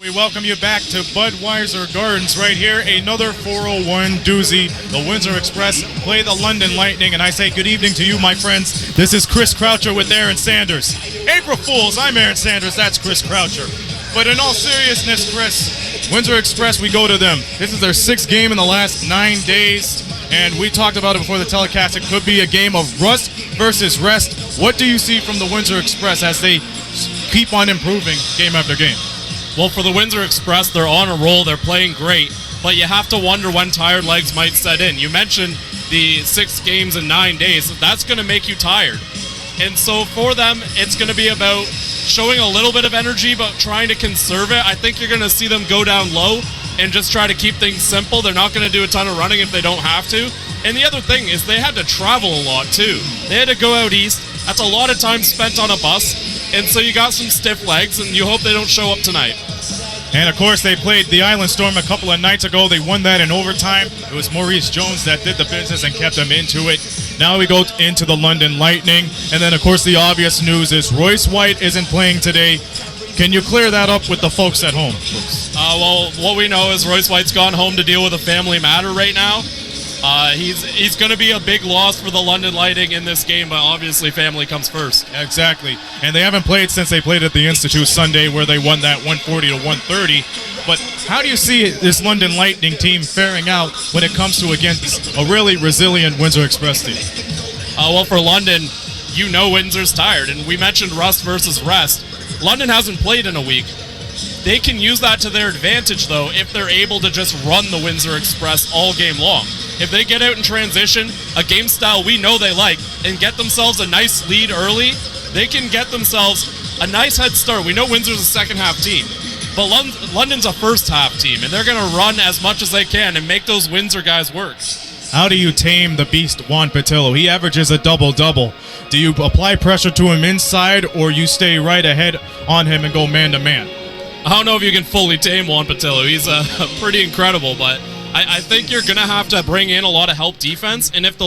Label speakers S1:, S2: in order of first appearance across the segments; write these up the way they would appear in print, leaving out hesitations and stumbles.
S1: We welcome you back to Budweiser Gardens right here. Another 401 doozy. The Windsor Express play the London Lightning, and I say good evening to you, my friends. This is Chris Croucher with Aaron Sanders. April Fools, I'm Aaron Sanders, that's Chris Croucher. But in all seriousness, Chris, Windsor Express, we go to them. This is their sixth game in the last 9 days, and we talked about it before the telecast. It could be a game of rust versus rest. What do you see from the Windsor Express as they keep on improving game after game?
S2: Well, for the Windsor Express, they're on a roll. They're playing great, but you have to wonder when tired legs might set in. You mentioned the 6 games in 9 days. That's going to make you tired. And so for them, it's going to be about showing a little bit of energy, but trying to conserve it. I think you're going to see them go down low and just try to keep things simple. They're not going to do a ton of running if they don't have to. And the other thing is they had to travel a lot, too. They had to go out east. That's a lot of time spent on a bus. And so you got some stiff legs, and you hope they don't show up tonight.
S1: And, of course, they played the Island Storm a couple of nights ago. They won that in overtime. It was Maurice Jones that did the business and kept them into it. Now we go into the London Lightning. And then, of course, the obvious news is Royce White isn't playing today. Can you clear that up with the folks at home?
S2: Well, what we know is Royce White's gone home to deal with a family matter right now. He's going to be a big loss for the London Lightning in this game, but obviously family comes first.
S1: Exactly. And they haven't played since they played at the Institute Sunday where they won that 140 to 130. But how do you see this London Lightning team faring out when it comes to against a really resilient Windsor Express team?
S2: Well, for London, you know Windsor's tired, and we mentioned rust versus rest. London hasn't played in a week. They can use that to their advantage, though, if they're able to just run the Windsor Express all game long. If they get out in transition, a game style we know they like, and get themselves a nice lead early, they can get themselves a nice head start. We know Windsor's a second-half team, but London's a first-half team, and they're going to run as much as they can and make those Windsor guys work.
S1: How do you tame the beast, Juan Patillo? He averages a double-double. Do you apply pressure to him inside, or you stay right ahead on him and go man-to-man?
S2: I don't know if you can fully tame Juan Patillo. He's pretty incredible, but I think you're going to have to bring in a lot of help defense, and if the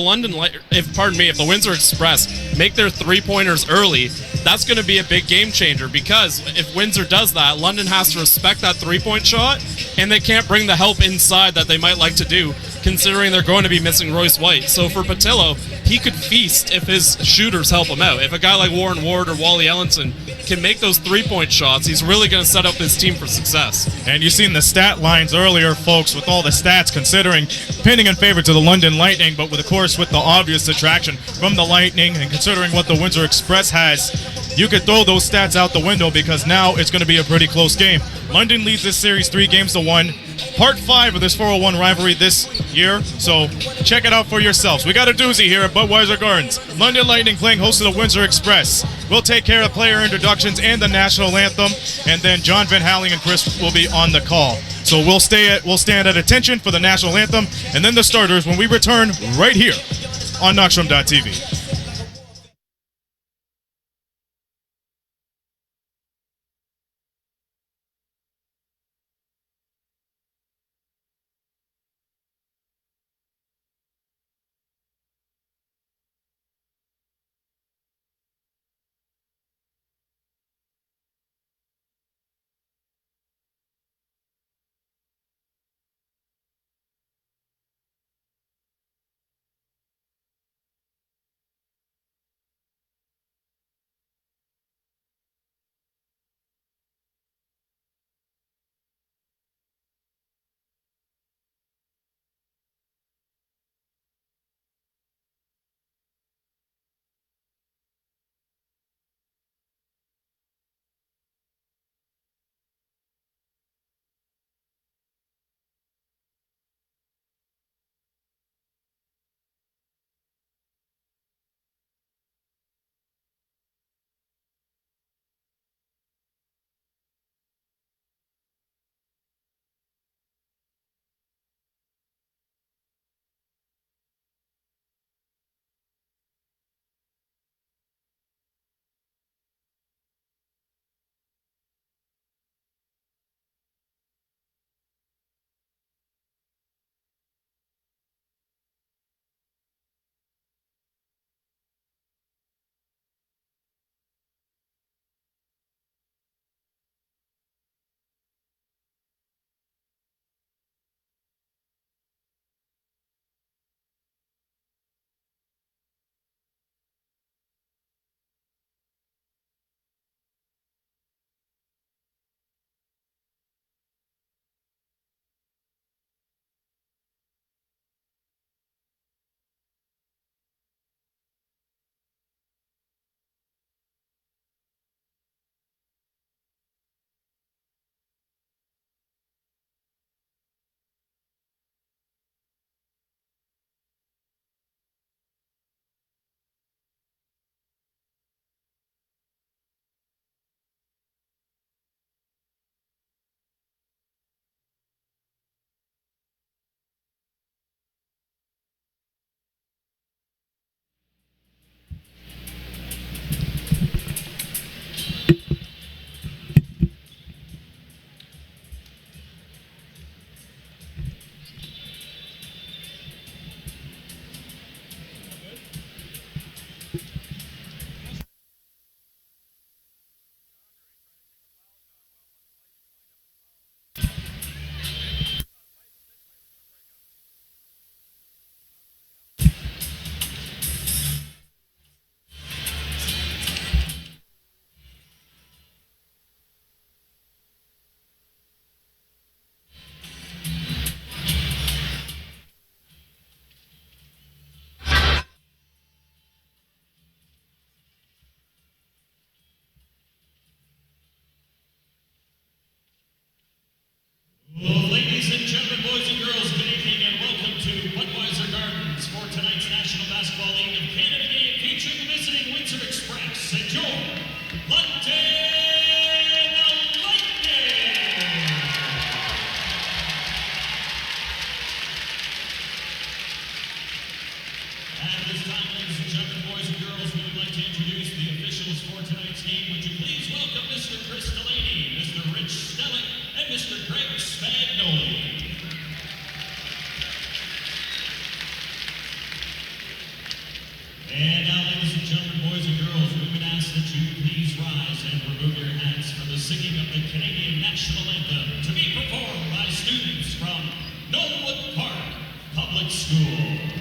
S2: if the Windsor Express make their three-pointers early, that's going to be a big game changer, because if Windsor does that, London has to respect that three-point shot, and they can't bring the help inside that they might like to do, considering they're going to be missing Royce White. So for Patillo, he could feast if his shooters help him out. If a guy like Warren Ward or Wally Ellenson can make those three-point shots, he's really going to set up his team for success.
S1: And you've seen the stat lines earlier, folks, with all the stats, considering pinning in favor to the London Lightning, but of course with the obvious attraction from the Lightning, and considering what the Windsor Express has, you could throw those stats out the window, because now it's going to be a pretty close game. London leads this series 3-1. Part 5 of this 401 rivalry this year, so check it out for yourselves. We got a doozy here at Budweiser Gardens. London Lightning playing host to the Windsor Express. We'll take care of player introductions and the national anthem, and then John Van Halling and Chris will be on the call. So we'll stand at attention for the national anthem, and then the starters when we return right here on Knoxroom.tv.
S3: boys and girls, good evening and welcome to Windsor Gardens for tonight's National Basketball League of Canada game featuring the visiting Windsor Express and your London Lightning. At this time, ladies and gentlemen, boys and girls, we would like to introduce the officials for tonight's game. Would you please welcome Mr. Chris Delaney, Mr. Rich Stellick, and Mr. Greg Spagnoli. And now, ladies and gentlemen, boys and girls, we would ask that you please rise and remove your hats for the singing of the Canadian National Anthem to be performed by students from Knollwood Park Public School.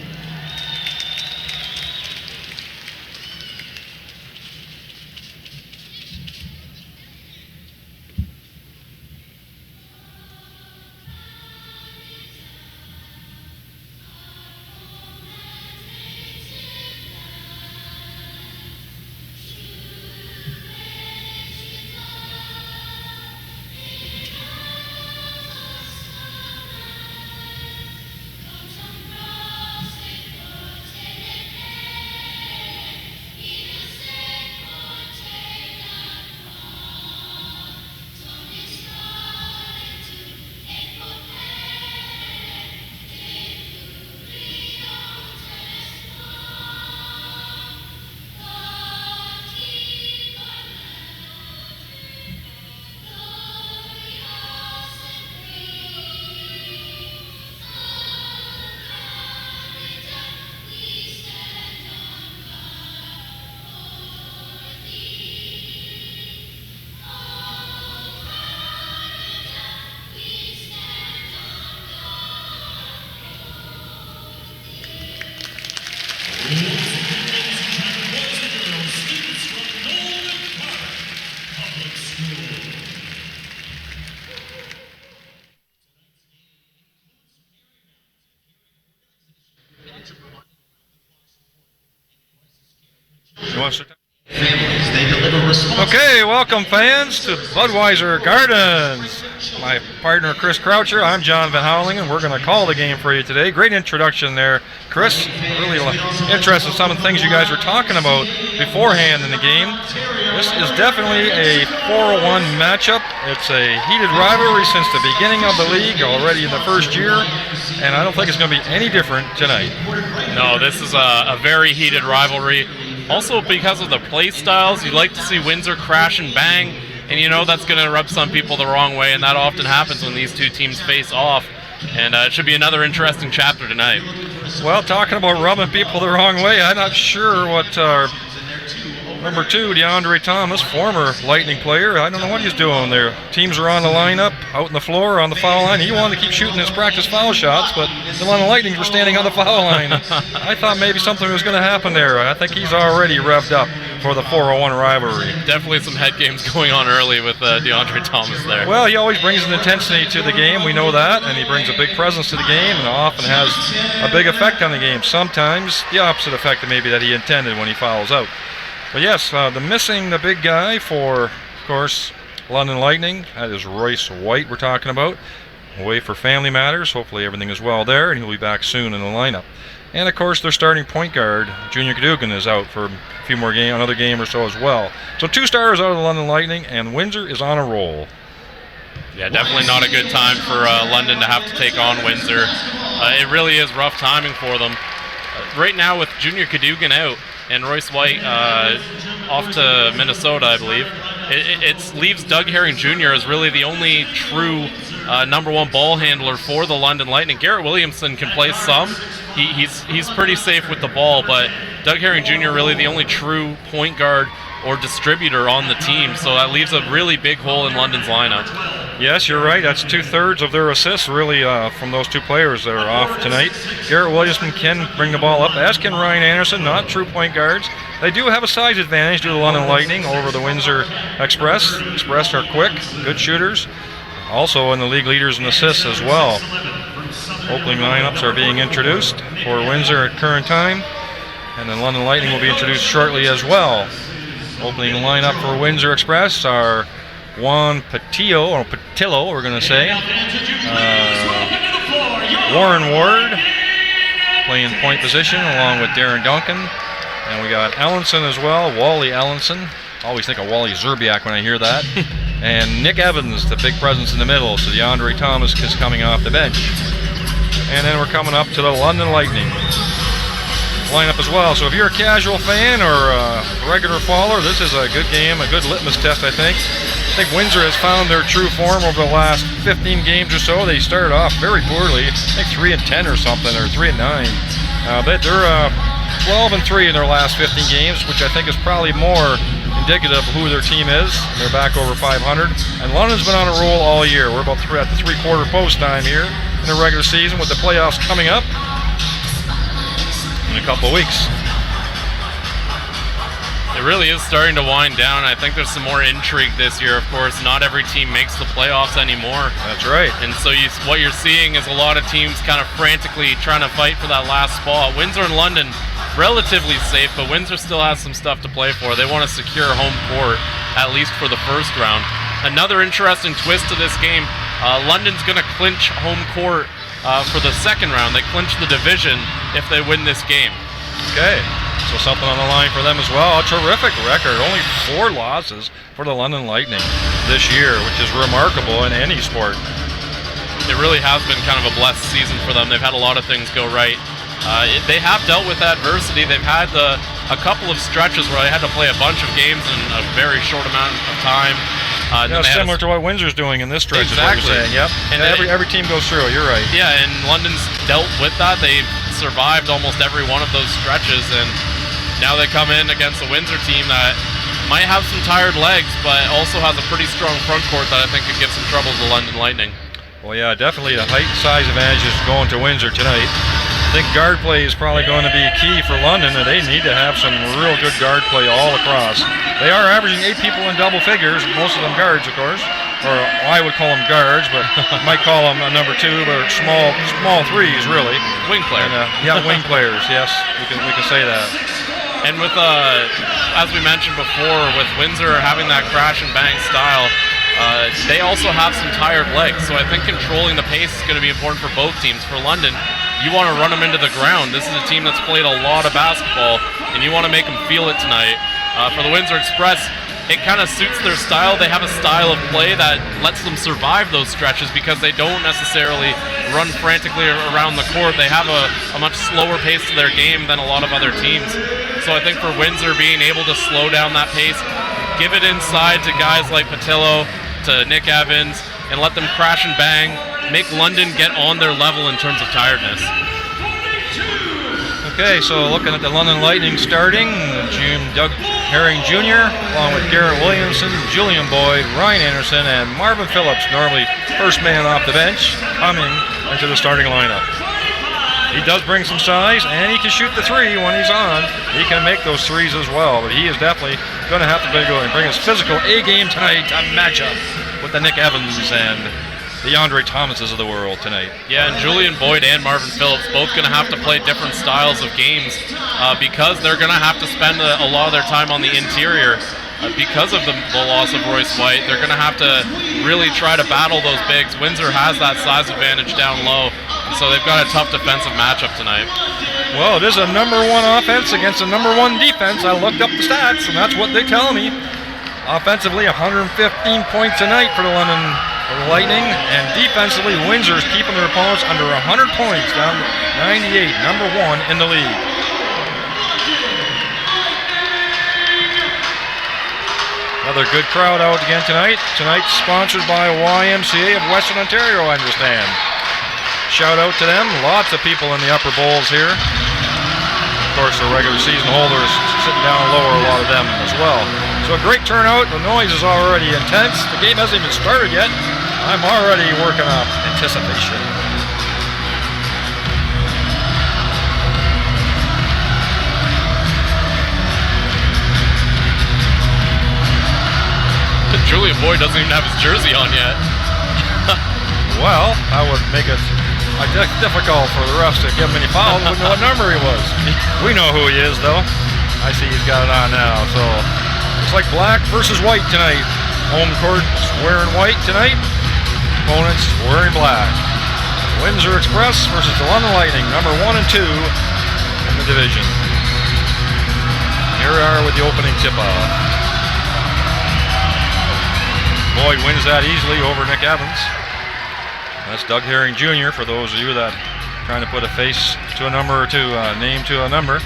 S4: Okay, welcome fans to Budweiser Gardens. My partner Chris Croucher, I'm John Van Howling, and we're going to call the game for you today. Great introduction there, Chris. Really interested in some of the things you guys were talking about beforehand in the game. This is definitely a 4-1 matchup. It's a heated rivalry since the beginning of the league, already in the first year, and I don't think it's going to be any different tonight.
S2: No, this is a very heated rivalry. Also, because of the play styles, you'd like to see Windsor crash and bang, and you know that's going to rub some people the wrong way, and that often happens when these two teams face off. And it should be another interesting chapter tonight.
S4: Well, talking about rubbing people the wrong way, I'm not sure what number 2, DeAndre Thomas, former Lightning player, I don't know what he's doing there. Teams are on the lineup, out on the floor, on the foul line. He wanted to keep shooting his practice foul shots, but the London Lightning were standing on the foul line. I thought maybe something was going to happen there. I think he's already revved up for the 4-1 rivalry.
S2: Definitely some head games going on early with DeAndre Thomas there.
S4: Well, he always brings an intensity to the game, we know that, and he brings a big presence to the game and often has a big effect on the game. Sometimes the opposite effect maybe that he intended when he fouls out. But yes, missing the big guy for, of course, London Lightning. That is Royce White we're talking about. Away for family matters. Hopefully everything is well there, and he'll be back soon in the lineup. And of course, their starting point guard, Junior Cadogan, is out for a few more games, another game or so as well. So 2 stars out of the London Lightning, and Windsor is on a roll.
S2: Yeah, definitely not a good time for London to have to take on Windsor. It really is rough timing for them. Right now with Junior Cadogan out, and Royce White off to Minnesota, I believe. It leaves Doug Herring Jr. as really the only true number 1 ball handler for the London Lightning. Garrett Williamson can play some. He's pretty safe with the ball, but Doug Herring Jr. really the only true point guard or distributor on the team, so that leaves a really big hole in London's lineup.
S4: Yes, you're right. That's 2/3 of their assists, really, from those 2 players that are off tonight. Garrett Williamson can bring the ball up, as can Ryan Anderson, not true point guards. They do have a size advantage due to the London Lightning over the Windsor Express. Express are quick, good shooters, also in the league leaders in assists as well. Opening lineups are being introduced for Windsor at current time, and then London Lightning will be introduced shortly as well. Opening lineup for Windsor Express are Juan Patillo, or Patillo, we're going to say. Warren Ward playing point position along with Darren Duncan. And we got Ellenson as well, Wally Ellenson. Always think of Wally Zerbiak when I hear that. And Nick Evans, the big presence in the middle. So DeAndre Thomas is coming off the bench. And then we're coming up to the London Lightning lineup as well. So if you're a casual fan or a regular follower, this is a good game, a good litmus test, I think. I think Windsor has found their true form over the last 15 games or so. They started off very poorly, I think 3-10 or something, or 3-9. But they're 12-3 in their last 15 games, which I think is probably more indicative of who their team is. They're back over 500. And London's been on a roll all year. We're about at the three-quarter post time here in the regular season with the playoffs coming up in a couple of weeks.
S2: It really is starting to wind down. I think there's some more intrigue this year. Of course, not every team makes the playoffs anymore.
S4: That's right.
S2: And so what you're seeing is a lot of teams kind of frantically trying to fight for that last spot. Windsor and London, relatively safe, but Windsor still has some stuff to play for. They want to secure home court, at least for the first round. Another interesting twist to this game, London's going to clinch home court for the second round. They clinch the division if they win this game.
S4: Okay. So something on the line for them as well. A terrific record. Only 4 losses for the London Lightning this year, which is remarkable in any sport.
S2: It really has been kind of a blessed season for them. They've had a lot of things go right. They have dealt with adversity. They've had a couple of stretches where they had to play a bunch of games in a very short amount of time.
S4: Similar to what Windsor's doing in this stretch,
S2: exactly.
S4: Is what you're saying. Yep.
S2: And
S4: every team goes through it. You're right.
S2: Yeah, and London's dealt with that. They've survived almost every one of those stretches, and now they come in against a Windsor team that might have some tired legs, but also has a pretty strong front court that I think could give some trouble to the London Lightning.
S4: Well, yeah, definitely the height and size advantage is going to Windsor tonight. I think guard play is probably going to be key for London, and they need to have some real good guard play all across. They are averaging 8 people in double figures, most of them guards, of course. Or I would call them guards, but might call them a number 2, but small threes, really.
S2: Wing players.
S4: And, wing players, yes, we can say that.
S2: And with, as we mentioned before, with Windsor having that crash and bang style, they also have some tired legs. So I think controlling the pace is going to be important for both teams. For London, you want to run them into the ground. This is a team that's played a lot of basketball, and you want to make them feel it tonight. For the Windsor Express, it kind of suits their style. They have a style of play that lets them survive those stretches because they don't necessarily run frantically around the court. They have a much slower pace to their game than a lot of other teams. So I think for Windsor being able to slow down that pace, give it inside to guys like Patillo, to Nick Evans, and let them crash and bang, make London get on their level in terms of tiredness.
S4: Okay, so looking at the London Lightning starting, Doug Herring Jr., along with Garrett Williamson, Julian Boyd, Ryan Anderson, and Marvin Phillips, normally first man off the bench, coming into the starting lineup. He does bring some size, and he can shoot the 3 when he's on. He can make those 3s as well, but he is definitely going to have to bring his physical A game tonight to match up with the Nick Evans and the Andre Thomases of the world tonight.
S2: Yeah, and Julian Boyd and Marvin Phillips both going to have to play different styles of games because they're going to have to spend a lot of their time on the interior. Because of the loss of Royce White, they're going to have to really try to battle those bigs. Windsor has that size advantage down low, so they've got a tough defensive matchup tonight.
S4: Well, it is a number 1 offense against a number 1 defense. I looked up the stats, and that's what they tell me. Offensively, 115 points tonight for the London Lightning, and defensively, Windsor's keeping their opponents under 100 points, down to 98, number 1 in the league. Another good crowd out again tonight. Tonight's sponsored by YMCA of Western Ontario, I understand. Shout out to them. Lots of people in the upper bowls here. Of course, the regular season holders sitting down lower, a lot of them as well. So a great turnout. The noise is already intense. The game hasn't even started yet. I'm already working up anticipation.
S2: Julian Boyd doesn't even have his jersey on yet.
S4: Well, I would make it difficult for the refs to give him any fouls. We wouldn't know what number he was. We know who he is, though. I see he's got it on now. So it's like black versus white tonight. Home court wearing white tonight. Opponents wearing black. Windsor Express versus the London Lightning, number 1 and 2 in the division. Here we are with the opening tip-off. Boyd wins that easily over Nick Evans. That's Doug Herring Jr. for those of you that are trying to put a face to a number or two, name to a number.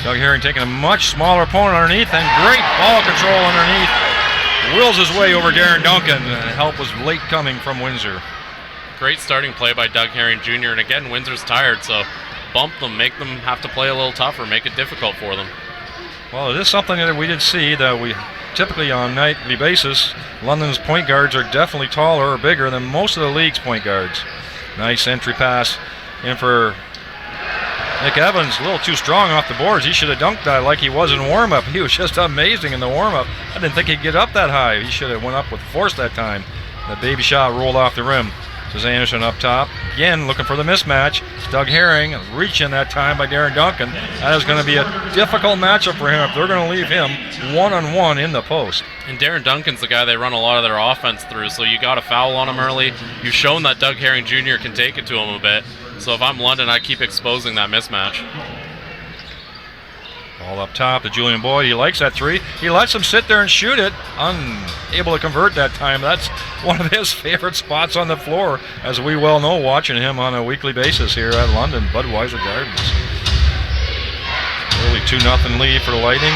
S4: Doug Herring taking a much smaller opponent underneath, and great ball control underneath. Wills his way over Darren Duncan, and help was late coming from Windsor.
S2: Great starting play by Doug Herring Jr. And again, Windsor's tired, so bump them, make them have to play a little tougher, make it difficult for them.
S4: Well, it is something that we did see that we typically on a nightly basis, London's point guards are definitely taller or bigger than most of the league's point guards. Nice entry pass in for Nick Evans, a little too strong off the boards. He should have dunked that like he was in warm-up. He was just amazing in the warm-up. I didn't think he'd get up that high. He should have went up with force that time. The baby shot rolled off the rim. This is Anderson up top. Again, looking for the mismatch. It's Doug Herring, reaching that time by Darren Duncan. That is going to be a difficult matchup for him if they're going to leave him one-on-one in the post.
S2: And Darren Duncan's the guy they run a lot of their offense through, so you got a foul on him early. You've shown that Doug Herring Jr. can take it to him a bit. So if I'm London, I keep exposing that mismatch.
S4: Ball up top to Julian Boyd. He likes that three. He lets him sit there and shoot it. Unable to convert that time. That's one of his favorite spots on the floor, as we well know, watching him on a weekly basis here at London Budweiser Gardens. Early 2-0 lead for the Lightning.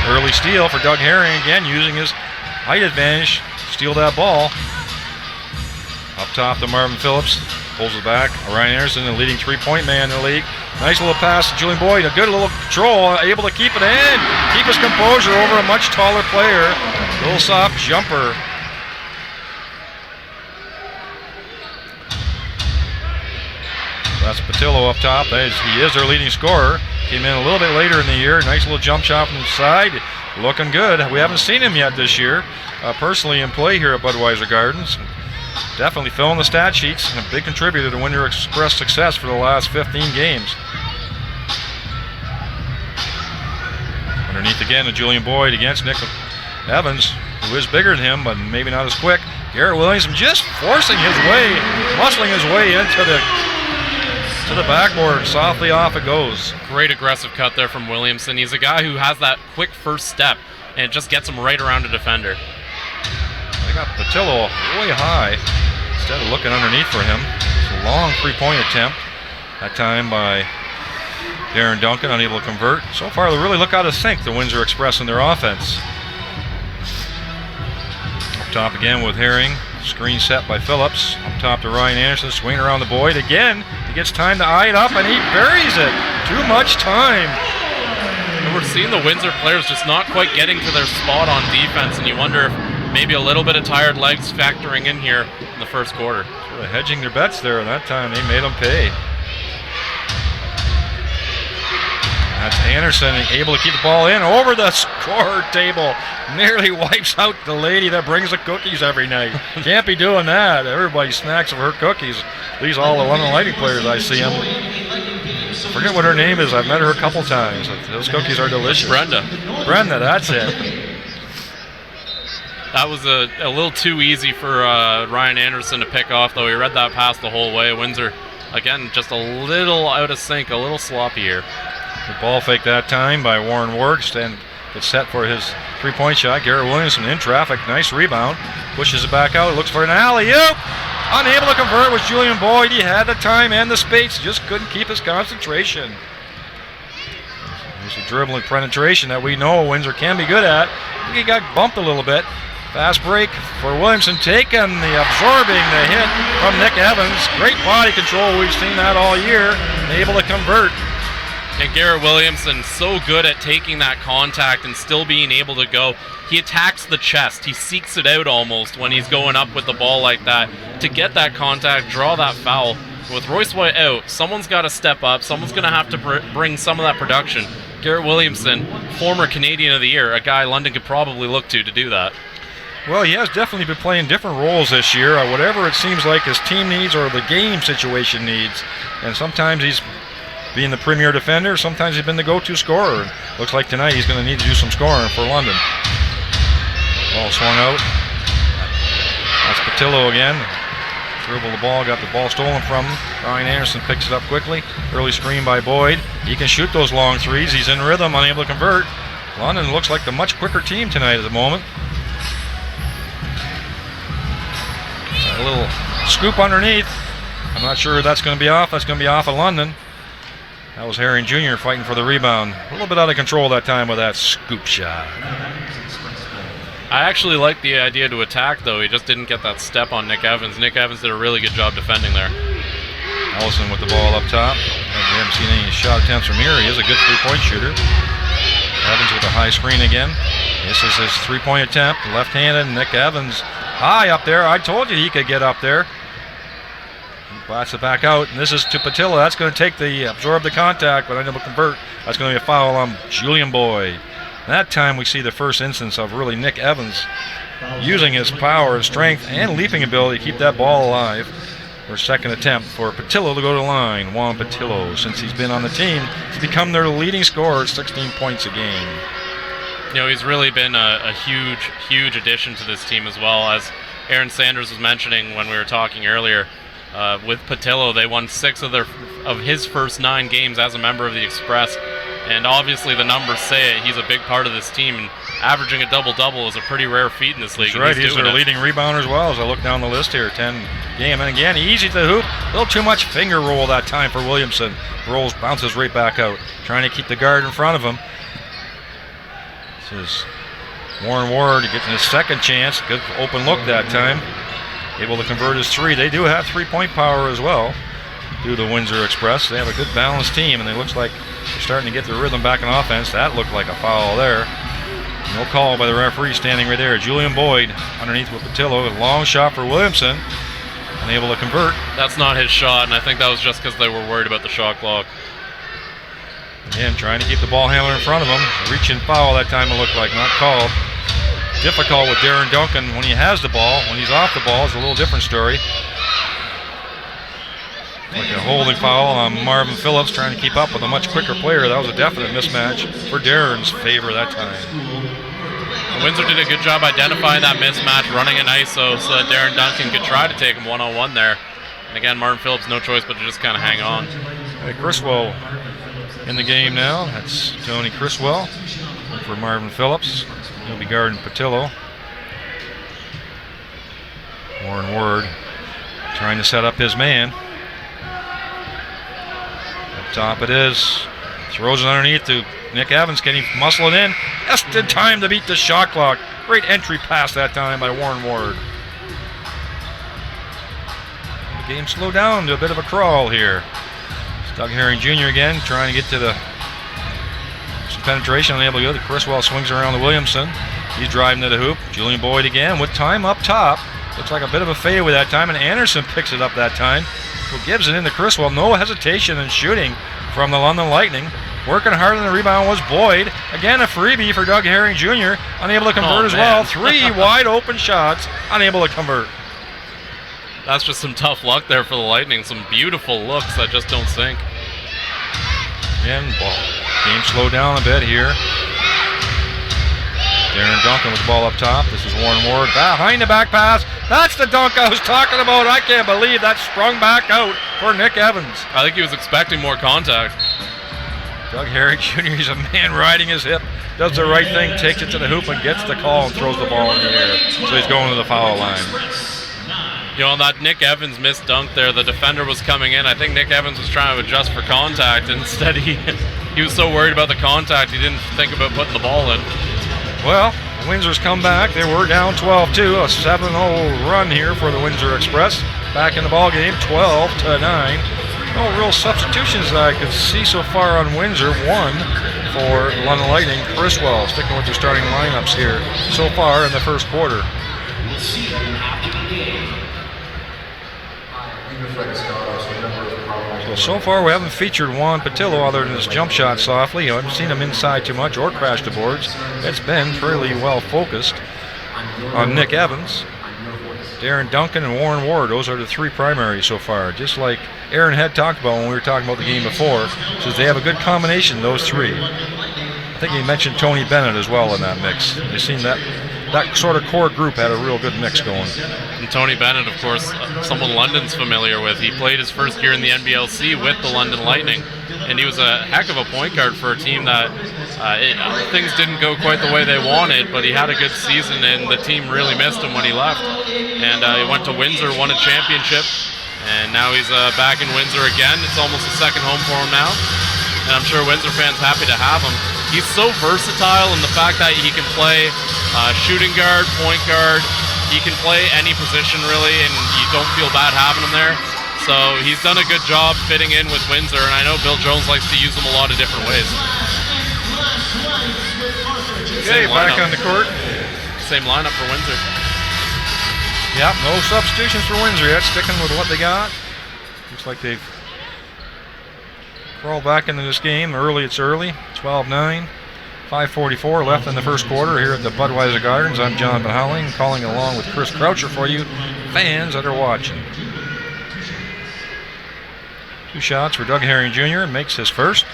S4: Early steal for Doug Herring, again using his height advantage to steal that ball. Up top to Marvin Phillips. Pulls it back. Ryan Anderson, the leading three-point man in the league. Nice little pass to Julian Boyd. A good little control, able to keep it in. Keep his composure over a much taller player. Little soft jumper. That's Patillo up top. He is their leading scorer. Came in a little bit later in the year. Nice little jump shot from the side. Looking good. We haven't seen him yet this year, personally in play here at Budweiser Gardens. Definitely filling the stat sheets, and a big contributor to Windsor Express success for the last 15 games. Underneath again to Julian Boyd against Nick Evans, who is bigger than him, but maybe not as quick. Garrett Williamson just forcing his way, muscling his way into the backboard. Softly off it goes.
S2: Great aggressive cut there from Williamson. He's a guy who has that quick first step, and it just gets him right around a defender.
S4: They got Patillo way high instead of looking underneath for him. It's a long three-point attempt, that time by Darren Duncan, unable to convert. So far, they really look out of sync, the Windsor Express, in their offense. Up top again with Herring. Screen set by Phillips. Up top to Ryan Anderson, swing around the Boyd. Again, he gets time to eye it up, and he buries it. Too much time.
S2: And we're seeing the Windsor players just not quite getting to their spot on defense, and you wonder if maybe a little bit of tired legs factoring in here in the first quarter.
S4: Sort of hedging their bets there, and that time they made them pay. That's Anderson able to keep the ball in over the score table. Nearly wipes out the lady that brings the cookies every night. Can't be doing that. Everybody snacks of her cookies. At least all the London Lightning players I see them. Forget what her name is. I've met her a couple times. Those cookies are delicious.
S2: Brenda,
S4: that's it.
S2: That was a little too easy for Ryan Anderson to pick off, though. He read that pass the whole way. Windsor, again, just a little out of sync, a little sloppy here.
S4: The ball fake that time by Warren Works, and it's set for his three-point shot. Garrett Williamson in traffic, nice rebound. Pushes it back out, looks for an alley-oop. Unable to convert was Julian Boyd. He had the time and the space, just couldn't keep his concentration. There's a dribbling penetration that we know Windsor can be good at. I think he got bumped a little bit. Fast break for Williamson, taking absorbing the hit from Nick Evans. Great body control, we've seen that all year. Able to convert.
S2: And Garrett Williamson, so good at taking that contact and still being able to go. He attacks the chest. He seeks it out almost when he's going up with the ball like that to get that contact, draw that foul. With Royce White out, someone's got to step up. Someone's going to have to bring some of that production. Garrett Williamson, former Canadian of the Year, a guy London could probably look to do that.
S4: Well, he has definitely been playing different roles this year, whatever it seems like his team needs or the game situation needs. And sometimes he's being the premier defender, sometimes he's been the go-to scorer. Looks like tonight he's going to need to do some scoring for London. Ball swung out. That's Patillo again. Dribble the ball, got the ball stolen from him. Ryan Anderson picks it up quickly. Early screen by Boyd. He can shoot those long threes. He's in rhythm, unable to convert. London looks like the much quicker team tonight at the moment. A little scoop underneath. I'm not sure that's going to be off. That's going to be off of London. That was Herring Jr. fighting for the rebound. A little bit out of control that time with that scoop shot.
S2: I actually like the idea to attack, though. He just didn't get that step on Nick Evans. Nick Evans did a really good job defending there.
S4: Ellison with the ball up top. We haven't seen any shot attempts from here. He is a good three-point shooter. Evans with a high screen again. This is his three-point attempt. Left-handed, Nick Evans high up there. I told you he could get up there. He blasts it back out, and this is to Patilla. That's going to absorb the contact, but unable to convert. That's going to be a foul on Julian Boyd. That time we see the first instance of really Nick Evans using his power and strength and leaping ability to keep that ball alive. For second attempt for Patillo to go to the line. Juan Patillo, since he's been on the team, has become their leading scorer at 16 points a game.
S2: You know, he's really been a huge, huge addition to this team as well. As Aaron Sanders was mentioning when we were talking earlier, with Patillo, they won 6 of his first 9 games as a member of the Express. And obviously the numbers say it. He's a big part of this team, and averaging a double-double is a pretty rare feat in this league.
S4: That's right. He's their leading rebounder as well, as I look down the list here. 10 game. And again, easy to the hoop. A little too much finger roll that time for Williamson. Rolls, bounces right back out. Trying to keep the guard in front of him. This is Warren Ward getting his second chance. Good open look that time. Able to convert his 3. They do have three-point power as well. Do the Windsor Express. They have a good balanced team, and it looks like they're starting to get their rhythm back in offense. That looked like a foul there. No call by the referee standing right there. Julian Boyd underneath with Patillo. A long shot for Williamson. Unable to convert.
S2: That's not his shot, and I think that was just because they were worried about the shot clock.
S4: Again, trying to keep the ball handler in front of him. Reaching foul that time it looked like, not called. Difficult with Darren Duncan when he has the ball. When he's off the ball, it's a little different story. Like a holding foul on Marvin Phillips, trying to keep up with a much quicker player. That was a definite mismatch for Darren's favor that time.
S2: And Windsor did a good job identifying that mismatch, running an ISO so that Darren Duncan could try to take him one-on-one there. And again, Marvin Phillips, no choice but to just kind of hang on.
S4: Hey, Criswell in the game now. That's Tony Criswell for Marvin Phillips. He'll be guarding Patillo. Warren Ward trying to set up his man. Up top it is. Throws it underneath to Nick Evans. Can he muscle it in? Just in time to beat the shot clock. Great entry pass that time by Warren Ward. The game slowed down to a bit of a crawl here. It's Doug Herring Jr. again trying to get to some penetration, unable to go. The Criswell swings around to Williamson. He's driving to the hoop. Julian Boyd again with time up top. Looks like a bit of a fadeaway that time, and Anderson picks it up that time. So gives it into Criswell. No hesitation in shooting from the London Lightning. Working hard on the rebound was Boyd. Again, a freebie for Doug Herring Jr. Unable to convert as well. 3 wide open shots. Unable to convert.
S2: That's just some tough luck there for the Lightning. Some beautiful looks that just don't sink.
S4: Again, game slowed down a bit here. Darren Duncan with the ball up top. This is Warren Ward. Behind the back pass. That's the dunk I was talking about. I can't believe that sprung back out for Nick Evans.
S2: I think he was expecting more contact.
S4: Doug Herring Jr., he's a man riding his hip. Does the right thing, takes it to the hoop and gets the call and throws the ball in the air. So he's going to the foul line.
S2: You know, that Nick Evans missed dunk there, the defender was coming in. I think Nick Evans was trying to adjust for contact. Instead, he was so worried about the contact, he didn't think about putting the ball in.
S4: Well, the Windsor's come back. They were down 12-2, a 7-0 run here for the Windsor Express. Back in the ball game, 12-9. No real substitutions that I could see so far on Windsor. One for London Lightning, Criswell, sticking with their starting lineups here so far in the first quarter. So far we haven't featured Juan Patillo other than his jump shot softly. I haven't seen him inside too much or crash the boards. It's been fairly well focused on Nick Evans, Darren Duncan, and Warren Ward. Those are the 3 primaries so far. Just like Aaron had talked about when we were talking about the game before, says they have a good combination, those 3. I think he mentioned Tony Bennett as well in that mix. They seem that that sort of core group had a real good mix going.
S2: And Tony Bennett, of course, someone London's familiar with. He played his first year in the NBLC with the London Lightning, and he was a heck of a point guard for a team that things didn't go quite the way they wanted, but he had a good season, and the team really missed him when he left. And he went to Windsor, won a championship, and now he's back in Windsor again. It's almost a second home for him now, and I'm sure Windsor fans happy to have him. He's so versatile in the fact that he can play shooting guard, point guard. He can play any position really, and you don't feel bad having him there. So he's done a good job fitting in with Windsor, and I know Bill Jones likes to use him a lot of different ways.
S4: Okay, back on the court.
S2: Same lineup for Windsor.
S4: Yep, no substitutions for Windsor yet, sticking with what they got. Looks like they've crawled back into this game. It's early, 12-9. 5:44 left in the first quarter here at the Budweiser Gardens. I'm John Van Houweling, calling along with Chris Croucher for you fans that are watching. 2 shots for Doug Herring Jr. Makes his first.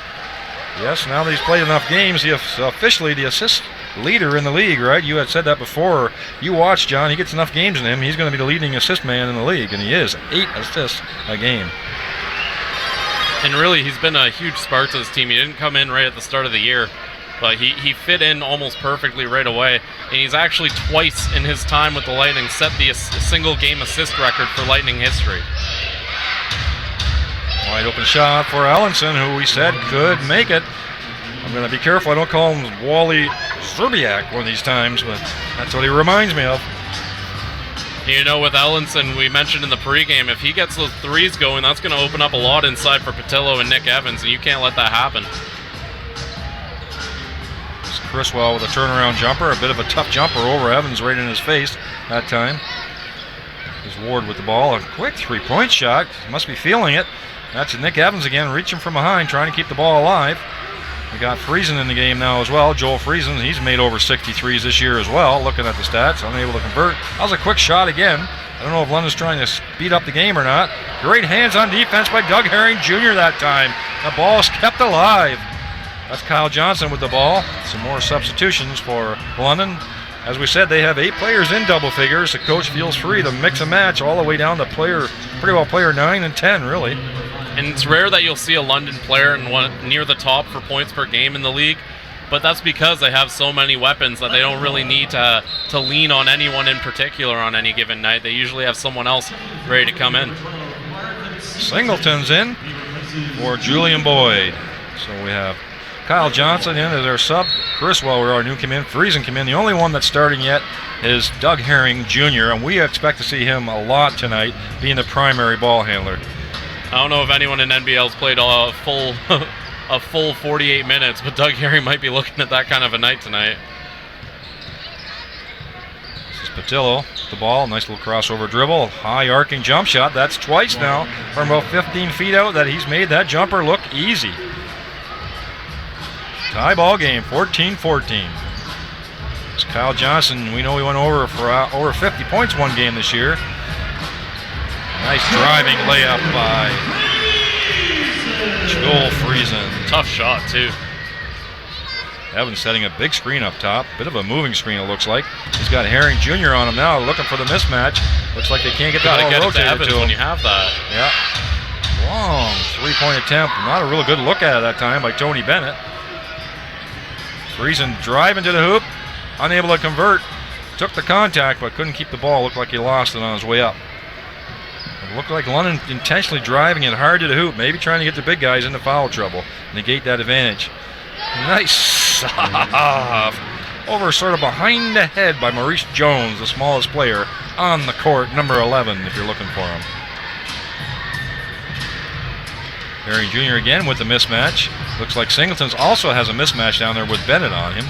S4: Yes, now that he's played enough games, he's officially the assist leader in the league, right? You had said that before. You watch, John. He gets enough games in him. He's going to be the leading assist man in the league, and he is. 8 assists a game.
S2: And really, he's been a huge spark to this team. He didn't come in right at the start of the year, but he fit in almost perfectly right away. And he's actually twice in his time with the Lightning set the single game assist record for Lightning history.
S4: Wide open shot for Ellenson, who we said could make it. I'm going to be careful I don't call him Wally Zerbiak one of these times, but that's what he reminds me of.
S2: You know, with Ellenson, we mentioned in the pregame, if he gets those threes going, that's going to open up a lot inside for Patillo and Nick Evans, and you can't let that happen.
S4: It's Criswell with a turnaround jumper, a bit of a tough jumper over Evans right in his face that time. Here's Ward with the ball, a quick three-point shot, must be feeling it. That's Nick Evans again, reaching from behind, trying to keep the ball alive. We got Friesen in the game now as well. Joel Friesen, he's made over 63s this year as well, looking at the stats, unable to convert. That was a quick shot again. I don't know if London's trying to speed up the game or not. Great hands on defense by Doug Herring Jr. that time. The ball's kept alive. That's Kyle Johnson with the ball. Some more substitutions for London. As we said, they have 8 players in double figures. The coach feels free to mix and match all the way down to player 9 and 10, really.
S2: And it's rare that you'll see a London player near the top for points per game in the league, but that's because they have so many weapons that they don't really need to lean on anyone in particular on any given night. They usually have someone else ready to come in.
S4: Singleton's in for Julian Boyd. So we have Kyle Johnson in as our sub. Criswell, our new come in. Friesen come in. The only one that's starting yet is Doug Herring Jr., and we expect to see him a lot tonight, being the primary ball handler.
S2: I don't know if anyone in NBL's played a full 48 minutes, but Doug Herring might be looking at that kind of a night tonight.
S4: This is Patillo, the ball, nice little crossover dribble, high arcing jump shot. That's twice now from about 15 feet out that he's made that jumper look easy. Tie ball game, 14-14. It's Kyle Johnson. We know he went over for over 50 points one game this year. Nice driving layup by Joel Friesen.
S2: Tough shot, too.
S4: Evans setting a big screen up top. Bit of a moving screen, it looks like. He's got Herring Jr. on him now, looking for the mismatch. Looks like they can't get that all rotated to him.
S2: When you have that.
S4: Yeah. Long three-point attempt. Not a real good look at it that time by Tony Bennett. Friesen driving to the hoop. Unable to convert. Took the contact, but couldn't keep the ball. Looked like he lost it on his way up. It looked like London intentionally driving it hard to the hoop, maybe trying to get the big guys into foul trouble, negate that advantage. Nice soft over sort of behind the head by Maurice Jones, the smallest player on the court, number 11 if you're looking for him. Herring Jr. again with the mismatch. Looks like Singleton's also has a mismatch down there with Bennett on him.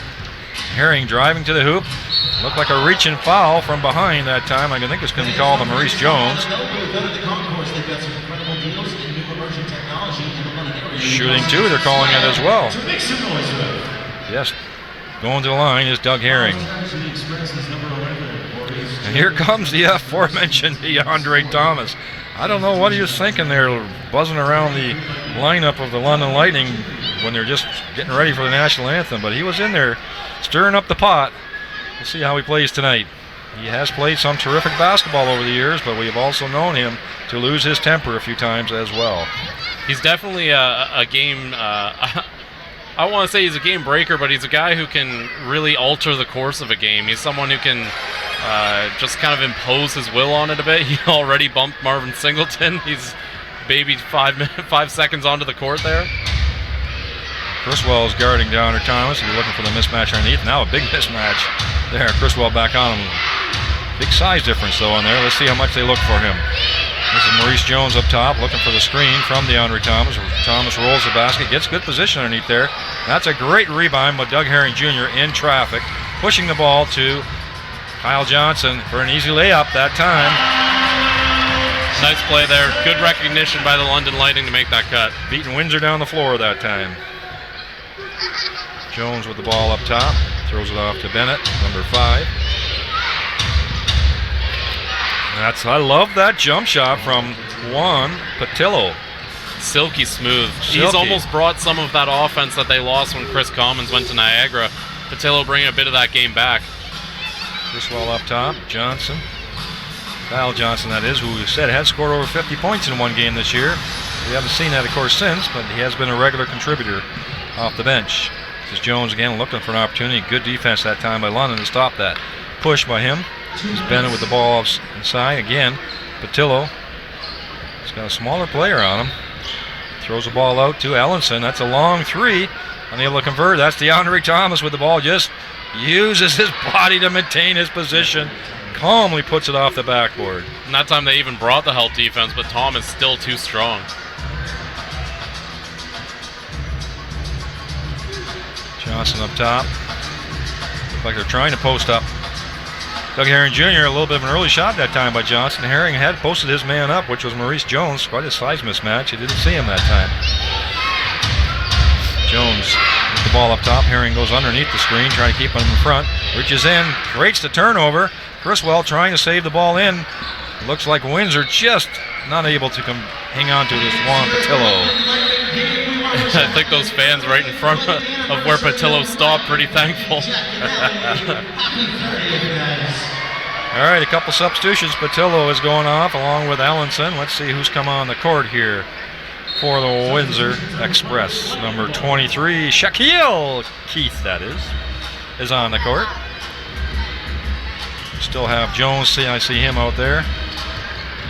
S4: Herring driving to the hoop. Looked like a reaching foul from behind that time. I think it's going to be called on Maurice Jones. Shooting two, they're calling it as well. Yes, going to the line is Doug Herring. And here comes the aforementioned DeAndre Thomas. I don't know what he was thinking there, buzzing around the lineup of the London Lightning when they're just getting ready for the national anthem, but he was in there stirring up the pot. We'll see how he plays tonight. He has played some terrific basketball over the years, but we have also known him to lose his temper a few times as well.
S2: He's definitely a game. I don't want to say he's a game breaker, but he's a guy who can really alter the course of a game. He's someone who can just kind of impose his will on it a bit. He already bumped Marvin Singleton. He's maybe 5 seconds onto the court there.
S4: Criswell is guarding DeAndre Thomas. He's looking for the mismatch underneath. Now a big mismatch there. Criswell back on him. Big size difference though on there. Let's see how much they look for him. This is Maurice Jones up top looking for the screen from DeAndre Thomas. Thomas rolls the basket, gets good position underneath there. That's a great rebound by Doug Herring Jr. in traffic. Pushing the ball to Kyle Johnson for an easy layup that time.
S2: Nice play there. Good recognition by the London Lightning to make that cut.
S4: Beating Windsor down the floor that time. Jones with the ball up top. Throws it off to Bennett, number 5. I love that jump shot from Juan Patillo.
S2: Silky smooth.
S4: Silky.
S2: He's almost brought some of that offense that they lost when Chris Commons went to Niagara. Patillo bringing a bit of that game back.
S4: Criswell up top. Johnson. Kyle Johnson, that is, who we said had scored over 50 points in one game this year. We haven't seen that, of course, since, but he has been a regular contributor off the bench. This is Jones again looking for an opportunity. Good defense that time by London to stop that push by him. He's Bennett with the ball inside again. Patillo. He's got a smaller player on him. Throws the ball out to Ellenson. That's a long 3. Unable to convert. That's DeAndre Thomas with the ball. Just uses his body to maintain his position. Calmly puts it off the backboard.
S2: And that time they even brought the help defense, but Tom is still too strong.
S4: Johnson up top. Looks like they're trying to post up. Doug Herring Jr., a little bit of an early shot that time by Johnson. Herring had posted his man up, which was Maurice Jones. Quite a size mismatch. He didn't see him that time. Jones with the ball up top. Herring goes underneath the screen, trying to keep him in front. Reaches in, creates the turnover. Criswell trying to save the ball in. Looks like Windsor just not able to hang on to this Juan Patillo.
S2: I think those fans right in front of where Patillo stopped pretty thankful.
S4: All right, a couple substitutions. Patillo is going off along with Ellenson. Let's see who's come on the court here for the Windsor Express. Number 23, Shaquille Keith, that is on the court. Still have Jones. I see him out there.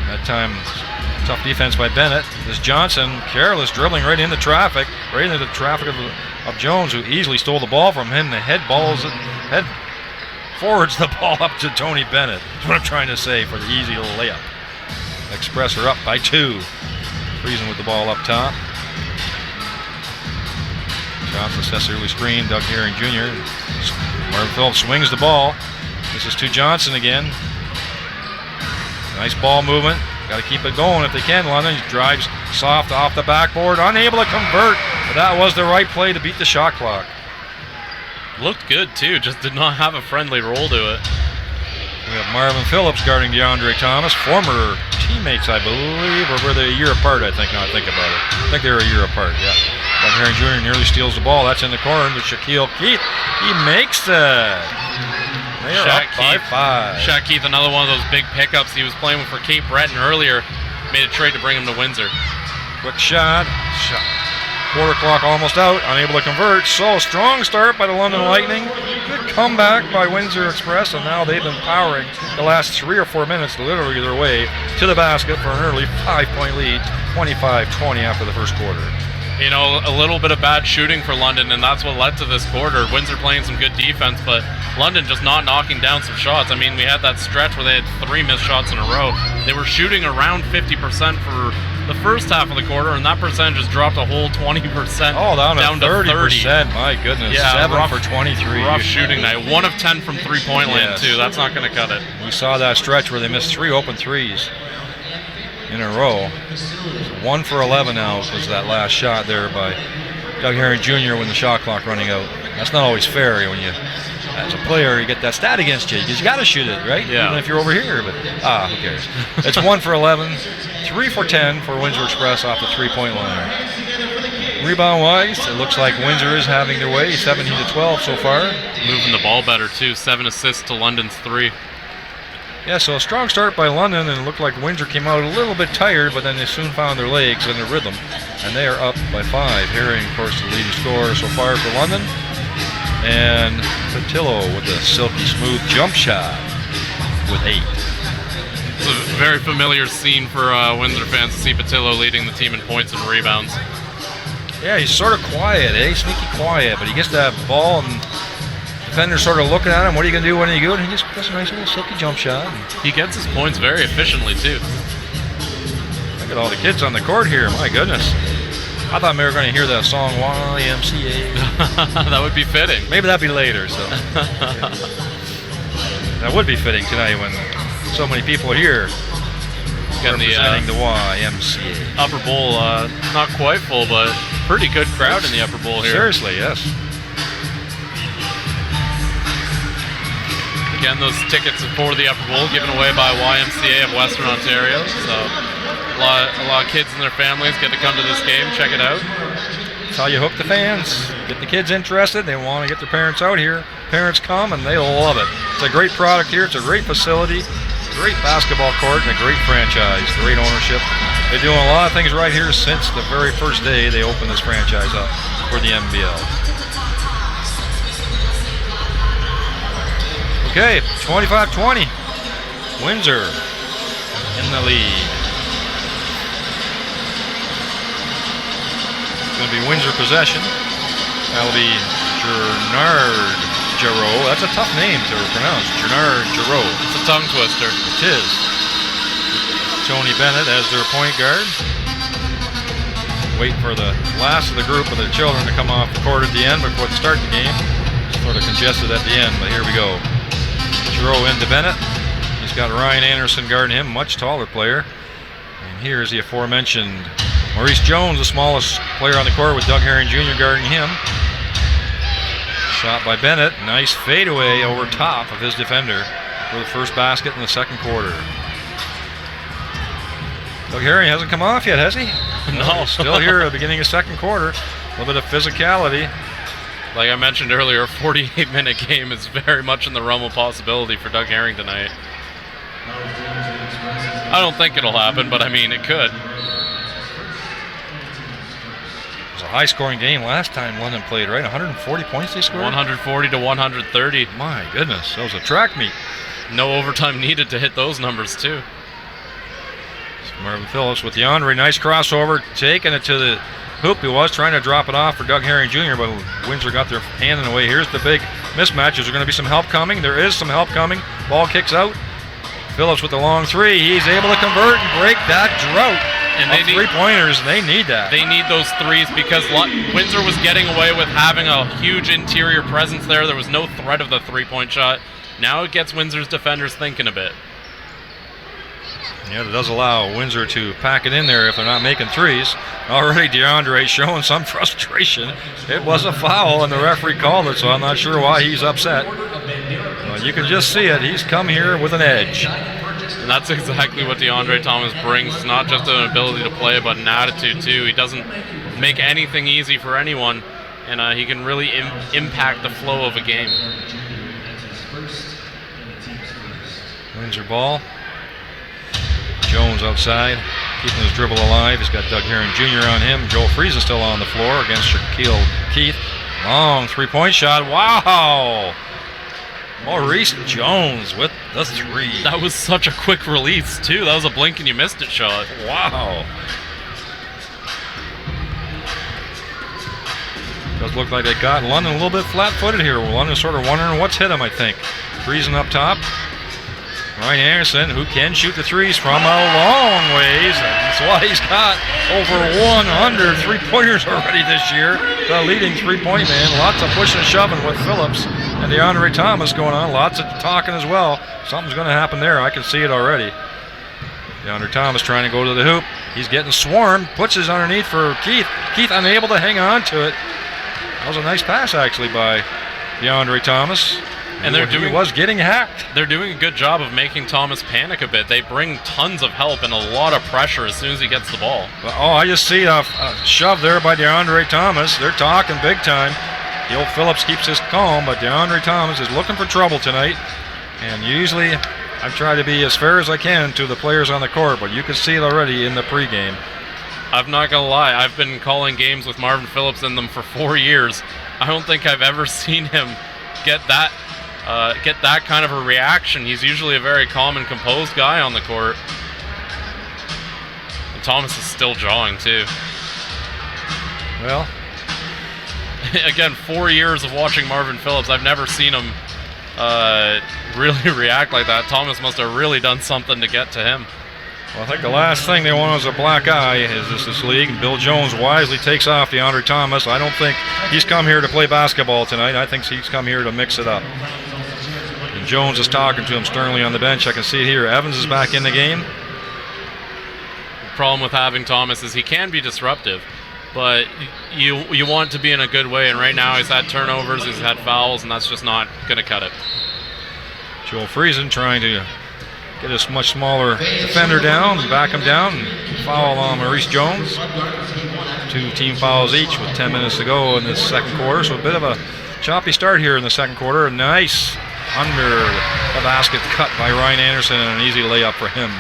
S4: That time, tough defense by Bennett. This Johnson, careless, dribbling right into traffic, of Jones, who easily stole the ball from him. The head forwards the ball up to Tony Bennett. That's what I'm trying to say for the easy little layup. Express are up by 2. Friesen with the ball up top. Johnson sets the early screen. Doug Herring Jr. Marvin Phillips swings the ball. This is to Johnson again. Nice ball movement. Got to keep it going if they can. London drives soft off the backboard. Unable to convert. But that was the right play to beat the shot clock.
S2: Looked good too, just did not have a friendly roll to it.
S4: We have Marvin Phillips guarding DeAndre Thomas. Former teammates, I believe, or were they a year apart, I think, now I think about it. I think they were a year apart, yeah. Doug Herring Jr. nearly steals the ball. That's in the corner to Shaquille Keith. He makes it. They are up by 5.
S2: Shaq Keith, another one of those big pickups. He was playing for Cape Breton earlier. Made a trade to bring him to Windsor.
S4: Quick shot. Quarter clock almost out. Unable to convert. So strong start by the London Lightning. Good comeback by Windsor Express, and now they've been powering the last 3 or 4 minutes literally their way to the basket for an early 5-point lead, 25-20 after the first quarter.
S2: You know, a little bit of bad shooting for London, and that's what led to this quarter. Windsor playing some good defense, but London just not knocking down some shots. I mean, we had that stretch where they had 3 missed shots in a row. They were shooting around 50% for the first half of the quarter, and that percentage has dropped a whole 20%.
S4: Oh, down to 30%. My goodness.
S2: Yeah,
S4: 7 for 23.
S2: Rough shooting night. 1 of 10 from three-point land, too. That's not going to cut it.
S4: We saw that stretch where they missed 3 open threes in a row. 1 for 11 now was that last shot there by Doug Herring Jr. when the shot clock running out. That's not always fair when you, as a player, you get that stat against you because you got to shoot it, right?
S2: Yeah.
S4: Even if you're over here, but who cares? It's 1 for 11, 3 for 10 for Windsor Express off the 3-point line. Rebound-wise, it looks like Windsor is having their way, 17-12 so far.
S2: Moving the ball better, too. 7 assists to London's 3.
S4: Yeah, so a strong start by London, and it looked like Windsor came out a little bit tired, but then they soon found their legs and their rhythm, and they are up by 5. Herring, of course, the leading scorer so far for London, and Patillo with the silky smooth jump shot with 8.
S2: It's a very familiar scene for Windsor fans to see Patillo leading the team in points and rebounds.
S4: Yeah, he's sort of quiet, sneaky quiet, but he gets that ball and defender's sort of looking at him. What are you going to do when you go? And he just does a nice little silky jump shot.
S2: He gets his points very efficiently, too.
S4: Look at all the kids on the court here. My goodness. I thought we were going to hear that song YMCA.
S2: That would be fitting.
S4: Maybe that'd be later. So that would be fitting tonight when so many people are here representing the YMCA.
S2: Upper Bowl, not quite full, but pretty good crowd in the Upper Bowl here.
S4: Seriously, yes.
S2: Again, those tickets for the Upper Bowl given away by YMCA of Western Ontario. So a lot of kids and their families get to come to this game, check it out.
S4: That's how you hook the fans. Get the kids interested. They want to get their parents out here. Parents come and they love it. It's a great product here. It's a great facility, great basketball court, and a great franchise, great ownership. They're doing a lot of things right here since the very first day they opened this franchise up for the NBL. Okay, 25-20. Windsor in the lead. It's going to be Windsor possession. That'll be Gernard Giroux. That's a tough name to pronounce. Gernard Giroux.
S2: It's a tongue twister.
S4: It is. Tony Bennett as their point guard. Wait for the last of the group of the children to come off the court at the end before they start the game. Sort of congested at the end, but here we go. Giroux into Bennett. He's got Ryan Anderson guarding him, much taller player. And here's the aforementioned Maurice Jones, the smallest player on the court, with Doug Herring Jr. guarding him. Shot by Bennett. Nice fadeaway over top of his defender for the first basket in the second quarter. Doug Herring hasn't come off yet, has he?
S2: No.
S4: Still here at the beginning of second quarter. A little bit of physicality.
S2: Like I mentioned earlier, a 48-minute game is very much in the realm of possibility for Doug Herring tonight. I don't think it'll happen, but I mean, it could.
S4: It was a high-scoring game last time London played, right? 140 points they scored?
S2: 140 to 130.
S4: My goodness, that was a track meet.
S2: No overtime needed to hit those numbers, too.
S4: Marvin Phillips with DeAndre, nice crossover, taking it to the hoop. He was trying to drop it off for Doug Herring Jr., but Windsor got their hand in the way. Here's the big mismatch. Is there going to be some help coming? There is some help coming. Ball kicks out. Phillips with the long three. He's able to convert and break that drought
S2: And
S4: of three-pointers. They need that.
S2: They need those threes because Windsor was getting away with having a huge interior presence there. There was no threat of the three-point shot. Now it gets Windsor's defenders thinking a bit.
S4: Yeah, it does allow Windsor to pack it in there if they're not making threes. Already DeAndre showing some frustration. It was a foul, and the referee called it, so I'm not sure why he's upset. But you can just see it. He's come here with an edge.
S2: And that's exactly what DeAndre Thomas brings. It's not just an ability to play, but an attitude, too. He doesn't make anything easy for anyone, and he can really impact the flow of a game.
S4: Windsor ball. Jones outside, keeping his dribble alive. He's got Doug Herring Jr. on him. Joel Friesen still on the floor against Shaquille Keith. Long three-point shot. Wow! Maurice Jones with the three.
S2: That was such a quick release, too. That was a blink and you missed it shot.
S4: Wow. Does look like they got London a little bit flat-footed here. London's sort of wondering what's hit him, I think. Friesen up top. Ryan Anderson, who can shoot the threes from a long ways. That's why he's got over 100 three-pointers already this year. The leading three-point man. Lots of pushing and shoving with Phillips and DeAndre Thomas going on. Lots of talking as well. Something's going to happen there. I can see it already. DeAndre Thomas trying to go to the hoop. He's getting swarmed. Puts his underneath for Keith. Keith unable to hang on to it. That was a nice pass, actually, by DeAndre Thomas.
S2: And
S4: he was getting hacked.
S2: They're doing a good job of making Thomas panic a bit. They bring tons of help and a lot of pressure as soon as he gets the ball.
S4: Oh, I just see a shove there by DeAndre Thomas. They're talking big time. Gil Phillips keeps his calm, but DeAndre Thomas is looking for trouble tonight. And usually I try to be as fair as I can to the players on the court, but you can see it already in the pregame.
S2: I'm not going to lie. I've been calling games with Marvin Phillips in them for 4 years. I don't think I've ever seen him get that kind of a reaction. He's usually a very calm and composed guy on the court. And Thomas is still jawing too.
S4: Well,
S2: again, 4 years of watching Marvin Phillips, I've never seen him really react like that. Thomas must have really done something to get to him.
S4: Well, I think the last thing they want is a black eye is this league. And Bill Jones wisely takes off DeAndre Thomas. I don't think he's come here to play basketball tonight. I think he's come here to mix it up. And Jones is talking to him sternly on the bench. I can see it here. Evans is back in the game.
S2: The problem with having Thomas is he can be disruptive, but you want to be in a good way. And right now he's had turnovers, he's had fouls, and that's just not going to cut it.
S4: Joel Friesen trying to get a much smaller defender down, back him down, and foul on Maurice Jones. 2 team fouls each with 10 minutes to go in the second quarter, so a bit of a choppy start here in the second quarter. A nice under the basket cut by Ryan Anderson and an easy layup for him.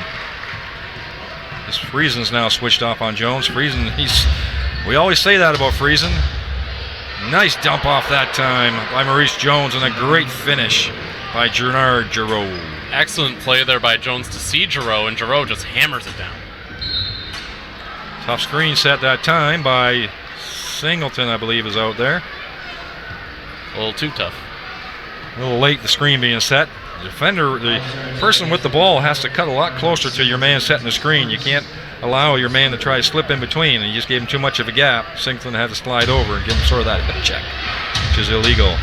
S4: This Friesen's now switched off on Jones. Friesen, we always say that about Friesen. Nice dump off that time by Maurice Jones and a great finish by Gennard Giroux.
S2: Excellent play there by Jones to see Giroux, and Giroux just hammers it down.
S4: Tough screen set that time by Singleton, I believe, is out there.
S2: A little too tough.
S4: A little late, the screen being set. The defender, the person with the ball has to cut a lot closer to your man setting the screen. You can't allow your man to try to slip in between, and you just gave him too much of a gap. Singleton had to slide over and give him sort of that hip check, which is illegal.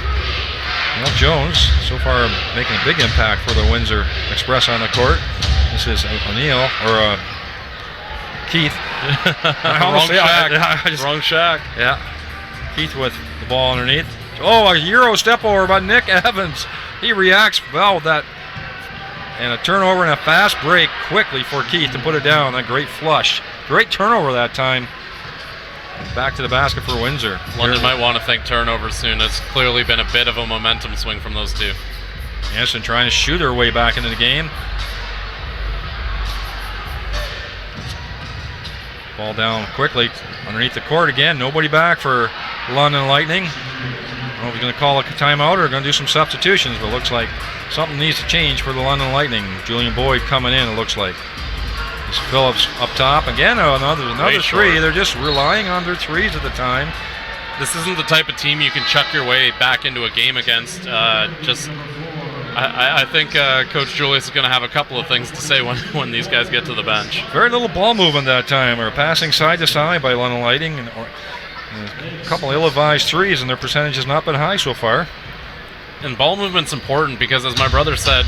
S4: Well, Jones, so far making a big impact for the Windsor Express on the court. This is O'Neal, or Keith.
S2: Wrong Shaq.
S4: Yeah. Keith with the ball underneath. Oh, a Euro step over by Nick Evans. He reacts well with that. And a turnover and a fast break quickly for Keith to put it down. A great flush. Great turnover that time. Back to the basket for Windsor.
S2: London might want to think turnover soon. It's clearly been a bit of a momentum swing from those two.
S4: Anderson trying to shoot her way back into the game. Ball down quickly underneath the court again. Nobody back for London Lightning. I don't know if he's going to call a timeout or going to do some substitutions, but it looks like something needs to change for the London Lightning. Julian Boyd coming in, it looks like. Phillips up top again. Another three. They're just relying on their threes at the time.
S2: This isn't the type of team you can chuck your way back into a game against. I think Coach Julius is going to have a couple of things to say when these guys get to the bench.
S4: Very little ball movement that time, or passing side to side by London Lightning, and a couple ill-advised threes, and their percentage has not been high so far.
S2: And ball movement's important because, as my brother said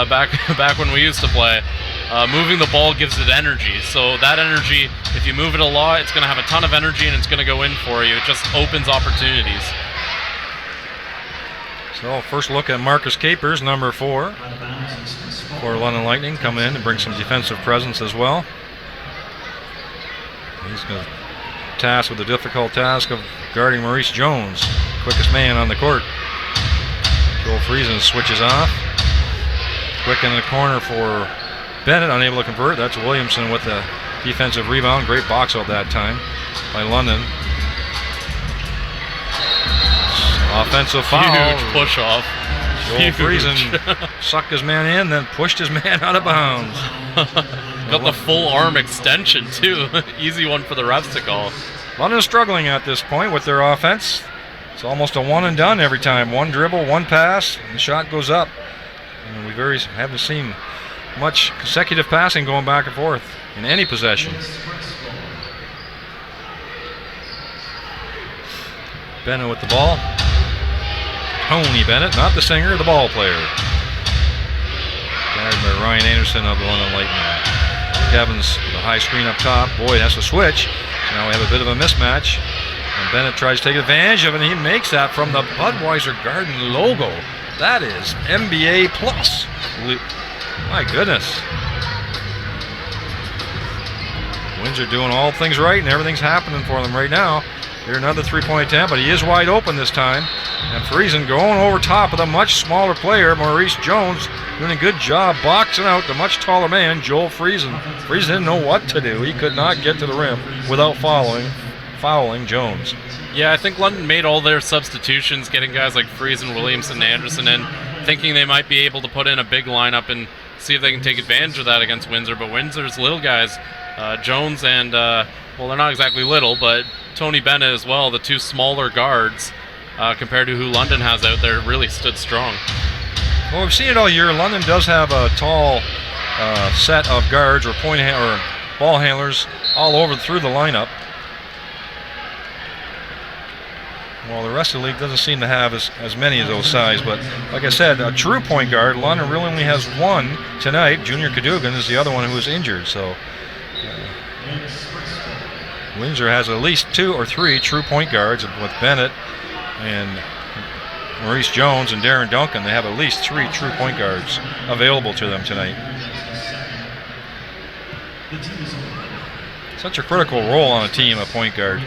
S2: back when we used to play, moving the ball gives it energy. So that energy, if you move it a lot, it's going to have a ton of energy and it's going to go in for you. It just opens opportunities.
S4: So first look at Marcus Capers, number 4 for London Lightning, coming in to bring some defensive presence as well. He's going to tasked with the difficult task of guarding Maurice Jones, quickest man on the court. Joel Friesen switches off. Quick in the corner for Bennett, unable to convert. That's Williamson with the defensive rebound. Great box out that time by London. Offensive foul.
S2: Huge push off.
S4: Joel Friesen sucked his man in, then pushed his man out of bounds.
S2: Got the full arm extension too. Easy one for the refs to call.
S4: London's struggling at this point with their offense. It's almost a one and done every time. One dribble, one pass, and the shot goes up. And we haven't seen much consecutive passing going back and forth in any possession. Bennett with the ball. Tony Bennett, not the singer, the ball player. Guarded by Ryan Anderson of the London Lightning. Evans with a high screen up top. Boyd has to switch. So now we have a bit of a mismatch. And Bennett tries to take advantage of it, and he makes that from the Budweiser Garden logo That is NBA plus. My goodness. Windsor doing all things right, and everything's happening for them right now. Here another three-point attempt, but he is wide open this time. And Friesen going over top of the much smaller player, Maurice Jones, doing a good job boxing out the much taller man, Joel Friesen. Friesen didn't know what to do. He could not get to the rim without fouling Jones.
S2: Yeah, I think London made all their substitutions, getting guys like Friesen, Williamson, Anderson in, thinking they might be able to put in a big lineup and see if they can take advantage of that against Windsor. But Windsor's little guys, Jones and, well, they're not exactly little, but Tony Bennett as well, the two smaller guards, compared to who London has out there, really stood strong.
S4: Well, we've seen it all year. London does have a tall set of guards or ball handlers all over through the lineup. Well, the rest of the league doesn't seem to have as many of those size, but like I said, a true point guard, London really only has one tonight. Junior Cadogan is the other one who is injured, so Windsor has at least 2 or 3 true point guards with Bennett and Maurice Jones and Darren Duncan. They have at least 3 true point guards available to them tonight. Such a critical role on a team, a point guard.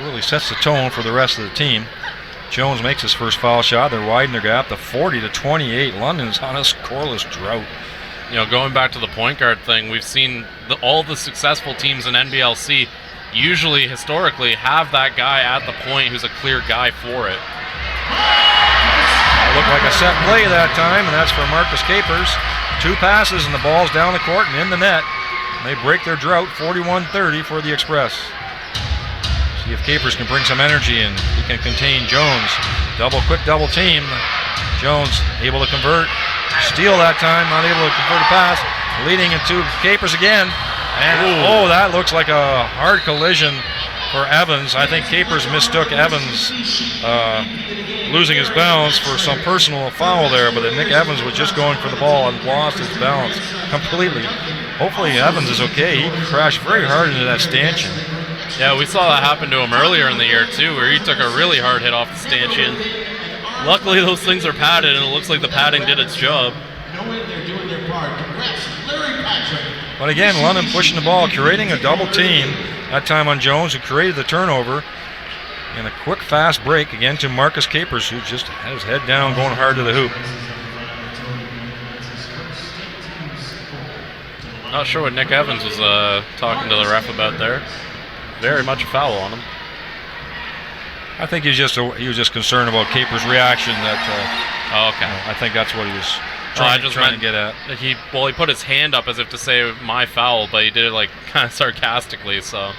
S4: Really sets the tone for the rest of the team. Jones makes his first foul shot. They're widening their gap to 40-28. London's on a scoreless drought.
S2: You know, going back to the point guard thing, we've seen all the successful teams in NBLC usually, historically, have that guy at the point who's a clear guy for it.
S4: Looked like a set play that time, and that's for Marcus Capers. 2 passes, and the ball's down the court and in the net. They break their drought, 41-30 for the Express. See if Capers can bring some energy and he can contain Jones. Quick double team. Jones able to convert. Steal that time, not able to convert a pass. Leading into Capers again. And that looks like a hard collision for Evans. I think Capers mistook Evans losing his balance for some personal foul there, but Nick Evans was just going for the ball and lost his balance completely. Hopefully Evans is okay. He crashed very hard into that stanchion.
S2: Yeah, we saw that happen to him earlier in the year too, where he took a really hard hit off the stanchion. Luckily those things are padded, and it looks like the padding did its job.
S4: But again, London pushing the ball, creating a double team, that time on Jones, who created the turnover. And a quick, fast break again to Marcus Capers, who just had his head down, going hard to the hoop.
S2: Not sure what Nick Evans was talking to the ref about there. Very much a foul on him.
S4: I think he was just concerned about Capers' reaction.
S2: Okay.
S4: I think that's what he was trying to get at.
S2: He put his hand up as if to say my foul, but he did it like kind of sarcastically. So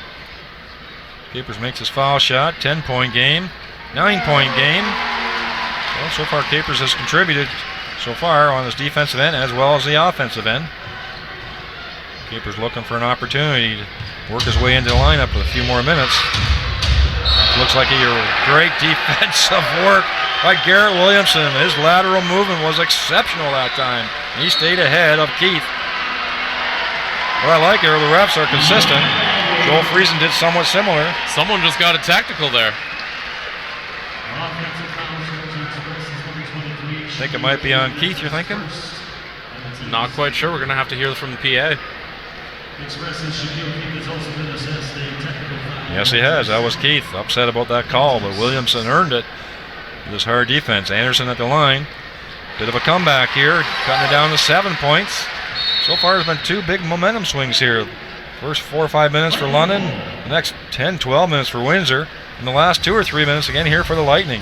S4: Capers makes his foul shot. 10-point game, 9-point game. Well, so far Capers has contributed so far on his defensive end as well as the offensive end. Capers looking for an opportunity to work his way into the lineup with a few more minutes. Looks like a great defensive work by Garrett Williamson. His lateral movement was exceptional that time. He stayed ahead of Keith. What I like here, the refs are consistent. Joel Friesen did somewhat similar.
S2: Someone just got a tactical there.
S4: Think it might be on Keith, you're thinking?
S2: Not quite sure. We're going to have to hear from the PA.
S4: Yes, he has. That was Keith. Upset about that call, but Williamson earned it with his hard defense. Anderson at the line. Bit of a comeback here, cutting it down to 7 points. So far, there's been 2 big momentum swings here. First 4 or 5 minutes for London, the next 10, 12 minutes for Windsor, and the last 2 or 3 minutes again here for the Lightning.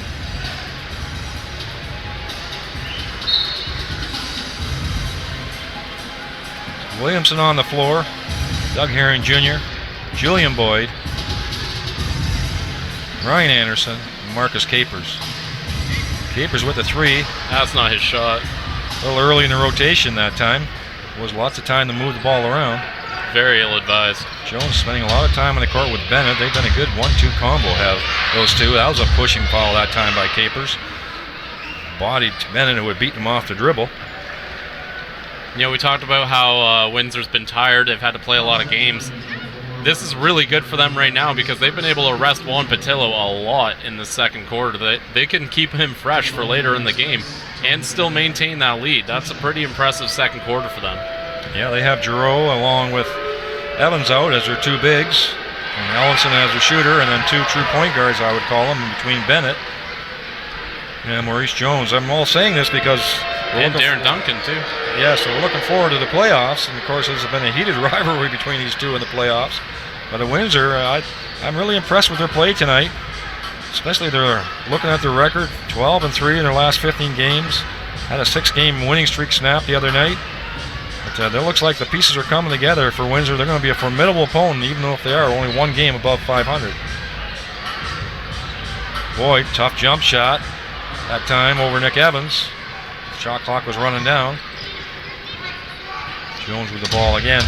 S4: Williamson on the floor, Doug Herring Jr., Julian Boyd, Ryan Anderson, and Marcus Capers. Capers with the 3.
S2: That's not his shot.
S4: A little early in the rotation that time. Was lots of time to move the ball around.
S2: Very ill-advised.
S4: Jones spending a lot of time on the court with Bennett. They've done a good 1-2 combo, have those two. That was a pushing foul that time by Capers. Bodied Bennett, who had beaten him off the dribble.
S2: You know, we talked about how Windsor's been tired. They've had to play a lot of games. this is really good for them right now because they've been able to rest Juan Patillo a lot in the second quarter. They can keep him fresh for later in the game and still maintain that lead. That's a pretty impressive second quarter for them.
S4: Yeah, they have Giroux along with Evans out as their two bigs, and Ellison as their shooter, and then two true point guards, I would call them, in between Bennett and Maurice Jones. I'm all saying this because
S2: and Darren Duncan too.
S4: Yeah, so we're looking forward to the playoffs, and of course there's been a heated rivalry between these two in the playoffs. But at Windsor, I'm really impressed with their play tonight. Especially they're looking at their record, 12-3 in their last 15 games. Had a 6-game winning streak snap the other night. But it looks like the pieces are coming together for Windsor. They're going to be a formidable opponent, even though if they are only one game above 500. Boyd, tough jump shot that time over Nick Evans. Shot clock was running down. Jones with the ball again.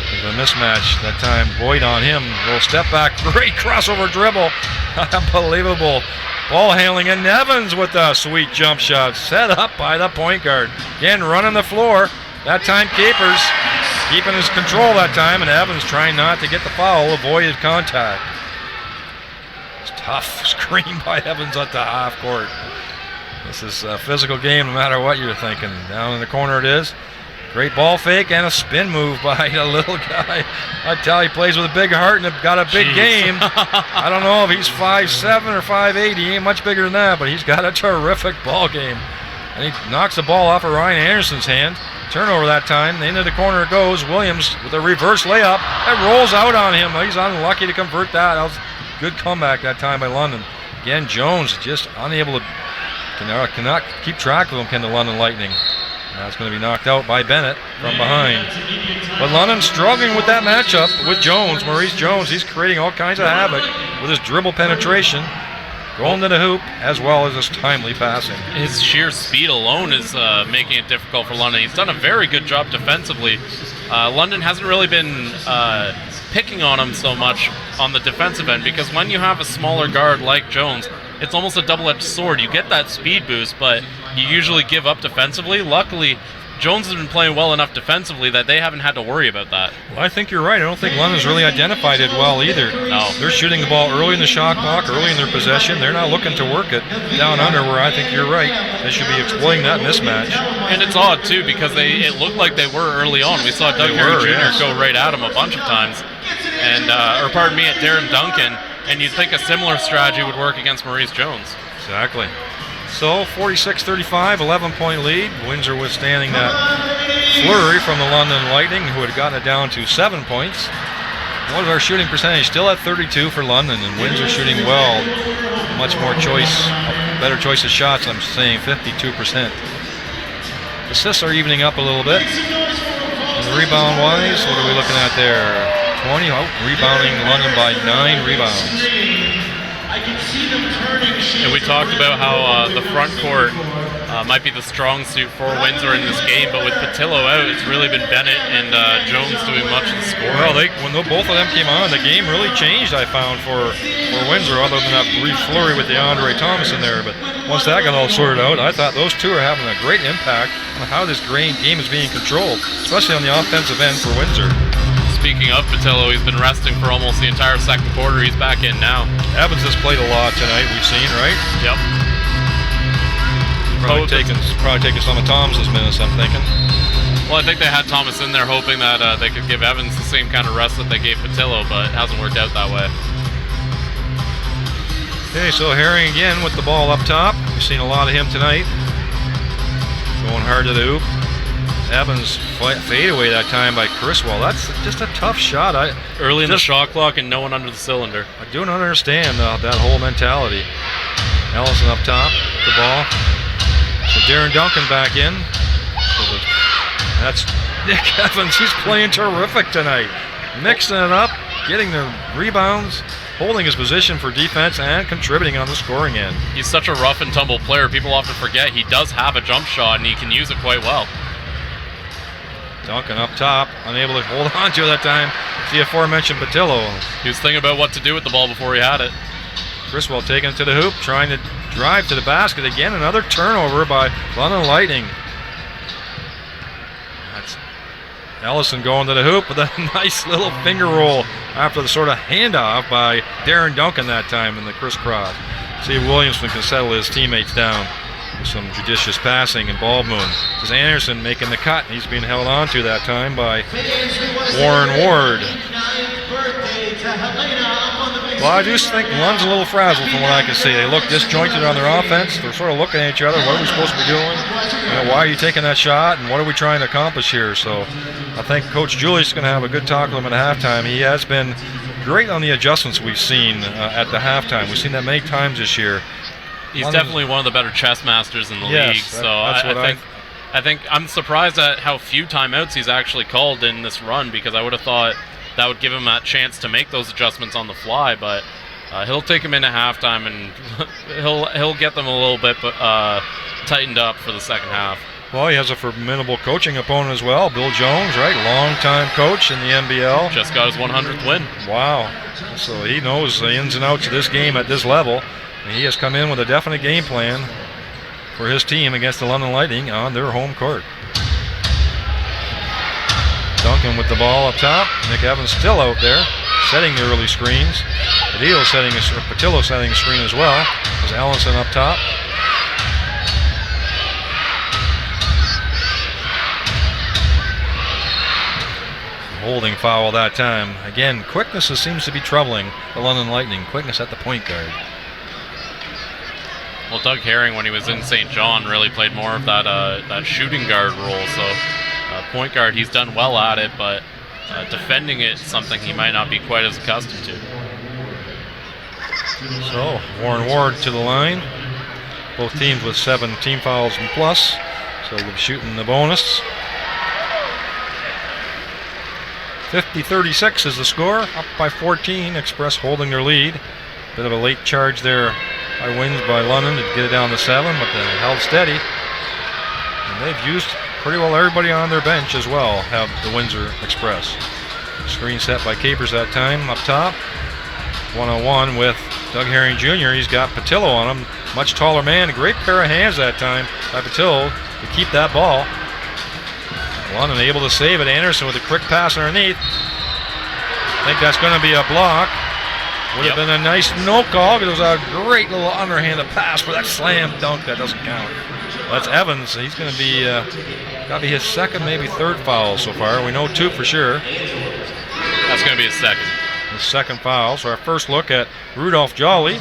S4: There's a mismatch that time. Boyd on him. Little step back. Great crossover dribble. Unbelievable ball handling. And Evans with a sweet jump shot. Set up by the point guard. Again, running the floor. That time Capers keeping his control that time. And Evans trying not to get the foul. Avoided contact. It's tough screen by Evans at the half court. This is a physical game no matter what you're thinking. Down in the corner it is. Great ball fake and a spin move by a little guy. I tell you, he plays with a big heart and got a big game. I don't know if he's 5'7" or 5'8". He ain't much bigger than that, but he's got a terrific ball game. And he knocks the ball off of Ryan Anderson's hand. Turnover that time. The end of the corner it goes. Williams with a reverse layup. It rolls out on him. He's unlucky to convert that. That was a good comeback that time by London. Again, Jones just unable to, cannot keep track of him, can the London Lightning. Now it's going to be knocked out by Bennett from behind. But London struggling with that matchup with Jones, Maurice Jones. He's creating all kinds of havoc with his dribble penetration, going to the hoop, as well as his timely passing.
S2: His sheer speed alone is making it difficult for London. He's done a very good job defensively. London hasn't really been picking on him so much on the defensive end because when you have a smaller guard like Jones, it's almost a double-edged sword. You get that speed boost, but you usually give up defensively. Luckily, Jones has been playing well enough defensively that they haven't had to worry about that.
S4: Well, I think you're right. I don't think London's really identified it well either.
S2: No.
S4: They're shooting the ball early in the shot clock, early in their possession. They're not looking to work it down under, where I think you're right. They should be exploiting that mismatch.
S2: And it's odd, too, because it looked like they were early on. We saw Doug Harry Jr. go right at him a bunch of times. And, at Darren Duncan. And you'd think a similar strategy would work against Maurice Jones.
S4: Exactly. So, 46-35, 11-point lead. Windsor withstanding that flurry from the London Lightning, who had gotten it down to 7 points. What is our shooting percentage? Still at 32 for London, and Windsor shooting well. Much more choice, better choice of shots, I'm saying 52%. Assists are evening up a little bit. And rebound-wise, what are we looking at there? 20, rebounding London by 9 rebounds.
S2: And we talked about how the front court might be the strong suit for Windsor in this game, but with Patillo out, it's really been Bennett and Jones doing much of the scoring.
S4: Well, when both of them came on, the game really changed, I found, for Windsor, other than that brief flurry with DeAndre Thomas in there. But once that got all sorted out, I thought those two are having a great impact on how this game is being controlled, especially on the offensive end for Windsor.
S2: Speaking of Patillo, he's been resting for almost the entire second quarter. He's back in now.
S4: Evans has played a lot tonight, we've seen, right?
S2: Yep.
S4: Probably taking some of Thomas's minutes, I'm thinking.
S2: Well, I think they had Thomas in there hoping that they could give Evans the same kind of rest that they gave Patillo, but it hasn't worked out that way.
S4: Okay, so Herring again with the ball up top. We've seen a lot of him tonight. Going hard to the hoop. Evans fade away that time by Criswell. That's just a tough shot.
S2: Early in the shot clock and no one under the cylinder.
S4: I do not understand that whole mentality. Ellison up top, the ball. So Darren Duncan back in. So that's Nick Evans. He's playing terrific tonight. Mixing it up, getting the rebounds, holding his position for defense, and contributing on the scoring end.
S2: He's such a rough and tumble player. People often forget he does have a jump shot and he can use it quite well.
S4: Duncan up top, unable to hold on to it that time. The aforementioned Patillo.
S2: He was thinking about what to do with the ball before he had it.
S4: Criswell taking it to the hoop, trying to drive to the basket. Again, another turnover by London Lightning. Ellison going to the hoop with a nice little finger roll after the sort of handoff by Darren Duncan that time in the crisscross. See if Williamson can settle his teammates down with some judicious passing and ball movement. This is Anderson making the cut. He's being held on to that time by Warren Ward. Well, I do think Lund's a little frazzled from what I can see. They look disjointed on their offense. They're sort of looking at each other. What are we supposed to be doing? Why are you taking that shot? And what are we trying to accomplish here? So I think Coach Julius is going to have a good talk with them at halftime. He has been great on the adjustments we've seen at the halftime. We've seen that many times this year.
S2: He's definitely one of the better chess masters in the league. So I think I'm surprised at how few timeouts he's actually called in this run, because I would have thought that would give him that chance to make those adjustments on the fly. But he'll take him into halftime, and he'll get them a little bit tightened up for the second half.
S4: Well, he has a formidable coaching opponent as well, Bill Jones, right? Long-time coach in the NBL.
S2: Just got his 100th win.
S4: Wow. So he knows the ins and outs of this game at this level. And he has come in with a definite game plan for his team against the London Lightning on their home court. Duncan with the ball up top. Nick Evans still out there, setting the early screens. Patillo setting a screen as well. There's Allison up top. Holding foul that time. Again, quickness seems to be troubling the London Lightning. Quickness at the point guard.
S2: Well, Doug Herring, when he was in St. John, really played more of that shooting guard role. So point guard, he's done well at it, but defending it, something he might not be quite as accustomed to.
S4: So Warren Ward to the line. Both teams with 7 team fouls and plus. So they'll be shooting the bonus. 50-36 is the score, up by 14. Express holding their lead. Bit of a late charge there by London to get it down to 7, but they held steady. And they've used pretty well everybody on their bench as well, have the Windsor Express. Screen set by Capers that time up top. 1-on-1 with Doug Herring Jr. He's got Patillo on him. Much taller man, a great pair of hands that time by Patillo to keep that ball. London able to save it. Anderson with a quick pass underneath. I think that's going to be a block. Would have been a nice no call. It was a great little underhanded pass for that slam dunk. That doesn't count. That's Evans. He's going to be got to be his second, maybe third foul so far. We know 2 for sure.
S2: That's going to be his second.
S4: His second foul. So our first look at Rudolph Jolly.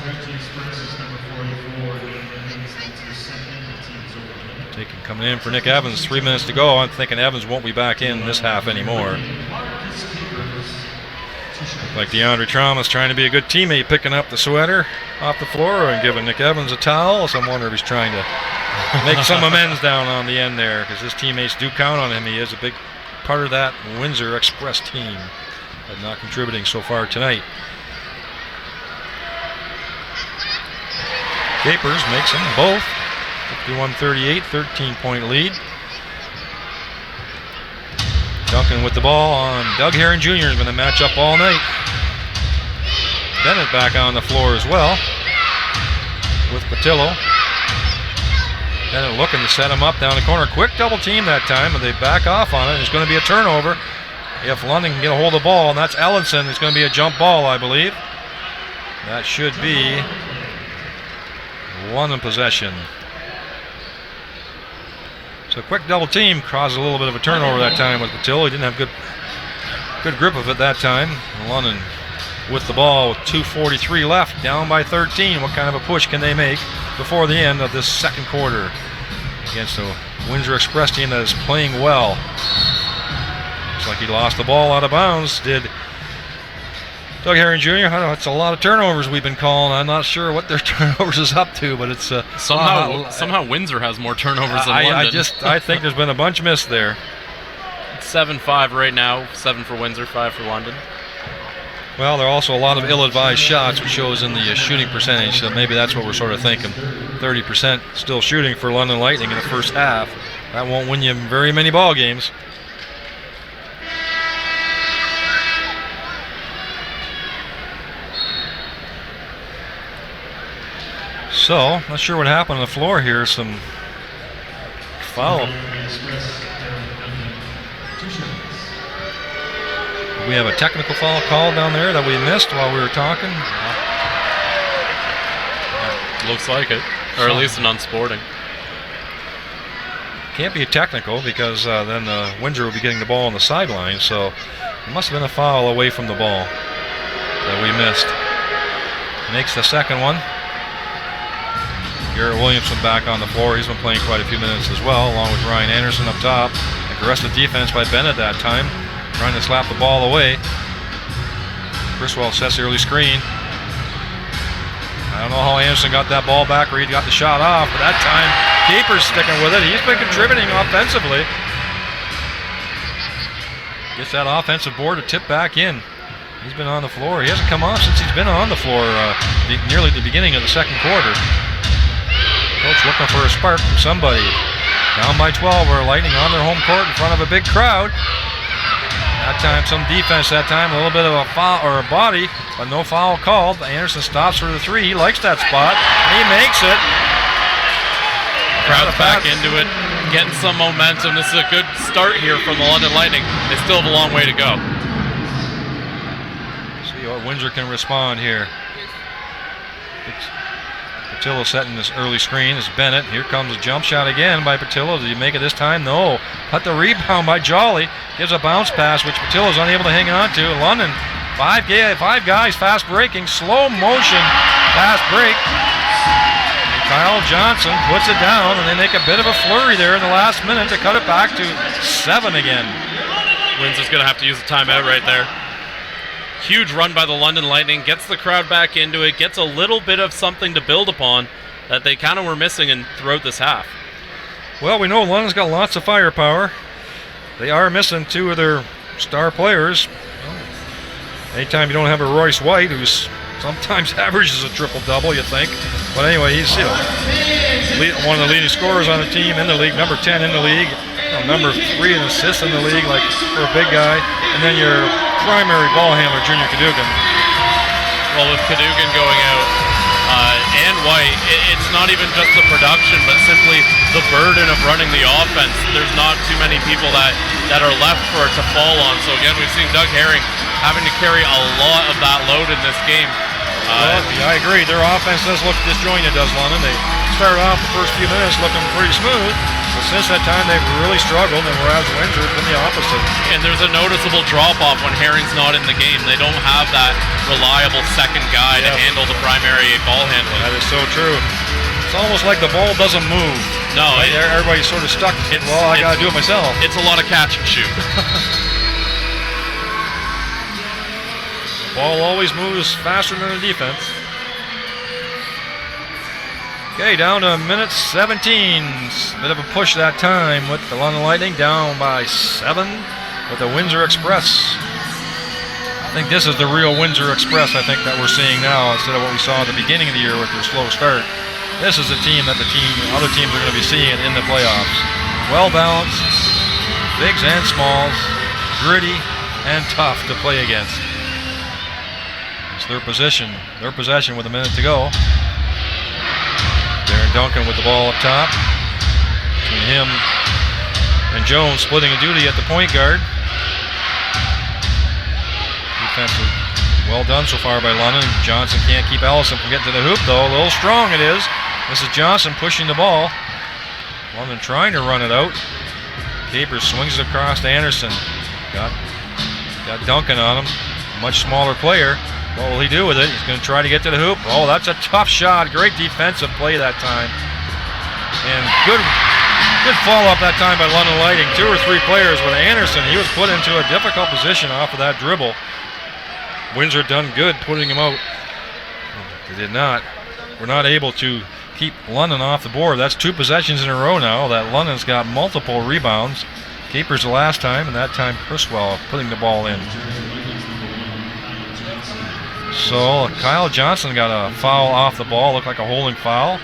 S4: Coming in for Nick Evans. 3 minutes to go. I'm thinking Evans won't be back in this half anymore. Like DeAndre Thomas trying to be a good teammate, picking up the sweater off the floor and giving Nick Evans a towel. So I'm wondering if he's trying to make some amends down on the end there, because his teammates do count on him. He is a big part of that Windsor Express team, but not contributing so far tonight. Capers makes them both. 51-38, 13-point lead. Duncan with the ball on Doug Herring Jr. is going to match up all night. Bennett back on the floor as well with Patillo. Bennett looking to set him up down the corner. Quick double team that time, but they back off on it. There's going to be a turnover if London can get a hold of the ball, and that's Ellison. It's going to be a jump ball, I believe. That should be London possession. So a quick double team caused a little bit of a turnover that time with Patillo. He didn't have good grip of it that time. London with the ball with 2:43 left, down by 13. What kind of a push can they make before the end of this second quarter against a Windsor Express team that is playing well? Looks like he lost the ball out of bounds, did Doug Herring Jr. I know it's a lot of turnovers we've been calling. I'm not sure what their turnovers is up to, but it's
S2: somehow Windsor has more turnovers than London.
S4: I think there's been a bunch missed there.
S2: It's 7-5 right now. 7 for Windsor, 5 for London.
S4: Well, there are also a lot of ill-advised shots, which shows in the shooting percentage. So maybe that's what we're sort of thinking. 30% still shooting for London Lightning in the first half. That won't win you very many ball games. So, not sure what happened on the floor here. Some foul. We have a technical foul call down there that we missed while we were talking.
S2: Looks like it, or at least an unsporting.
S4: Can't be a technical because then Windsor will be getting the ball on the sideline, so it must have been a foul away from the ball that we missed. Makes the second one. Garrett Williamson back on the floor. He's been playing quite a few minutes as well, along with Ryan Anderson up top. Aggressive defense by Bennett that time, trying to slap the ball away. Criswell sets the early screen. I don't know how Anderson got that ball back or he got the shot off, but that time Capers sticking with it. He's been contributing offensively. Gets that offensive board to tip back in. He's been on the floor. He hasn't come off since he's been on the floor nearly the beginning of the second quarter. Coach looking for a spark from somebody. Down by 12, we're Lightning on their home court in front of a big crowd. That time, some defense that time, a little bit of a foul or a body, but no foul called. Anderson stops for the three. He likes that spot, and he makes it.
S2: Crowd's back into it, getting some momentum. This is a good start here from the London Lightning. They still have a long way to go.
S4: See what Windsor can respond here. Patillo setting this early screen is Bennett. Here comes a jump shot again by Patillo. Did he make it this time? No. Cut the rebound by Jolly. Gives a bounce pass, which Patillo's unable to hang on to. London, five guys fast breaking, slow motion fast break. And Kyle Johnson puts it down, and they make a bit of a flurry there in the last minute to cut it back to 7 again.
S2: Windsor's going to have to use a timeout right there. Huge run by the London Lightning, gets the crowd back into it, gets a little bit of something to build upon that they kind of were missing throughout this half.
S4: Well, we know London's got lots of firepower. They are missing 2 of their star players. Anytime you don't have a Royce White, who's sometimes averages a triple-double, you think. But anyway, he's one of the leading scorers on the team in the league, number 10 in the league, number 3 in assists in the league, like for a big guy. And then your primary ball handler, Junior Cadogan.
S2: Well, with Cadogan going out and White, it's not even just the production, but simply the burden of running the offense. There's not too many people that are left for it to fall on. So again, we've seen Doug Herring having to carry a lot of that load in this game.
S4: I agree. Their offense does look disjointed, does London. They started off the first few minutes looking pretty smooth, but since that time they've really struggled, and whereas Windsor has been the opposite.
S2: And there's a noticeable drop-off when Herring's not in the game. They don't have that reliable second guy to handle the primary ball handling.
S4: That is so true. It's almost like the ball doesn't move.
S2: No.
S4: Right? Everybody's sort of stuck. Well, I got to do it myself.
S2: It's a lot of catch and shoot.
S4: Ball always moves faster than the defense. Okay, down to minute 17. Bit of a push that time with the London Lightning down by 7 with the Windsor Express. I think this is the real Windsor Express, I think, that we're seeing now instead of what we saw at the beginning of the year with their slow start. This is a team that other teams are going to be seeing in the playoffs. Well balanced, bigs and smalls, gritty and tough to play against. It's their possession with a minute to go. Darren Duncan with the ball up top. Between him and Jones splitting a duty at the point guard. Defensive well done so far by London. Johnson can't keep Allison from getting to the hoop though. A little strong it is. This is Johnson pushing the ball. London trying to run it out. Capers swings it across to Anderson. Got Duncan on him. Much smaller player. What will he do with it? He's going to try to get to the hoop. Oh, that's a tough shot. Great defensive play that time. And good follow-up that time by London Lightning. 2 or 3 players with Anderson. He was put into a difficult position off of that dribble. Windsor done good putting him out. They did not. We're not able to keep London off the board. That's 2 possessions in a row now that London's got multiple rebounds. Capers the last time, and that time Criswell putting the ball in. So Kyle Johnson got a foul off the ball, looked like a holding foul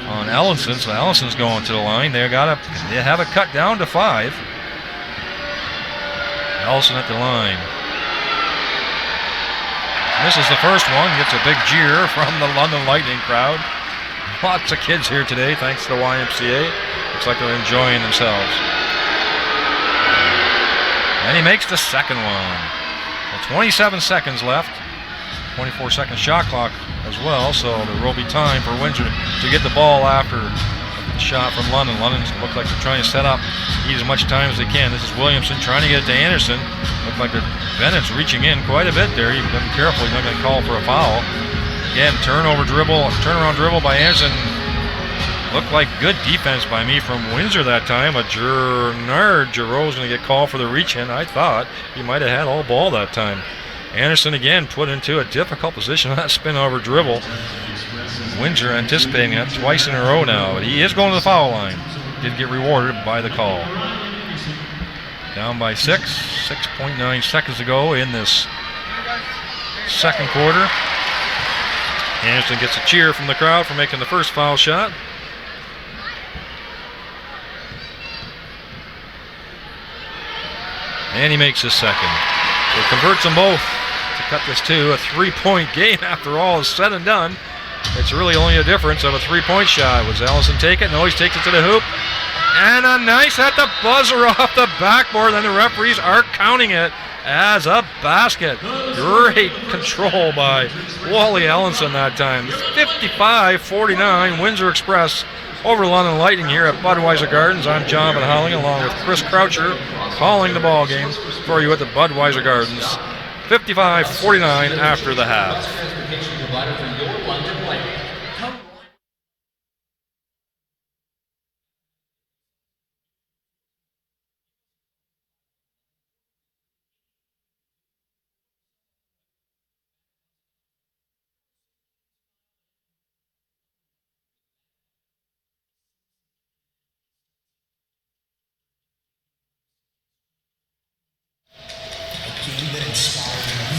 S4: on Ellenson. So Ellenson's going to the line. They have it cut down to 5. Ellison at the line. Misses the first one, gets a big jeer from the London Lightning crowd. Lots of kids here today, thanks to the YMCA. Looks like they're enjoying themselves. And he makes the second one. 27 seconds left. 24-second shot clock as well, so there will be time for Windsor to get the ball after the shot from London. London look like they're trying to set up, eat as much time as they can. This is Williamson trying to get it to Anderson. Look like Bennett's reaching in quite a bit there. He's been careful. He's not going to call for a foul. Again, turnaround dribble by Anderson. Looked like good defense by me from Windsor that time. But Giroux's going to get called for the reach-in. I thought he might have had all ball that time. Anderson again put into a difficult position on that spin-over dribble. Windsor anticipating that twice in a row now, but he is going to the foul line. Did get rewarded by the call. Down by 6.9 seconds to go in this second quarter. Anderson gets a cheer from the crowd for making the first foul shot. And he makes his second. So converts them both to cut this to a three-point game after all is said and done. It's really only a difference of a three-point shot. Was Ellison take it? No, he takes it to the hoop. And a nice at the buzzer off the backboard. Then the referees are counting it as a basket. Great control by Wally Ellison that time. 55-49, Windsor Express over London Lightning here at Budweiser Gardens. I'm John Van Howling along with Chris Croucher calling the ball game for you at the Budweiser Gardens. 55-49 after the half.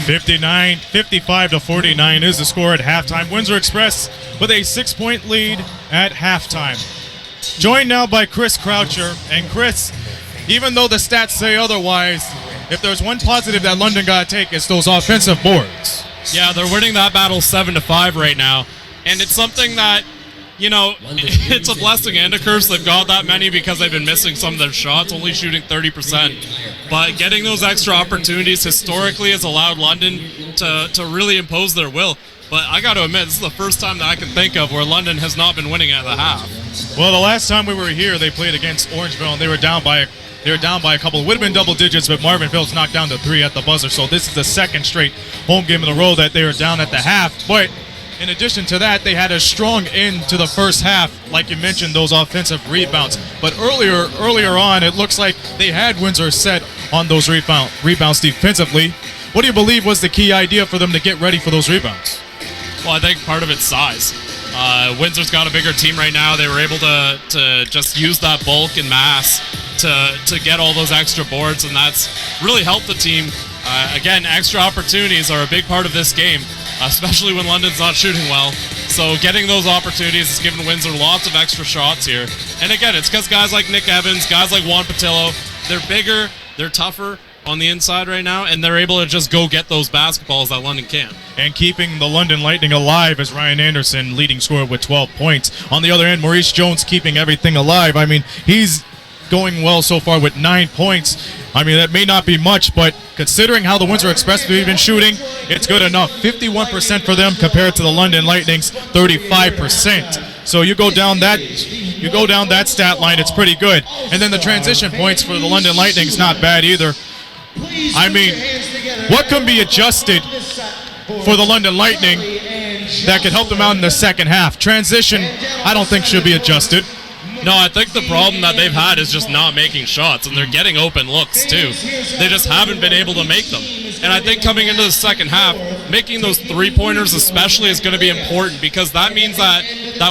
S1: 55-49 is the score at halftime. Windsor Express with a 6-point lead at halftime. Joined now by Chris Croucher. And Chris, even though the stats say otherwise, if there's one positive that London got to take, it's those offensive boards.
S2: Yeah, they're winning that battle 7-5 right now. And it's something that, you know, it's a blessing and a curse. They've got that many because they've been missing some of their shots, only shooting 30%. But getting those extra opportunities historically has allowed London to really impose their will. But I got to admit, this is the first time that I can think of where London has not been winning at the half.
S1: Well, the last time we were here, they played against Orangeville, and they were down by a couple. It would have been double digits, but Marvin Phillips knocked down to 3 at the buzzer. So this is the second straight home game in a row that they were down at the half. But in addition to that, they had a strong end to the first half, like you mentioned, those offensive rebounds. But earlier on, it looks like they had Windsor set on those rebounds defensively. What do you believe was the key idea for them to get ready for those rebounds?
S2: Well, I think part of it's size. Windsor's got a bigger team right now. They were able to just use that bulk and mass to get all those extra boards, and that's really helped the team. Again, extra opportunities are a big part of this game, especially when London's not shooting well. So getting those opportunities has given Windsor lots of extra shots here. And again, it's because guys like Nick Evans, guys like Juan Patillo, they're bigger, they're tougher on the inside right now, and they're able to just go get those basketballs that London can't.
S1: And keeping the London Lightning alive is Ryan Anderson, leading scorer with 12 points. On the other end, Maurice Jones keeping everything alive. I mean, he's going well so far with 9 points. I mean, that may not be much, but considering how the Windsor Express have been shooting, it's good enough. 51% for them compared to the London Lightning's 35%. So you go down that stat line, it's pretty good. And then the transition points for the London Lightning's not bad either. I mean, what can be adjusted for the London Lightning that could help them out in the second half? Transition, I don't think should be adjusted.
S2: No, I think the problem that they've had is just not making shots, and they're getting open looks too. They just haven't been able to make them. And I think coming into the second half, making those three-pointers especially is going to be important, because that means that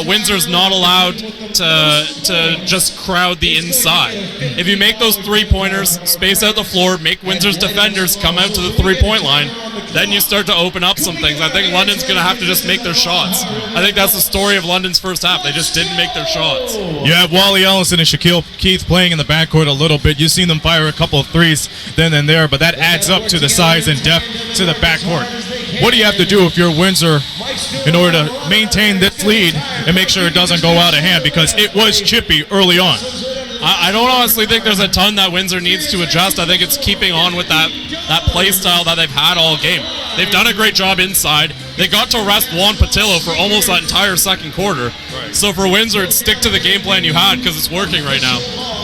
S2: Windsor's not allowed to just crowd the inside. If you make those three-pointers, space out the floor, make Windsor's defenders come out to the three-point line, then you start to open up some things. I think London's going to have to just make their shots. I think that's the story of London's first half. They just didn't make their shots.
S1: You have Wally Ellison and Shaquille Keith playing in the backcourt a little bit. You've seen them fire a couple of threes then and there, but that adds up to the size and depth to the backcourt. What do you have to do if you're Windsor in order to maintain this lead and make sure it doesn't go out of hand? Because it was chippy early on.
S2: I don't honestly think there's a ton that Windsor needs to adjust. I think it's keeping on with that play style that they've had all game. They've done a great job inside. They got to rest Juan Patillo for almost that entire second quarter.
S1: Right.
S2: So for Windsor, it's stick to the game plan you had because it's working right now.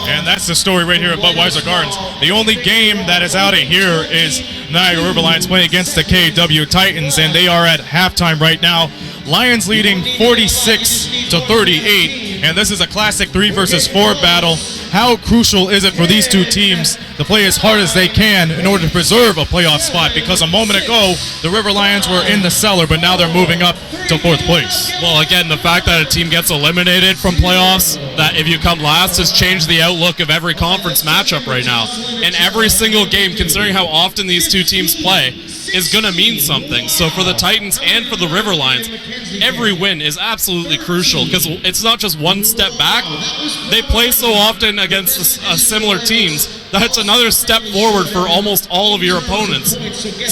S1: And that's the story right here at Budweiser Gardens. The only game that is out of here is Niagara River Lions playing against the KW Titans, and they are at halftime right now. Lions leading 46 to 38, and this is a classic 3 versus 4 battle. How crucial is it for these two teams to play as hard as they can in order to preserve a playoff spot? Because a moment ago, the River Lions were in the cellar, but now they're moving up to 4th place.
S2: Well, again, the fact that a team gets eliminated from playoffs, that if you come last, has changed the outlook of every conference matchup right now. And every single game, considering how often these two teams play, is going to mean something. So for the Titans and for the River Lions, every win is absolutely crucial because it's not just one step back. They play so often against similar teams that it's another step forward for almost all of your opponents.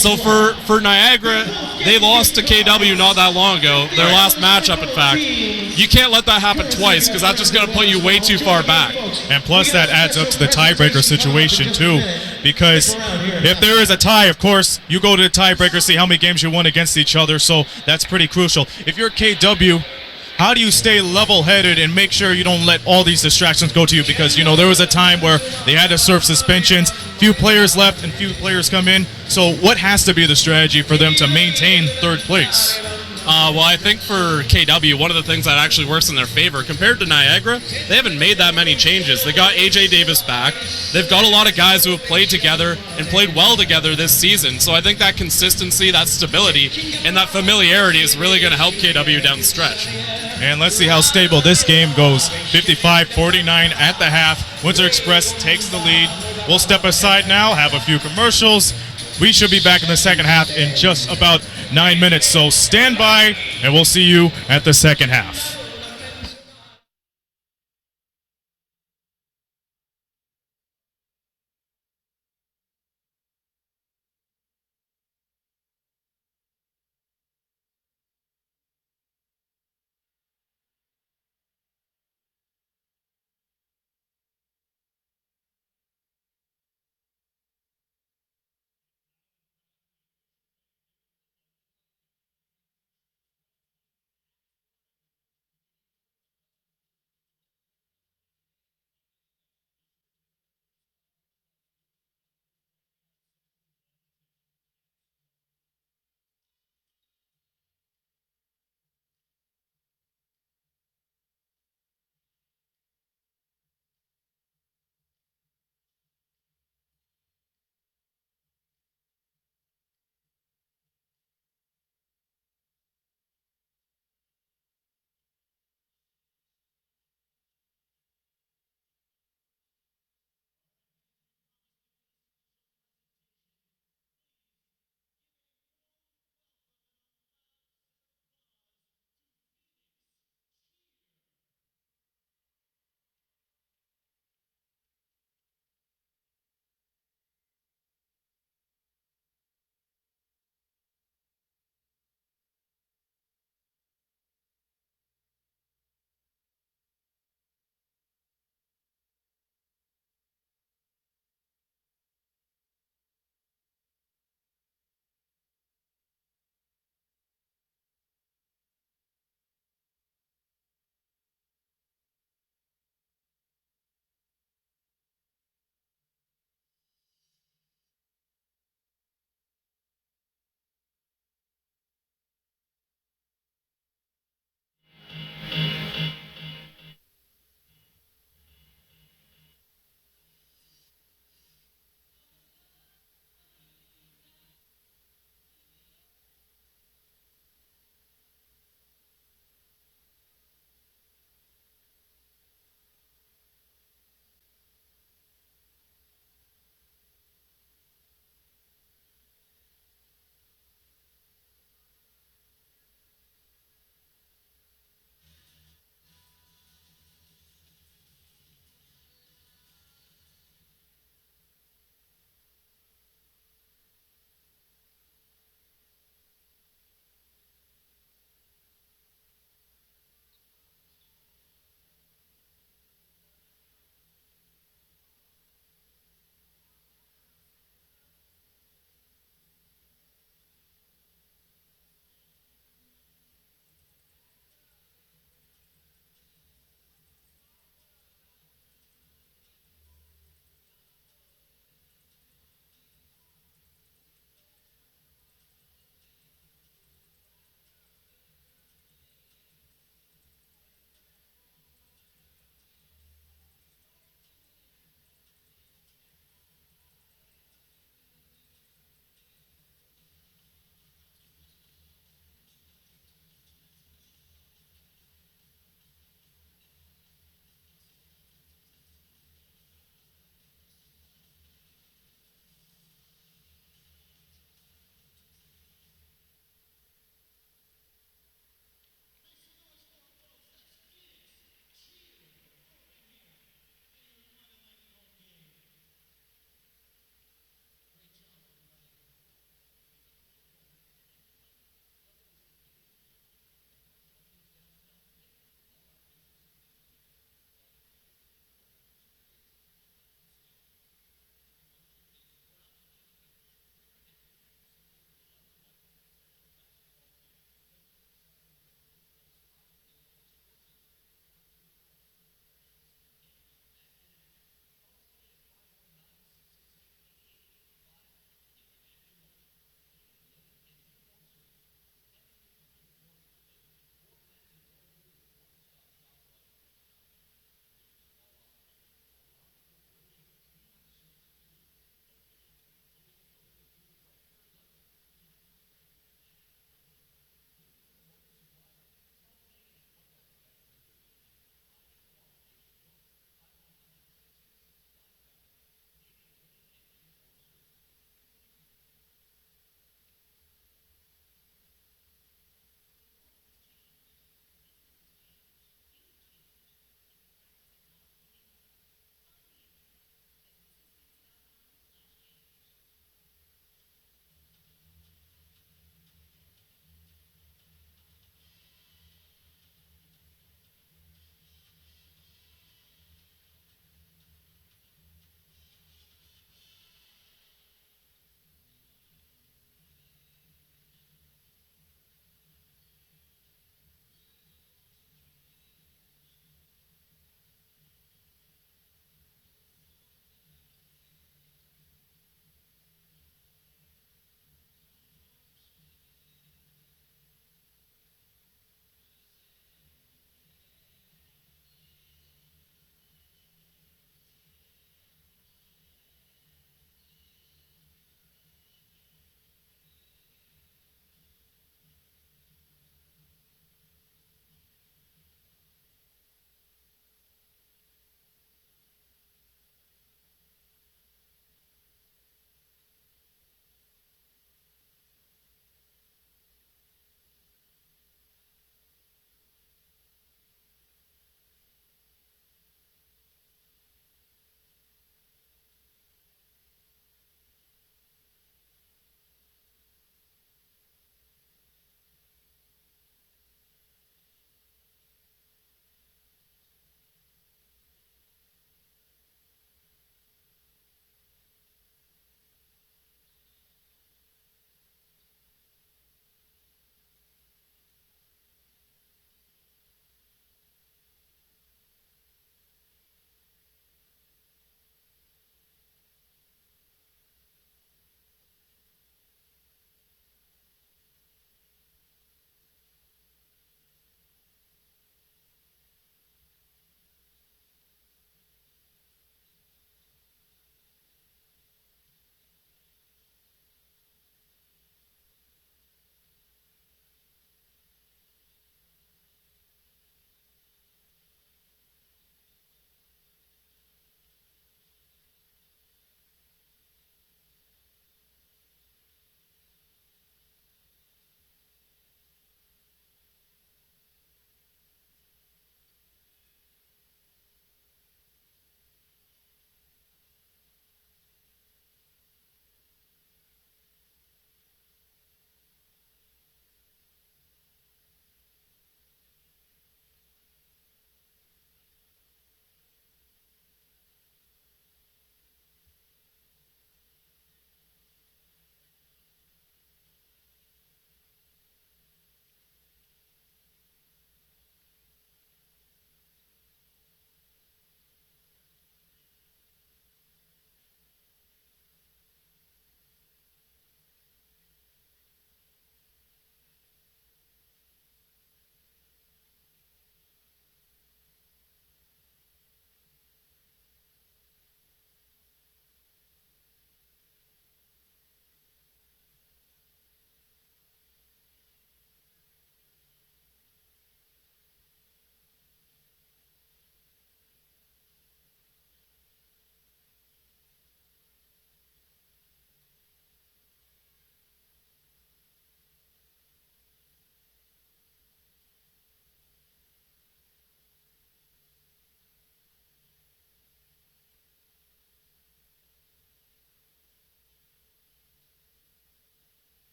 S2: So for Niagara, they lost to KW not that long ago, their last matchup, in fact. You can't let that happen twice because that's just going to put you way too far back.
S1: And plus that adds up to the tiebreaker situation too, because if there is a tie, of course, you go to the tiebreaker, see how many games you won against each other, so that's pretty crucial. If you're KW, how do you stay level-headed and make sure you don't let all these distractions go to you? Because, you know, there was a time where they had to serve suspensions, few players left and few players come in. So what has to be the strategy for them to maintain 3rd place?
S2: Well, I think for KW, one of the things that actually works in their favor, compared to Niagara, they haven't made that many changes. They got AJ Davis back. They've got a lot of guys who have played together and played well together this season. So I think that consistency, that stability, and that familiarity is really going to help KW down the stretch.
S1: And let's see how stable this game goes. 55-49 at the half. Windsor Express takes the lead. We'll step aside now, have a few commercials. We should be back in the second half in just about 9 minutes. So stand by, and we'll see you at the second half.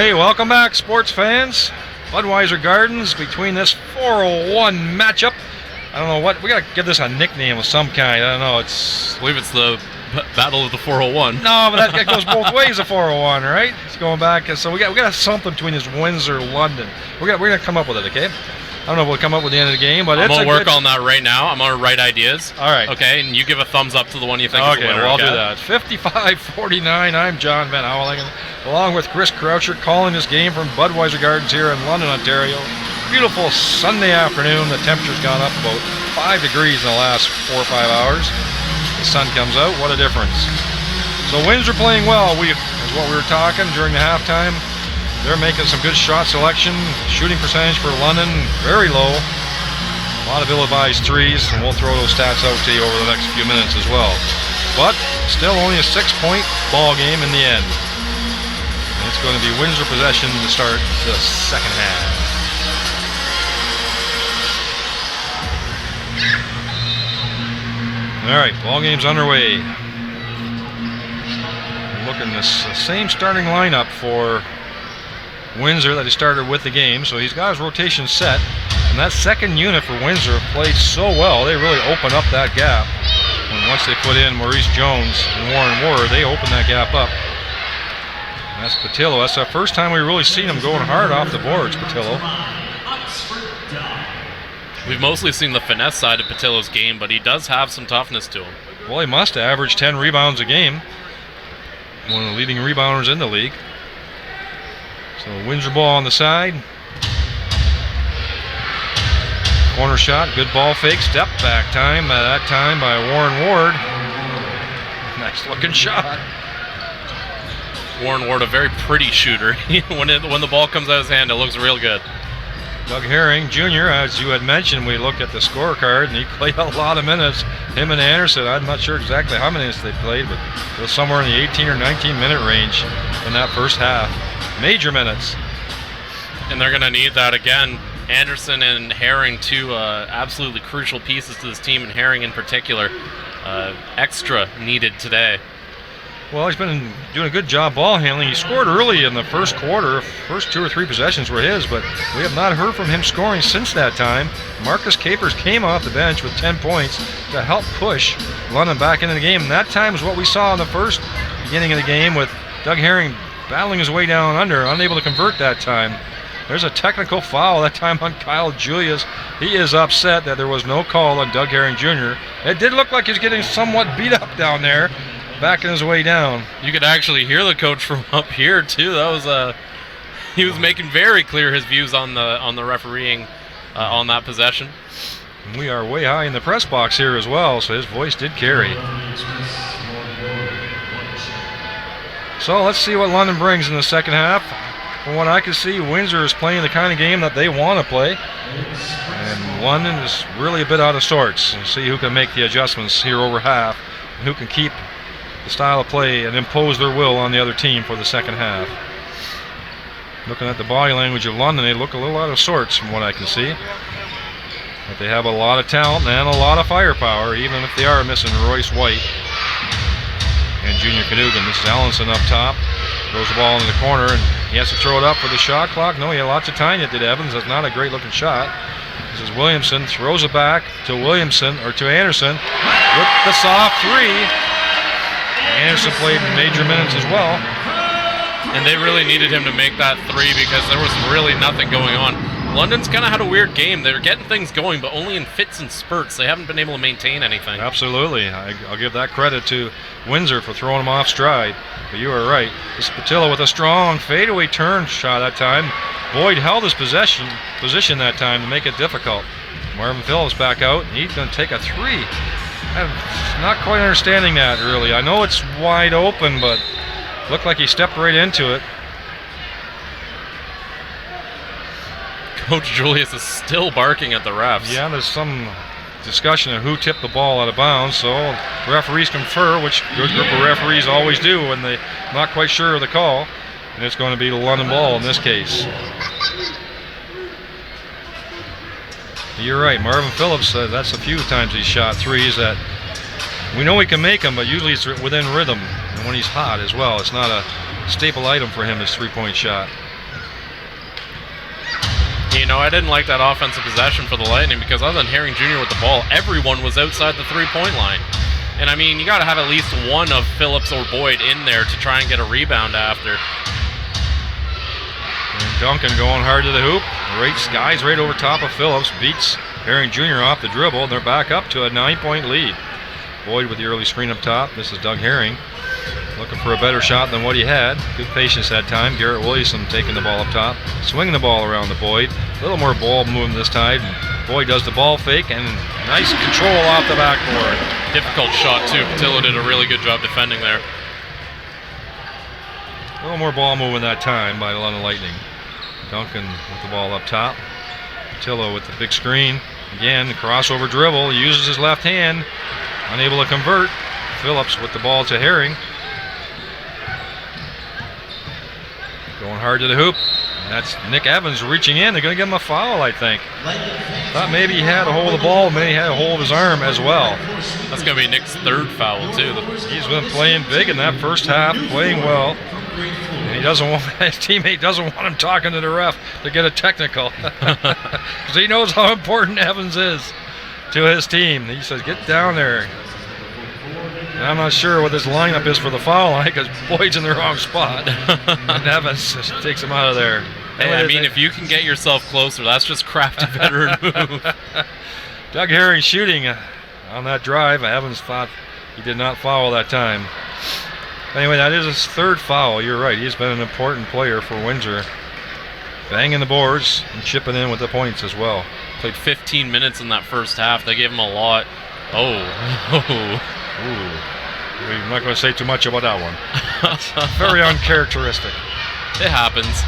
S4: Hey, welcome back, sports fans. Budweiser Gardens between this 401 matchup. I don't know what, we got to give this a nickname of some kind. I don't know,
S2: I believe it's the Battle of the 401.
S4: No, but that goes both ways, the 401, right? It's going back, so we got something between this Windsor, London. We're gonna come up with it, okay? I don't know if we'll come up with the end of the game, but
S2: I'm
S4: it's
S2: gonna work on that right now. I'm gonna write ideas.
S4: All right.
S2: Okay, and you give a thumbs up to the one you think is the
S4: Okay,
S2: winner.
S4: well, I'll do that. 55-49, I'm John Van Houweling, along with Chris Croucher, calling this game from Budweiser Gardens here in London, Ontario. Beautiful Sunday afternoon. The temperature's gone up about 5 degrees in the last 4 or 5 hours. The sun comes out. What a difference. So Windsor playing well. Is what we were talking during the halftime. They're making some good shot selection. Shooting percentage for London, very low. A lot of ill-advised threes, and we'll throw those stats out to you over the next few minutes as well. But still only a 6-point ball game in the end. And it's going to be Windsor possession to start the second half. All right, ball game's underway. Looking this same starting lineup for Windsor that he started with the game, so he's got his rotation set, and that second unit for Windsor played so well. They really opened up that gap. And once they put in Maurice Jones and Warren Ward, they opened that gap up. And that's Patillo. That's the first time we've really seen him going hard off the boards, Patillo.
S2: We've mostly seen the finesse side of Patillo's game, but he does have some toughness to him.
S4: Well, he must average 10 rebounds a game. One of the leading rebounders in the league. So Windsor ball on the side. Corner shot, good ball fake, step back time, that time by Warren Ward. Nice looking shot.
S2: Warren Ward, a very pretty shooter. when the ball comes out of his hand, it looks real good.
S4: Doug Herring Jr., as you had mentioned, we looked at the scorecard, and he played a lot of minutes. Him and Anderson, I'm not sure exactly how many minutes they played, but it was somewhere in the 18 or 19 minute range in that first half. Major minutes.
S2: And they're going to need that again. Anderson and Herring, two absolutely crucial pieces to this team, and Herring in particular, extra needed today.
S4: Well, he's been doing a good job ball handling. He scored early in the first quarter. First 2 or 3 possessions were his, but we have not heard from him scoring since that time. Marcus Capers came off the bench with 10 points to help push London back into the game. And that time is what we saw in the beginning of the game, with Doug Herring battling his way down under, unable to convert that time. There's a technical foul that time on Kyle Julius. He is upset that there was no call on Doug Herring Jr. It did look like he was getting somewhat beat up down there, backing his way down.
S2: You could actually hear the coach from up here too. That was he was making very clear his views on the refereeing on that possession.
S4: And we are way high in the press box here as well, so his voice did carry. So let's see what London brings in the second half. From what I can see, Windsor is playing the kind of game that they want to play, and London is really a bit out of sorts. And see who can make the adjustments here over half, and who can keep the style of play and impose their will on the other team for the second half. Looking at the body language of London, they look a little out of sorts from what I can see. But they have a lot of talent and a lot of firepower, even if they are missing Royce White and Junior Canugan. This is Allenson up top. Throws the ball in the corner, and he has to throw it up for the shot clock. No, he had lots of time yet, did Evans. That's not a great looking shot. This is Williamson, throws it back to Anderson with the soft three. Anderson played major minutes as well.
S2: And they really needed him to make that three because there was really nothing going on. London's kind of had a weird game. They're getting things going, but only in fits and spurts. They haven't been able to maintain anything.
S4: Absolutely. I'll give that credit to Windsor for throwing him off stride. But you are right. This is Patillo with a strong fadeaway turn shot that time. Boyd held his position that time to make it difficult. Marvin Phillips back out. He's going to take a three. I'm not quite understanding that, really. I know it's wide open, but looked like he stepped right into it.
S2: Coach Julius is still barking at the refs.
S4: Yeah, there's some discussion of who tipped the ball out of bounds, so referees confer, which a good group of referees always do when they're not quite sure of the call, and it's going to be the London ball in this case. You're right, Marvin Phillips, that's a few times he's shot threes that we know he can make them, but usually it's within rhythm, and when he's hot as well. It's not a staple item for him, his three-point shot.
S2: know, I didn't like that offensive possession for the Lightning because other than Herring Jr. with the ball, everyone was outside the three-point line. And I mean, you got to have at least one of Phillips or Boyd in there to try and get a rebound after.
S4: And Duncan going hard to the hoop. Skies right over top of Phillips. Beats Herring Jr. off the dribble. And they're back up to a 9-point lead. Boyd with the early screen up top. This is Doug Herring. Looking for a better shot than what he had. Good patience that time. Garrett Williamson taking the ball up top. Swinging the ball around to Boyd. A little more ball movement this time. Boyd does the ball fake and nice control off the backboard.
S2: Difficult shot too. Patillo did a really good job defending there.
S4: A little more ball movement that time by the London Lightning. Duncan with the ball up top. Patillo with the big screen. Again, the crossover dribble. He uses his left hand. Unable to convert. Phillips with the ball to Herring. Going hard to the hoop. And that's Nick Evans reaching in. They're going to give him a foul, I think. Thought maybe he had a hold of the ball, maybe he had a hold of his arm as well.
S2: That's going to be Nick's third foul, too.
S4: He's been playing big in that first half, playing well. And he doesn't want, his teammate doesn't want him talking to the ref to get a technical. Because he knows how important Evans is to his team. He says, get down there. And I'm not sure what this lineup is for the foul line because Boyd's in the wrong spot. And Evans just takes him out of there.
S2: Hey, I mean, if you can get yourself closer, that's just crafty veteran move.
S4: Doug Herring shooting on that drive. Evans thought he did not foul that time. Anyway, that is his third foul. You're right. He's been an important player for Windsor. Banging the boards and chipping in with the points as well.
S2: Played 15 minutes in that first half. They gave him a lot. Oh.
S4: Ooh. We're not going to say too much about that one. Very uncharacteristic.
S2: It happens.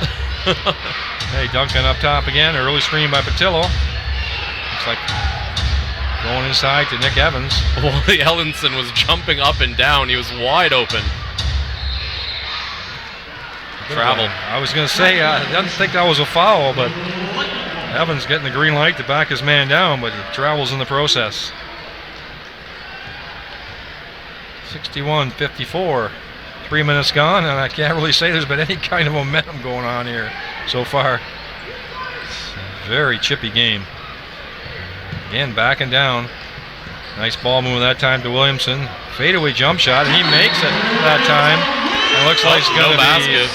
S4: Hey, Duncan up top again. Early screen by Patillo. Looks like going inside to Nick Evans.
S2: Wally Ellenson was jumping up and down. He was wide open. Travel.
S4: I was going to say, I didn't think that was a foul, but Evans getting the green light to back his man down, but he travels in the process. 61-54. 3 minutes gone, and I can't really say there's been any kind of momentum going on here so far. Very chippy game. Again, backing down. Nice ball move that time to Williamson. Fadeaway jump shot, and he makes it that time. It looks like it's going to be.
S2: Basket.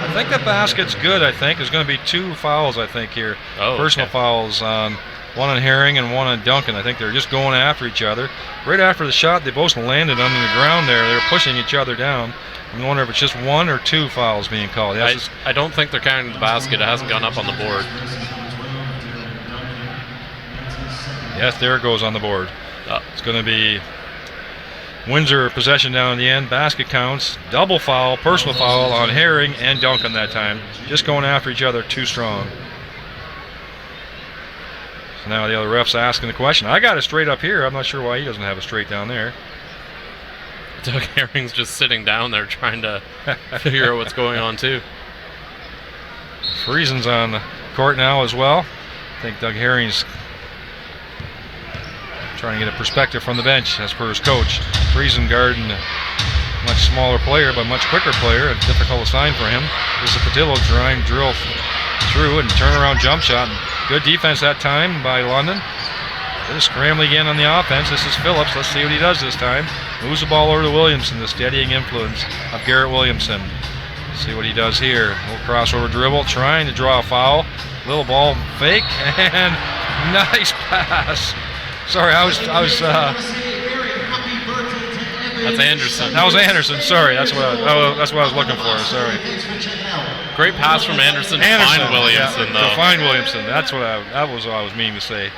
S4: I think the basket's good. I think there's going to be 2 fouls. I think here, personal fouls on one on Herring and one on Duncan. I think they're just going after each other. Right after the shot, they both landed under the ground there. They're pushing each other down. I wonder if it's just 1 or 2 fouls being called.
S2: I don't think they're counting the basket. It hasn't gone up on the board.
S4: Yes, there it goes on the board. It's going to be Windsor possession down in the end. Basket counts. Double foul, personal foul on Herring and Duncan that time. Just going after each other too strong. So now the other ref's asking the question. I got it straight up here. I'm not sure why he doesn't have it straight down there.
S2: Doug Herring's just sitting down there trying to figure out what's going on too.
S4: Friesen's on the court now as well. I think Doug Herring's trying to get a perspective from the bench as per his coach. Friesen guarding a much smaller player but much quicker player. A difficult assign for him. This is Patillo trying to drill through and turnaround jump shot. Good defense that time by London. Just scrambling again on the offense. This is Phillips. Let's see what he does this time. Moves the ball over to Williamson, the steadying influence of Garrett Williamson. Let's see what he does here. A little crossover dribble, trying to draw a foul. Little ball fake, and nice pass. Sorry, I was
S2: That's Anderson.
S4: That was Anderson. Sorry, that's what I was looking for. Sorry.
S2: Great pass from Anderson to find Williamson, though.
S4: To find Williamson. That was what I was meaning to say.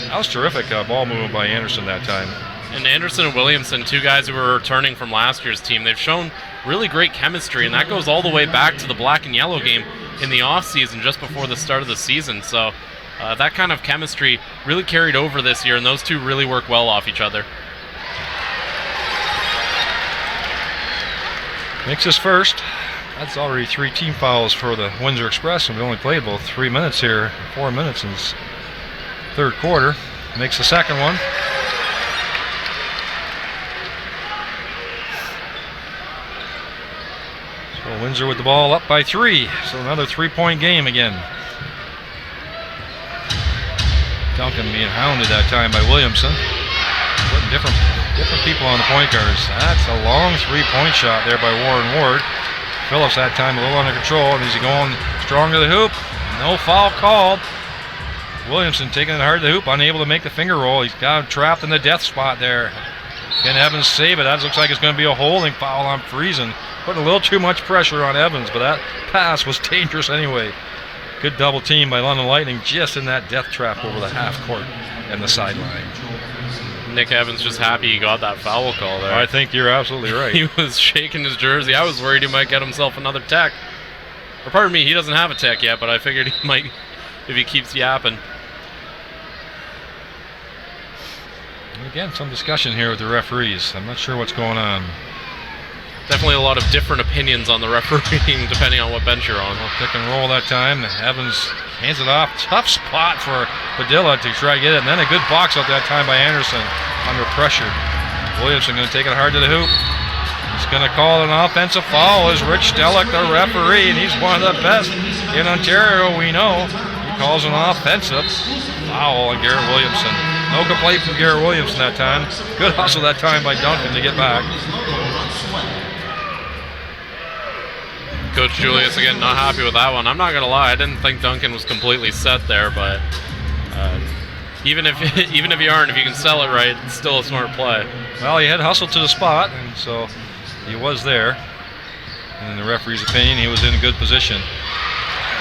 S4: That was terrific ball movement by Anderson that time.
S2: And Anderson and Williamson, 2 guys who were returning from last year's team, they've shown really great chemistry, and that goes all the way back to the black and yellow game in the offseason just before the start of the season. So that kind of chemistry really carried over this year, and those 2 really work well off each other.
S4: Makes his first. That's already 3 team fouls for the Windsor Express, and we only played about 3 minutes here, 4 minutes in this third quarter. Makes the second one. So Windsor with the ball up by 3. So another 3-point game again. Duncan being hounded that time by Williamson. Putting different people on the point guards. That's a long three-point shot there by Warren Ward. Phillips that time a little under control, and he's going strong to the hoop. No foul called. Williamson taking it hard to the hoop, unable to make the finger roll. He's got him trapped in the death spot there. Can Evans save it? That looks like it's going to be a holding foul on Friesen. Putting a little too much pressure on Evans, but that pass was dangerous anyway. Good double team by London Lightning just in that death trap over the half court and the sideline.
S2: Nick Evans just happy he got that foul call there.
S4: I think you're absolutely right.
S2: He was shaking his jersey. I was worried he might get himself another tech. Or pardon me, he doesn't have a tech yet, but I figured he might if he keeps yapping.
S4: Again, some discussion here with the referees. I'm not sure what's going on.
S2: Definitely a lot of different opinions on the refereeing depending on what bench you're on.
S4: Well, pick and roll that time. Evans hands it off. Tough spot for Padilla to try to get it. And then a good box out that time by Anderson under pressure. Williamson going to take it hard to the hoop. He's going to call an offensive foul as Rich Stellick, the referee, and he's one of the best in Ontario, we know. He calls an offensive foul on Garrett Williamson. No complaint from Garrett Williamson that time. Good hustle that time by Duncan to get back.
S2: Coach Julius again not happy with that one. I'm not gonna lie, I didn't think Duncan was completely set there, but even if you aren't, if you can sell it right, it's still a smart play.
S4: Well, he had hustled to the spot, and so he was there. And in the referee's opinion, he was in a good position.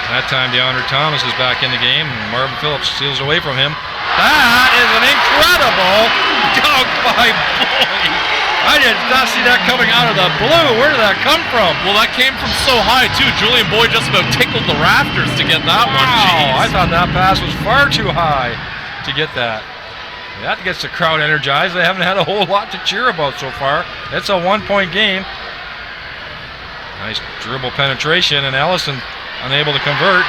S4: That time, DeAndre Thomas is back in the game, and Marvin Phillips steals away from him. That is an incredible dunk by Boyd. I did not see that coming out of the blue. Where did that come from?
S2: Well, that came from so high, too. Julian Boyd just about tickled the rafters to get that one.
S4: Wow,
S2: Jeez.
S4: I thought that pass was far too high to get that. That gets the crowd energized. They haven't had a whole lot to cheer about so far. It's a one-point game. Nice dribble penetration, and Ellison unable to convert.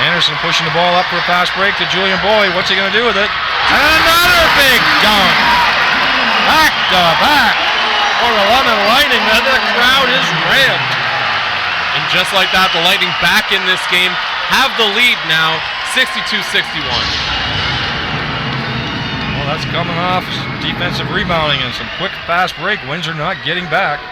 S4: Anderson pushing the ball up for a fast break to Julian Boyd. What's he going to do with it? And another big dunk. Back to back for the London Lightning. The crowd is ramped.
S2: And just like that, the Lightning back in this game have the lead now, 62-61.
S4: Well, that's coming off defensive rebounding and some quick fast break. Windsor not getting back.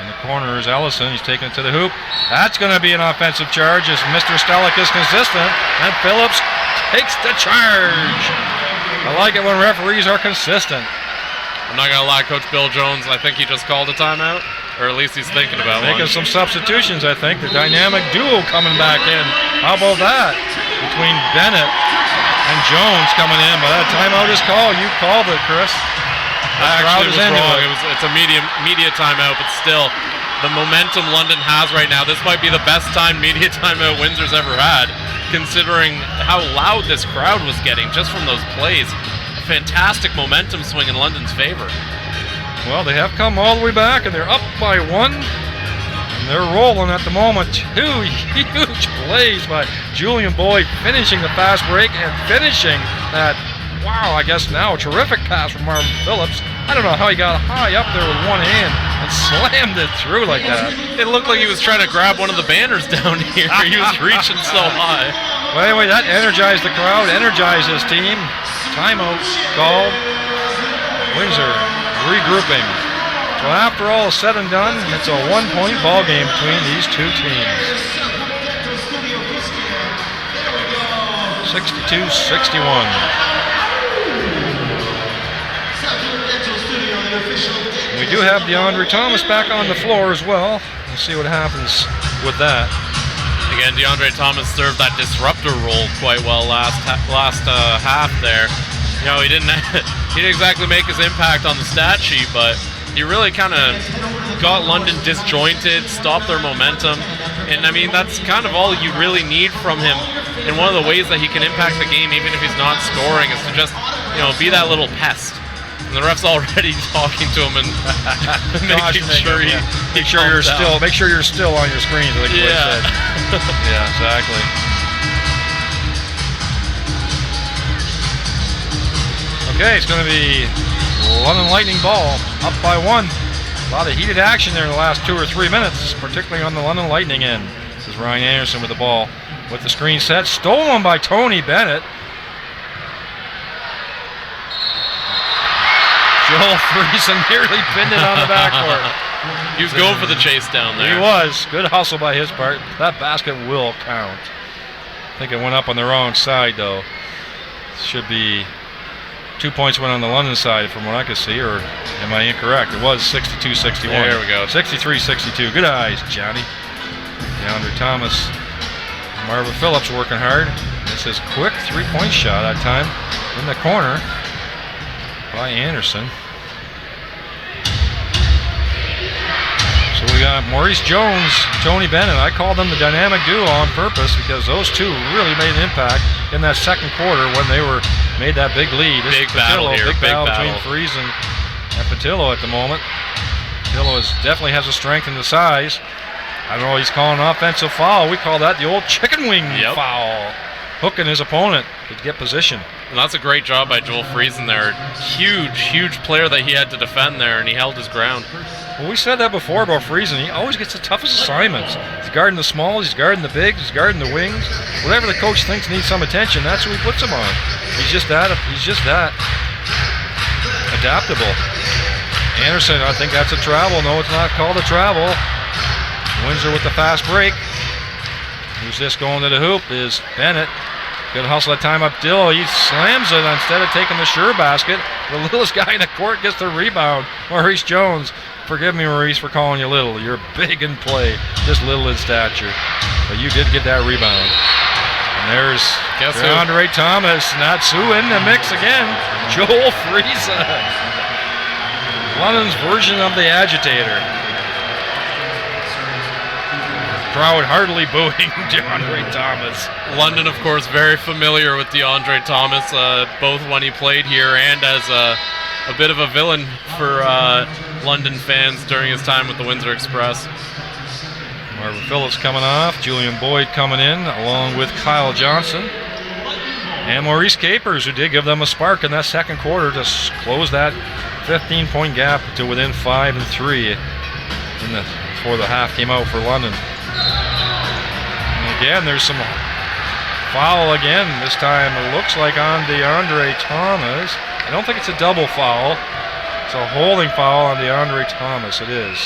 S4: In the corner is Ellison. He's taking it to the hoop. That's going to be an offensive charge as Mr. Stellick is consistent. And Phillips takes the charge. I like it when referees are consistent.
S2: I'm not going to lie, Coach Bill Jones, I think he just called a timeout. Or at least he's thinking about
S4: Making
S2: one.
S4: some substitutions, I think. The dynamic duo coming back in. How about that? Between Bennett and Jones coming in. But that timeout is called. You called it, Chris.
S2: I actually was wrong. It's a media timeout, but still, the momentum London has right now, this might be the best time media timeout Windsor's ever had, considering how loud this crowd was getting just from those plays. A fantastic momentum swing in London's favor.
S4: Well, they have come all the way back, and they're up by one. And they're rolling at the moment. Two huge plays by Julian Boyd, finishing the fast break and finishing that, wow, I guess now a terrific pass from Marvin Phillips. I don't know how he got high up there with one hand and slammed it through like that.
S2: It looked like he was trying to grab one of the banners down here. He was reaching so high.
S4: Well, anyway, that energized the crowd, energized his team. Timeout called. Windsor regrouping. So after all is said and done, it's a one-point ball game between these two teams. 62-61. We do have DeAndre Thomas back on the floor as well. We'll see what happens with that.
S2: Again, DeAndre Thomas served that disruptor role quite well last half there. You know, he didn't exactly make his impact on the stat sheet, but he really kind of got London disjointed, stopped their momentum, and I mean that's kind of all you really need from him. And one of the ways that he can impact the game, even if he's not scoring, is to just, you know, be that little pest. And the ref's already talking to him and making sure
S4: make sure you're still on your screens, like Clay said. Yeah, exactly. Okay, it's going to be London Lightning ball, up by one. A lot of heated action there in the last 2 or 3 minutes, particularly on the London Lightning end. This is Ryan Anderson with the ball. with the screen set. Stolen by Tony Bennett. Joel Friesen nearly pinned it on the backboard.
S2: He was going for the chase down there.
S4: He was. Good hustle by his part. That basket will count. I think it went up on the wrong side, though. Should be 2 points went on the London side from what I could see, or am I incorrect? It was 62-61.
S2: There we go.
S4: 63-62. Good eyes, Johnny. DeAndre Thomas. Marvin Phillips working hard. This is quick three-point shot that time in the corner by Anderson. So we got Maurice Jones, Tony Bennett. I called them the dynamic duo on purpose because those two really made an impact in that second quarter when they made that big lead.
S2: Big battle here.
S4: Big battle between
S2: battle.
S4: Friesen and Patillo at the moment. Patillo definitely has the strength and the size. I don't know, he's calling an offensive foul. We call that the old chicken wing foul. Hooking his opponent to get position.
S2: And that's a great job by Joel Friesen there. Huge player that he had to defend there, and he held his ground.
S4: Well, we said that before about Friesen. He always gets the toughest assignments. He's guarding the smalls, he's guarding the bigs, he's guarding the wings. Whatever the coach thinks needs some attention, that's who he puts him on. He's just that adaptable. Anderson, I think that's a travel. No, it's not called a travel. Windsor with the fast break. Who's this going to the hoop is Bennett. Good hustle that time up Dill. He slams it instead of taking the sure basket. The littlest guy in the court gets the rebound. Maurice Jones. Forgive me, Maurice, for calling you little. You're big in play, just little in stature. But you did get that rebound. And there's DeAndre Thomas, and that's who in the mix again. Joel Friesen. London's version of the agitator. Crowd heartily booing DeAndre Thomas.
S2: London, of course, very familiar with DeAndre Thomas, both when he played here and as a bit of a villain for London fans during his time with the Windsor Express.
S4: Marvin Phillips coming off, Julian Boyd coming in, along with Kyle Johnson. And Maurice Capers, who did give them a spark in that second quarter to close that 15-point gap to within 5 and 3 before the half came out for London. And again, there's some foul again. This time it looks like on DeAndre Thomas. I don't think it's a double foul. It's a holding foul on DeAndre Thomas. It is.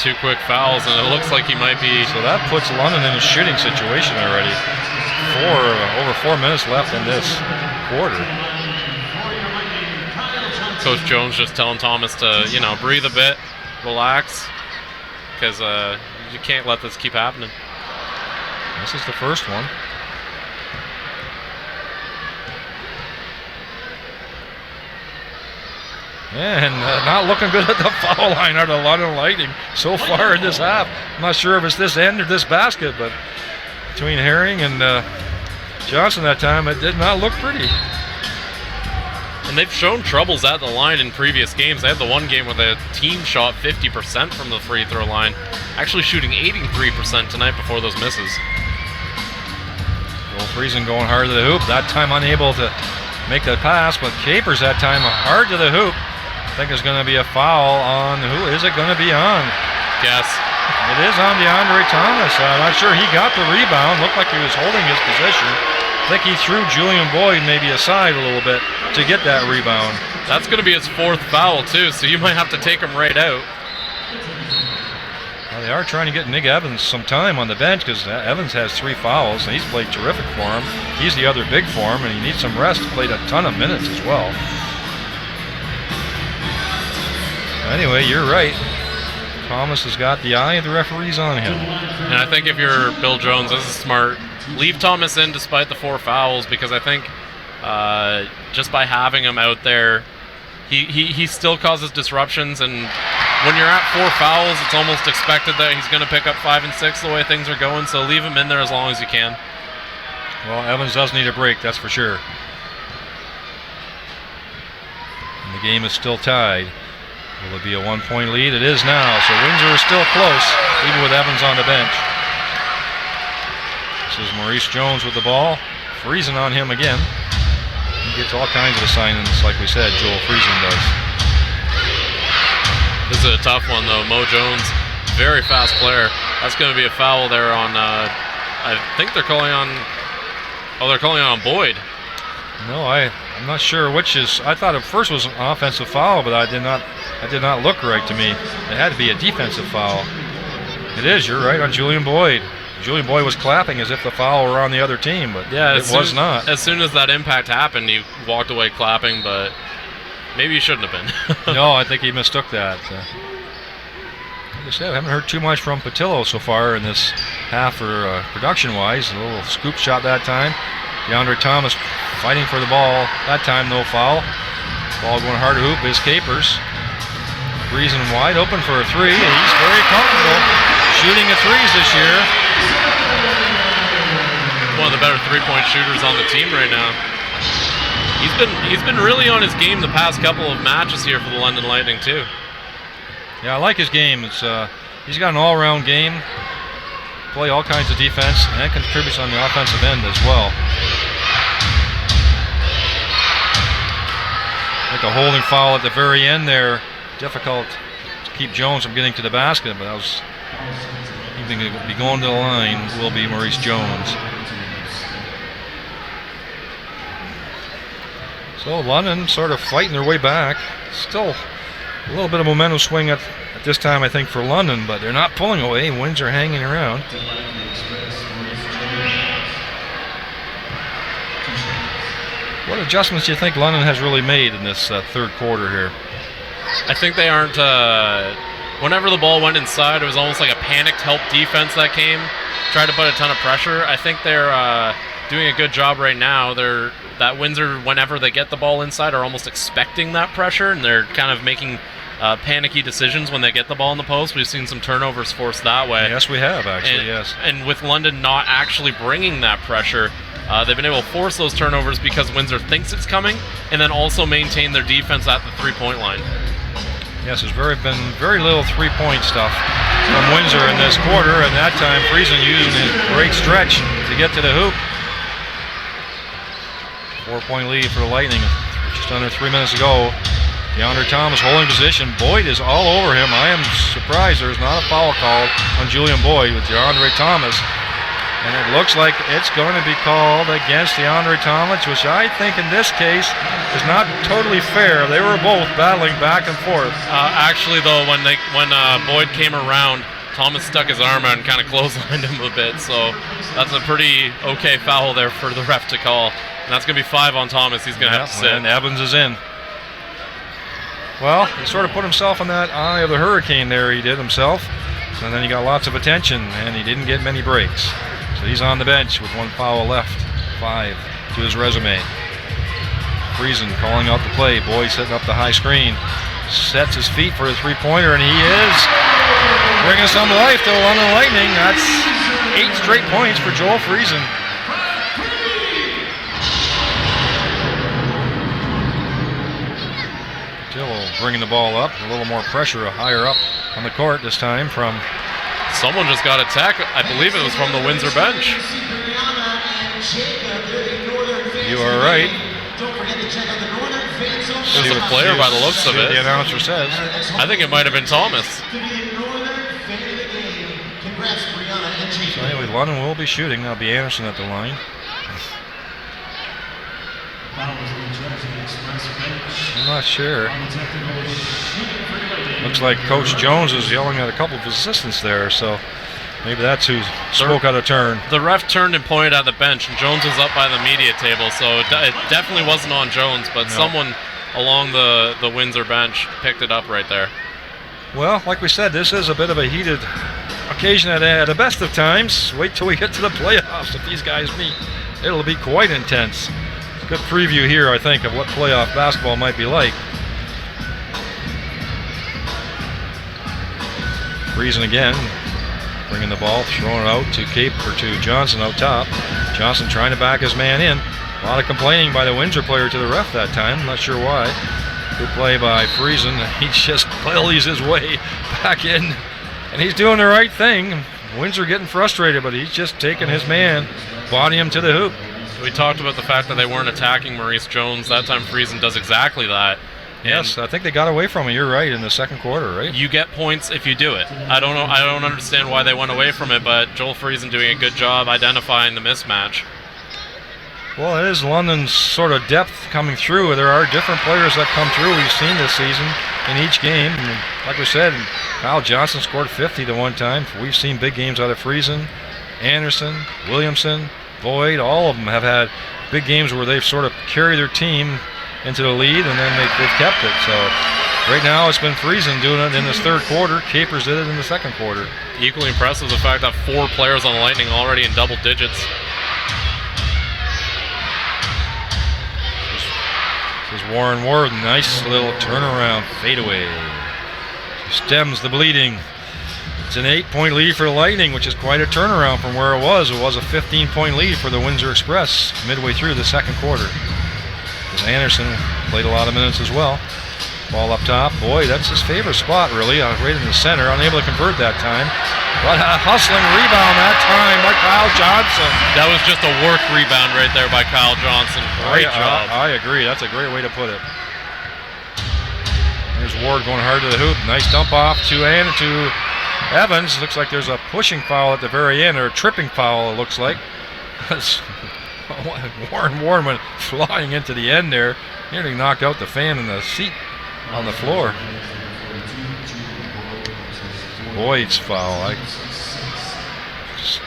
S2: 2 quick fouls, and it looks like he might be.
S4: So that puts London in a shooting situation already. Over 4 minutes left in this quarter.
S2: Coach Jones just telling Thomas to, breathe a bit, relax, because you can't let this keep happening.
S4: This is the first one. And not looking good at the foul line are the London Lightning so far in this half. I'm not sure if it's this end or this basket, but between Herring and Johnson that time, it did not look pretty.
S2: And they've shown troubles at the line in previous games. They had the one game where the team shot 50% from the free throw line, actually shooting 83% tonight before those misses.
S4: Joel Friesen going hard to the hoop, that time unable to make the pass, but Capers that time hard to the hoop. I think there's going to be a foul on, who is it going to be on?
S2: Guess.
S4: It is on DeAndre Thomas. I'm not sure he got the rebound. Looked like he was holding his position. I think he threw Julian Boyd maybe aside a little bit to get that rebound.
S2: That's going to be his 4th foul too, so you might have to take him right out.
S4: Well, they are trying to get Nick Evans some time on the bench because Evans has 3 fouls and he's played terrific for him. He's the other big for him and he needs some rest. Played a ton of minutes as well. Anyway, you're right. Thomas has got the eye of the referees on him.
S2: And I think if you're Bill Jones, this is smart. Leave Thomas in despite the 4 fouls because I think just by having him out there, he still causes disruptions. And when you're at 4 fouls, it's almost expected that he's going to pick up 5 and 6 the way things are going. So leave him in there as long as you can.
S4: Well, Evans does need a break, that's for sure. And the game is still tied. Will it be a 1-point lead? It is now, so Windsor is still close, even with Evans on the bench. This is Maurice Jones with the ball. Friesen on him again. He gets all kinds of assignments, like we said, Joel Friesen does.
S2: This is a tough one, though. Mo Jones, very fast player. That's going to be a foul there on I think they're calling on. Oh, they're calling on Boyd.
S4: No, I'm not sure which is. I thought at first was an offensive foul, but I did not look right to me. It had to be a defensive foul. It is. You're right on Julian Boyd. Julian Boyd was clapping as if the foul were on the other team, but
S2: yeah,
S4: it was not.
S2: As soon as that impact happened, he walked away clapping, but maybe he shouldn't have been.
S4: No, I think he mistook that. Like I said, I haven't heard too much from Patillo so far in this half for production-wise. A little scoop shot that time. DeAndre Thomas fighting for the ball. That time, no foul. Ball going hard to hoop is Capers. Friesen wide open for a three. He's very comfortable shooting at threes this year.
S2: One of the better three-point shooters on the team right now. He's been really on his game the past couple of matches here for the London Lightning too.
S4: Yeah, I like his game. It's he's got an all-around game. Play all kinds of defense and contributes on the offensive end as well. Like a holding foul at the very end there. Difficult to keep Jones from getting to the basket, but that was even going to be going to the line will be Maurice Jones. So London sort of fighting their way back. Still a little bit of momentum swing at this time, I think, for London, but they're not pulling away. Windsor hanging around. What adjustments do you think London has really made in this third quarter here?
S2: I think they aren't. Whenever the ball went inside, it was almost like a panicked help defense that came, tried to put a ton of pressure. I think they're doing a good job right now. That Windsor, whenever they get the ball inside, are almost expecting that pressure, and they're kind of making panicky decisions when they get the ball in the post. We've seen some turnovers forced that way.
S4: Yes, we have, actually, yes.
S2: And with London not actually bringing that pressure, they've been able to force those turnovers because Windsor thinks it's coming, and then also maintain their defense at the three-point line.
S4: Yes, there's been very little three-point stuff from Windsor in this quarter, and that time Friesen using his great stretch to get to the hoop. 4-point lead for the Lightning just under 3 minutes ago. DeAndre Thomas holding position. Boyd is all over him. I am surprised there's not a foul called on Julian Boyd with DeAndre Thomas. And it looks like it's going to be called against DeAndre Thomas, which I think in this case is not totally fair. They were both battling back and forth.
S2: Actually, though, when Boyd came around, Thomas stuck his arm out and kind of clotheslined him a bit. So that's a pretty okay foul there for the ref to call. And that's going to be 5 on Thomas. He's going to have to sit.
S4: And Evans is in. Well, he sort of put himself in that eye of the hurricane there. He did himself. And then he got lots of attention, and he didn't get many breaks. So he's on the bench with 1 foul left. 5 to his resume. Friesen calling out the play. Boyd setting up the high screen. Sets his feet for a three-pointer, and he is bringing some life to the London Lightning. That's 8 straight points for Joel Friesen. Bringing the ball up, a little more pressure higher up on the court this time from...
S2: Someone just got a tech. I believe it was from the Windsor bench.
S4: You are right.
S2: It was a player by the looks of it.
S4: The announcer says.
S2: I think it might have been Thomas.
S4: So anyway, London will be shooting. That'll be Anderson at the line. I'm not sure. Looks like Coach Jones is yelling at a couple of his assistants there, so maybe that's who spoke out of turn.
S2: The ref turned and pointed at the bench, and Jones was up by the media table, so it definitely wasn't on Jones, but someone along the Windsor bench picked it up right there.
S4: Well, like we said, this is a bit of a heated occasion at the best of times. Wait till we get to the playoffs if these guys meet. It'll be quite intense. Good preview here, I think, of what playoff basketball might be like. Friesen again, bringing the ball, throwing it out to Johnson out top. Johnson trying to back his man in. A lot of complaining by the Windsor player to the ref that time. I'm not sure why. Good play by Friesen. He just bullies his way back in, and he's doing the right thing. Windsor getting frustrated, but he's just taking his man, bodying him to the hoop.
S2: We talked about the fact that they weren't attacking Maurice Jones. That time Friesen does exactly that.
S4: Yes, I think they got away from it. You're right, in the second quarter, right?
S2: You get points if you do it. I don't know. I don't understand why they went away from it, but Joel Friesen doing a good job identifying the mismatch.
S4: Well, it is London's sort of depth coming through. There are different players that come through we've seen this season in each game. And like we said, Kyle Johnson scored 50 to one time. We've seen big games out of Friesen, Anderson, Williamson, Boyd. All of them have had big games where they've sort of carried their team into the lead, and then they've kept it. So right now it's been Friesen doing it in this third quarter. Capers did it in the second quarter.
S2: Equally impressive is the fact that 4 players on the Lightning already in double digits.
S4: This is Warren Ward. Nice little turnaround fadeaway. Stems the bleeding. It's an 8-point lead for the Lightning, which is quite a turnaround from where it was. It was a 15-point lead for the Windsor Express midway through the second quarter. Anderson played a lot of minutes as well. Ball up top. Boy, that's his favorite spot, really, right in the center. Unable to convert that time. But a hustling rebound that time by Kyle Johnson.
S2: That was just a work rebound right there by Kyle Johnson. Great job.
S4: I agree. That's a great way to put it. There's Ward going hard to the hoop. Nice dump off to Evans. Looks like there's a pushing foul at the very end, or a tripping foul, it looks like. Warren went flying into the end there. Nearly knocked out the fan in the seat on the floor. Boyd's foul.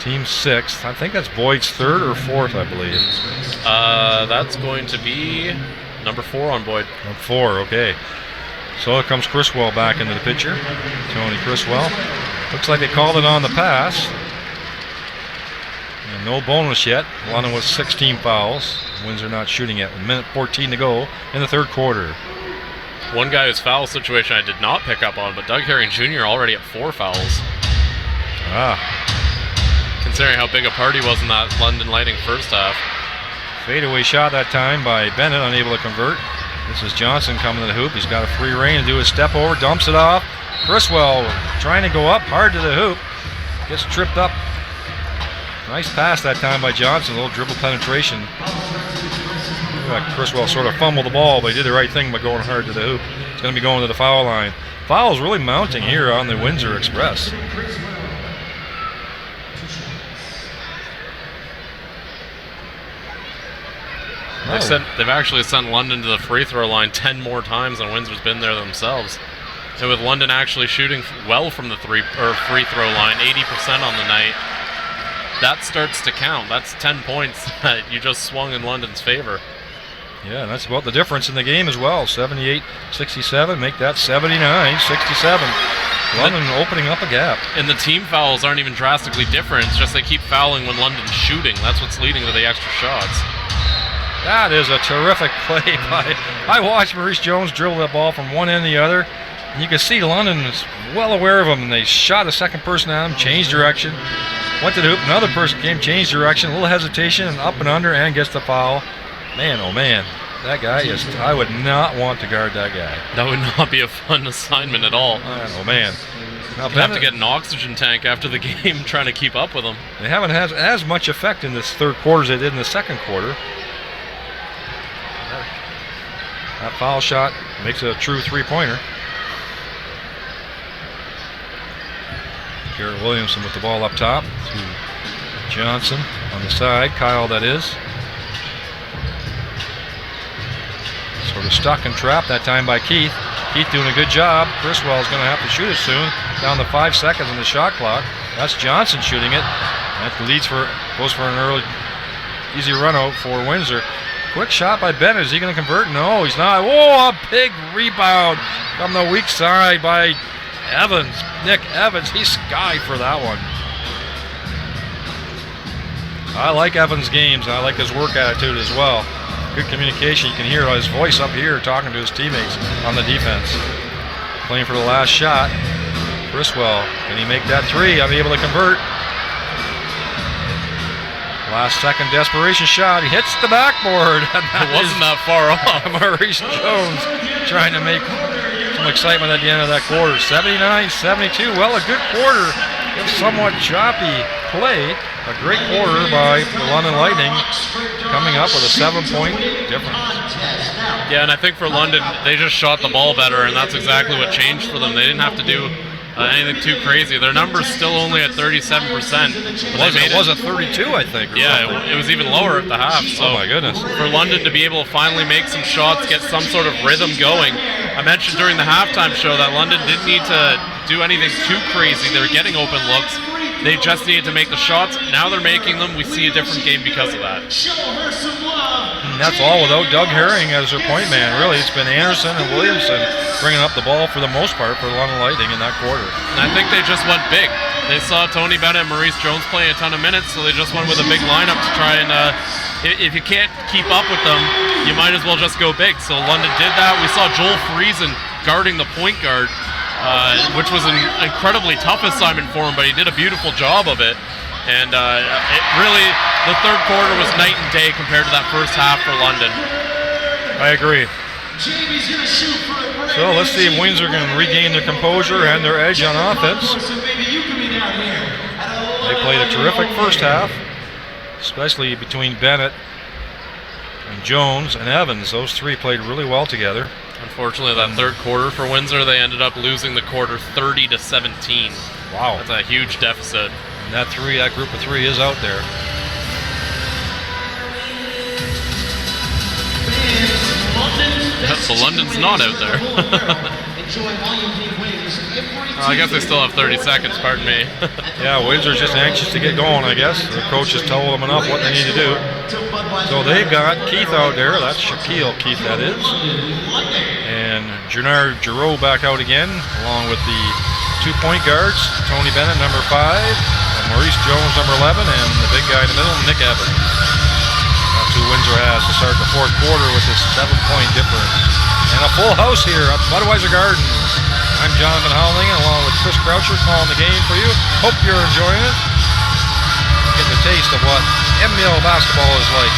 S4: Team 6th. I think that's Boyd's 3rd or 4th, I believe.
S2: That's going to be number 4 on Boyd.
S4: Number 4, okay. So here comes Criswell back into the picture. Tony Criswell. Looks like they called it on the pass. And no bonus yet. London with 16 fouls. Windsor not shooting yet. A minute 14 to go in the third quarter.
S2: One guy whose foul situation I did not pick up on, but Doug Herring Jr. already at 4 fouls. Considering how big a party was in that London Lightning first half.
S4: Fadeaway shot that time by Bennett, unable to convert. This is Johnson coming to the hoop. He's got a free rein to do his step over, dumps it off. Criswell trying to go up hard to the hoop. Gets tripped up. Nice pass that time by Johnson, a little dribble penetration. Criswell sort of fumbled the ball, but he did the right thing by going hard to the hoop. It's going to be going to the foul line. Foul is really mounting here on the Windsor Express.
S2: They've actually sent London to the free throw line 10 more times than Windsor's been there themselves. And with London actually shooting well from the free throw line, 80% on the night, that starts to count. That's 10 points that you just swung in London's favor.
S4: Yeah, and that's about the difference in the game as well. 78-67, make that 79-67. London opening up a gap.
S2: And the team fouls aren't even drastically different. It's just they keep fouling when London's shooting. That's what's leading to the extra shots.
S4: That is a terrific play by... I watched Maurice Jones dribble that ball from one end to the other. And you can see London is well aware of him. And they shot a second person at him, changed direction. Went to the hoop, another person came, changed direction, a little hesitation, and up and under, and gets the foul. Man, oh man, that guy is... I would not want to guard that guy.
S2: That would not be a fun assignment at all.
S4: Man, oh man. Now,
S2: You'd have to get an oxygen tank after the game trying to keep up with them.
S4: They haven't had as much effect in this third quarter as they did in the second quarter. That foul shot makes it a true three-pointer. Garrett Williamson with the ball up top to Johnson on the side. Kyle, that is. Sort of stuck and trapped that time by Keith. Keith doing a good job. Criswell is going to have to shoot it soon. Down to 5 seconds on the shot clock. That's Johnson shooting it. That goes for an early, easy run out for Windsor. Quick shot by Bennett. Is he going to convert? No, he's not. Whoa, a big rebound from the weak side by Evans. Nick Evans. He's sky for that one. I like Evans' games. I like his work attitude as well. Good communication. You can hear his voice up here talking to his teammates on the defense. Playing for the last shot. Criswell, can he make that three? I'll be able to convert. Last second desperation shot. He hits the backboard.
S2: It wasn't that far off.
S4: Maurice Jones trying to make some excitement at the end of that quarter. 79-72. Well, a good quarter. Somewhat choppy play. a great quarter by the London Lightning, coming up with a 7-point difference.
S2: Yeah, and I think for London, they just shot the ball better, and that's exactly what changed for them. They didn't have to do anything too crazy. Their number's still only at 37%.
S4: It was at 32, I think.
S2: Yeah, it was even lower at the half. So
S4: oh my goodness.
S2: For London to be able to finally make some shots, get some sort of rhythm going. I mentioned during the halftime show that London didn't need to do anything too crazy. They were getting open looks. They just needed to make the shots. Now they're making them. We see a different game because of that.
S4: And that's all without Doug Herring as their point man. Really, it's been Anderson and Williamson bringing up the ball for the most part for the London Lightning in that quarter.
S2: And I think they just went big. They saw Tony Bennett and Maurice Jones playing a ton of minutes, so they just went with a big lineup to try and, if you can't keep up with them, you might as well just go big. So London did that. We saw Joel Friesen guarding the point guard, which was an incredibly tough assignment for him, but he did a beautiful job of it. And it really, the third quarter was night and day compared to that first half for London.
S4: I agree. So let's see if Windsor can regain their composure and their edge on offense. They played a terrific first half, especially between Bennett and Jones and Evans. Those three played really well together.
S2: Unfortunately, that third quarter for Windsor, they ended up losing the quarter 30-17.
S4: Wow.
S2: That's a huge deficit.
S4: And that group of three is out there.
S2: So London's not out there. I guess they still have 30 seconds, pardon me.
S4: Yeah, Windsor's just anxious to get going, I guess. The coach has told them enough what they need to do. So they've got Keith out there. That's Shaquille Keith, that is. And Gennard Giroux back out again, along with the 2 point guards, Tony Bennett, number 5, and Maurice Jones, number 11, and the big guy in the middle, Nick Evans. That's who Windsor has to start the fourth quarter with this 7-point difference. And a full house here at Budweiser Gardens. I'm Jonathan Howling, along with Chris Croucher, calling the game for you. Hope you're enjoying it. Getting a taste of what ML basketball is like.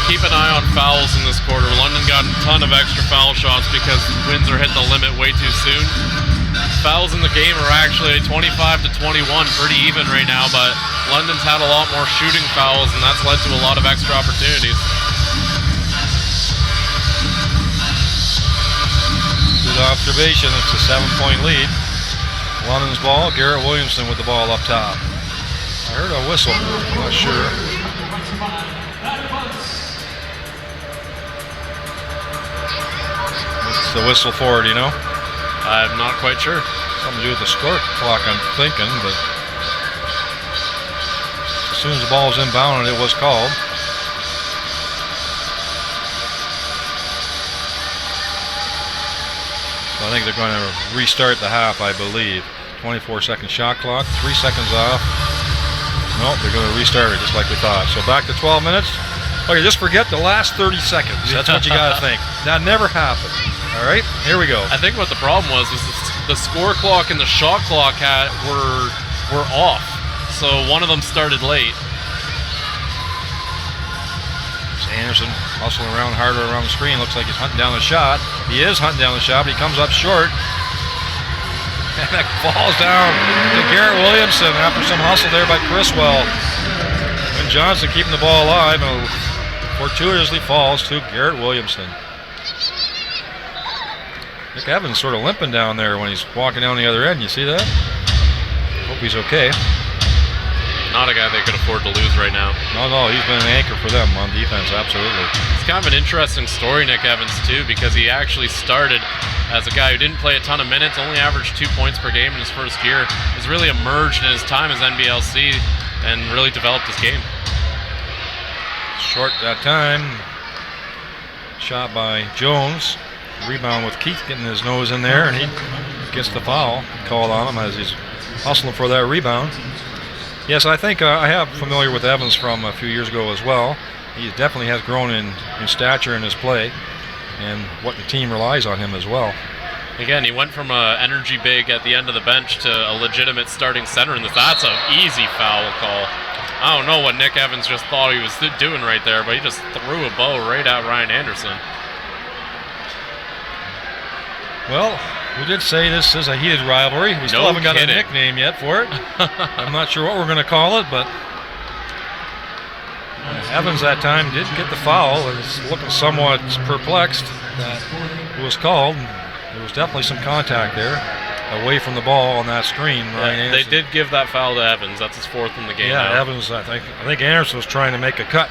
S2: Keep an eye on fouls in this quarter. London got a ton of extra foul shots because Windsor hit the limit way too soon. Fouls in the game are actually 25-21, pretty even right now, but London's had a lot more shooting fouls, and that's led to a lot of extra opportunities.
S4: Good observation. It's a 7-point lead. London's ball. Garrett Williamson with the ball up top. I heard a whistle. I'm not sure. What's the whistle for, do you know?
S2: I'm not quite sure.
S4: Something to do with the score clock, I'm thinking, but as soon as the ball was inbounded, it was called. So I think they're going to restart the half, I believe. 24-second shot clock, 3 seconds off. Nope, they're going to restart it just like we thought. So back to 12 minutes. Okay, just forget the last 30 seconds. That's what you got to think. That never happened. All right, here we go.
S2: I think what the problem was the score clock and the shot clock were off. So one of them started late.
S4: Anderson hustling around harder around the screen. Looks like he's hunting down the shot. He is hunting down the shot, but he comes up short. And that falls down to Garrett Williamson after some hustle there by Criswell. And Johnson keeping the ball alive and fortuitously falls to Garrett Williamson. Nick Evans sort of limping down there when he's walking down the other end. You see that? Hope he's okay.
S2: Not a guy they could afford to lose right now.
S4: No, he's been an anchor for them on defense, absolutely.
S2: It's kind of an interesting story, Nick Evans, too, because he actually started as a guy who didn't play a ton of minutes, only averaged 2 points per game in his first year. Has really emerged in his time as NBLC and really developed his game.
S4: Short that time. Shot by Jones. Rebound with Keith getting his nose in there, and he gets the foul called on him as he's hustling for that rebound. Yes, I think I have familiar with Evans from a few years ago as well. He definitely has grown in stature in his play and what the team relies on him as well.
S2: Again, he went from an energy big at the end of the bench to a legitimate starting center, and that's an easy foul call. I don't know what Nick Evans just thought he was doing right there, but he just threw a bow right at Ryan Anderson.
S4: Well, We did say this is a heated rivalry. We still haven't got a nickname yet for it. I'm not sure what we're going to call it, but Evans that time did get the foul. He's looking somewhat perplexed that it was called. There was definitely some contact there away from the ball on that screen.
S2: Yeah, they did give that foul to Evans. That's his 4th in the game.
S4: Yeah,
S2: now.
S4: Evans, I think Anderson was trying to make a cut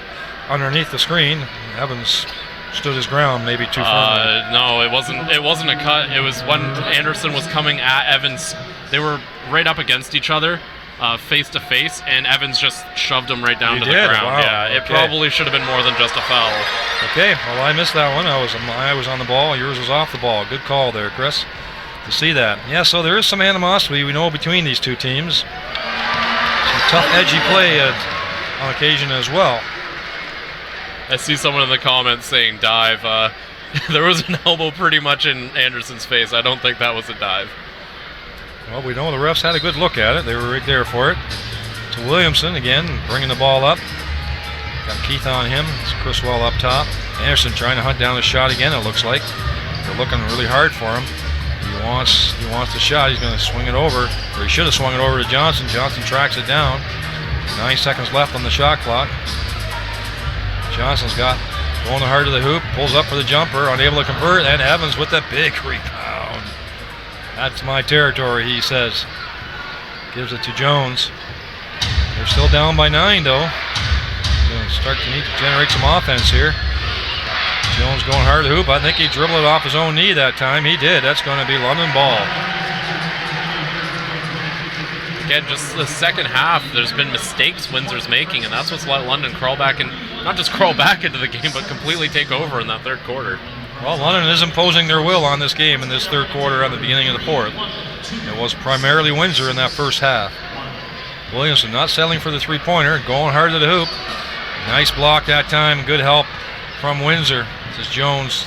S4: underneath the screen. Evans stood his ground, maybe too far.
S2: No, it wasn't a cut. It was when Anderson was coming at Evans. They were right up against each other, face to face, and Evans just shoved him right down to the ground.
S4: Wow.
S2: Yeah, it probably should have been more than just a foul.
S4: Okay, well, I missed that one. I was on the ball. Yours was off the ball. Good call there, Chris, to see that. Yeah, so there is some animosity, we know, between these two teams. Some tough, edgy play on occasion as well.
S2: I see someone in the comments saying dive. There was an elbow pretty much in Anderson's face. I don't think that was a dive.
S4: Well, we know the refs had a good look at it. They were right there for it. To Williamson again, bringing the ball up. Got Keith on him. It's Criswell up top. Anderson trying to hunt down the shot again, it looks like. They're looking really hard for him. He wants the shot. He's going to swing it over. Or he should have swung it over to Johnson. Johnson tracks it down. 9 seconds left on the shot clock. Johnson's got going the heart of the hoop, pulls up for the jumper, unable to convert, and Evans with that big rebound. That's my territory, he says. Gives it to Jones. They're still down by 9, though. Going to start to need to generate some offense here. Jones going hard to the hoop. I think he dribbled it off his own knee that time. He did. That's going to be London ball.
S2: Again, just the second half, there's been mistakes Windsor's making, and that's what's let London crawl back and not just crawl back into the game, but completely take over in that 3rd quarter.
S4: Well, London is imposing their will on this game in this 3rd quarter at the beginning of the 4th. It was primarily Windsor in that first half. Williamson not settling for the 3-pointer, going hard to the hoop. Nice block that time, good help from Windsor. This is Jones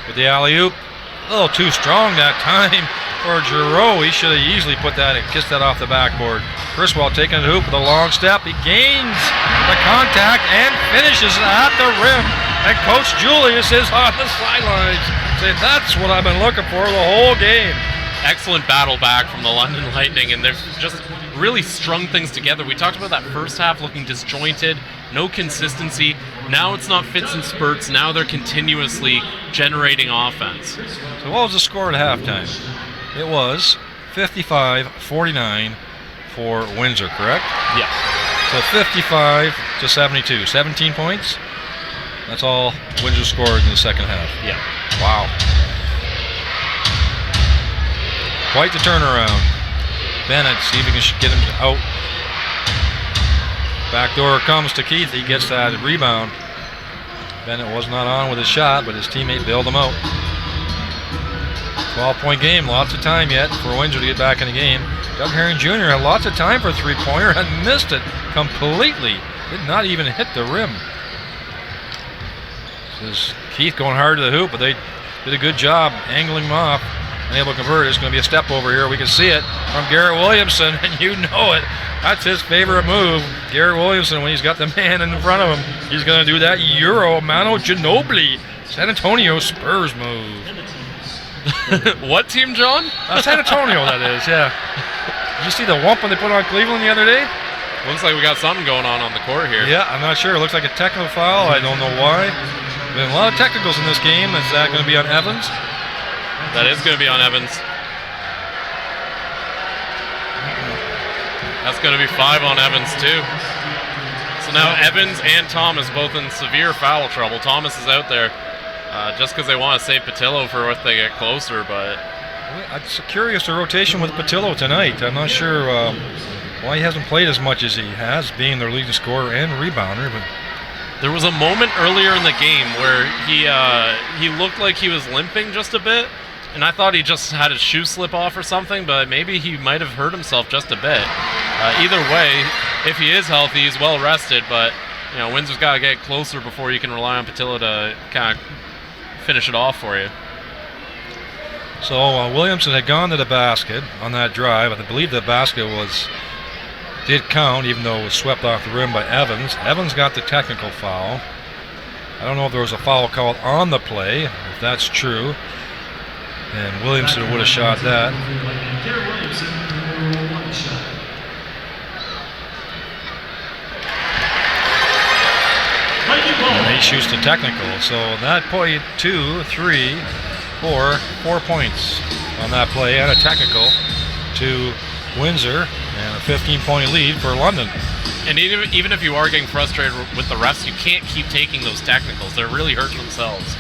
S4: with the alley-oop. A little too strong that time for Giroux. He should have easily put that and kissed that off the backboard. Criswell taking the hoop with a long step. He gains the contact and finishes at the rim. And Coach Julius is on the sidelines saying, that's what I've been looking for the whole game.
S2: Excellent battle back from the London Lightning, and they've just really strung things together. We talked about that first half looking disjointed, no consistency. Now it's not fits and spurts. Now they're continuously generating offense.
S4: So what was the score at halftime? It was 55-49 for Windsor, correct?
S2: Yeah.
S4: So 55 to 72, 17 points. That's all Windsor scored in the second half.
S2: Yeah.
S4: Wow. Quite the turnaround. Bennett, see if he can get him out. Backdoor comes to Keith. He gets that rebound. Bennett was not on with his shot, but his teammate bailed him out. 12-point game. Lots of time yet for Windsor to get back in the game. Doug Herring Jr. had lots of time for a 3-pointer and missed it completely. Did not even hit the rim. This is Keith going hard to the hoop, but they did a good job angling him off. Unable to convert. It's going to be a step over here. We can see it from Garrett Williamson, and you know it. That's his favorite move. Garrett Williamson, when he's got the man in front of him, he's going to do that Euro Mano Ginobili San Antonio Spurs move.
S2: What team, John?
S4: San Antonio, that is, yeah. Did you see the whumping they put on Cleveland the other day?
S2: Looks like we got something going on the court here.
S4: Yeah, I'm not sure. It looks like a technical foul. I don't know why. Been a lot of technicals in this game. Is that going to be on Evans?
S2: That is going to be on Evans. That's going to be 5 on Evans, too. So now Evans and Thomas both in severe foul trouble. Thomas is out there just because they want to save Patillo for if they get closer, but...
S4: I'm curious the rotation with Patillo tonight. I'm not sure why he hasn't played as much as he has, being their leading scorer and rebounder, but...
S2: There was a moment earlier in the game where he looked like he was limping just a bit, and I thought he just had his shoe slip off or something, but maybe he might have hurt himself just a bit. Either way, if he is healthy, he's well rested, but you know, Windsor's got to get closer before you can rely on Patillo to kind of finish it off for you.
S4: So Williamson had gone to the basket on that drive. I believe the basket did count, even though it was swept off the rim by Evans. Evans got the technical foul. I don't know if there was a foul called on the play, if that's true. And Williamson would have shot that. And he shoots the technical. So that point, 2, 3, 4 points on that play and a technical to Windsor, and a 15-point lead for London.
S2: And even if you are getting frustrated with the refs, you can't keep taking those technicals. They're really hurting themselves.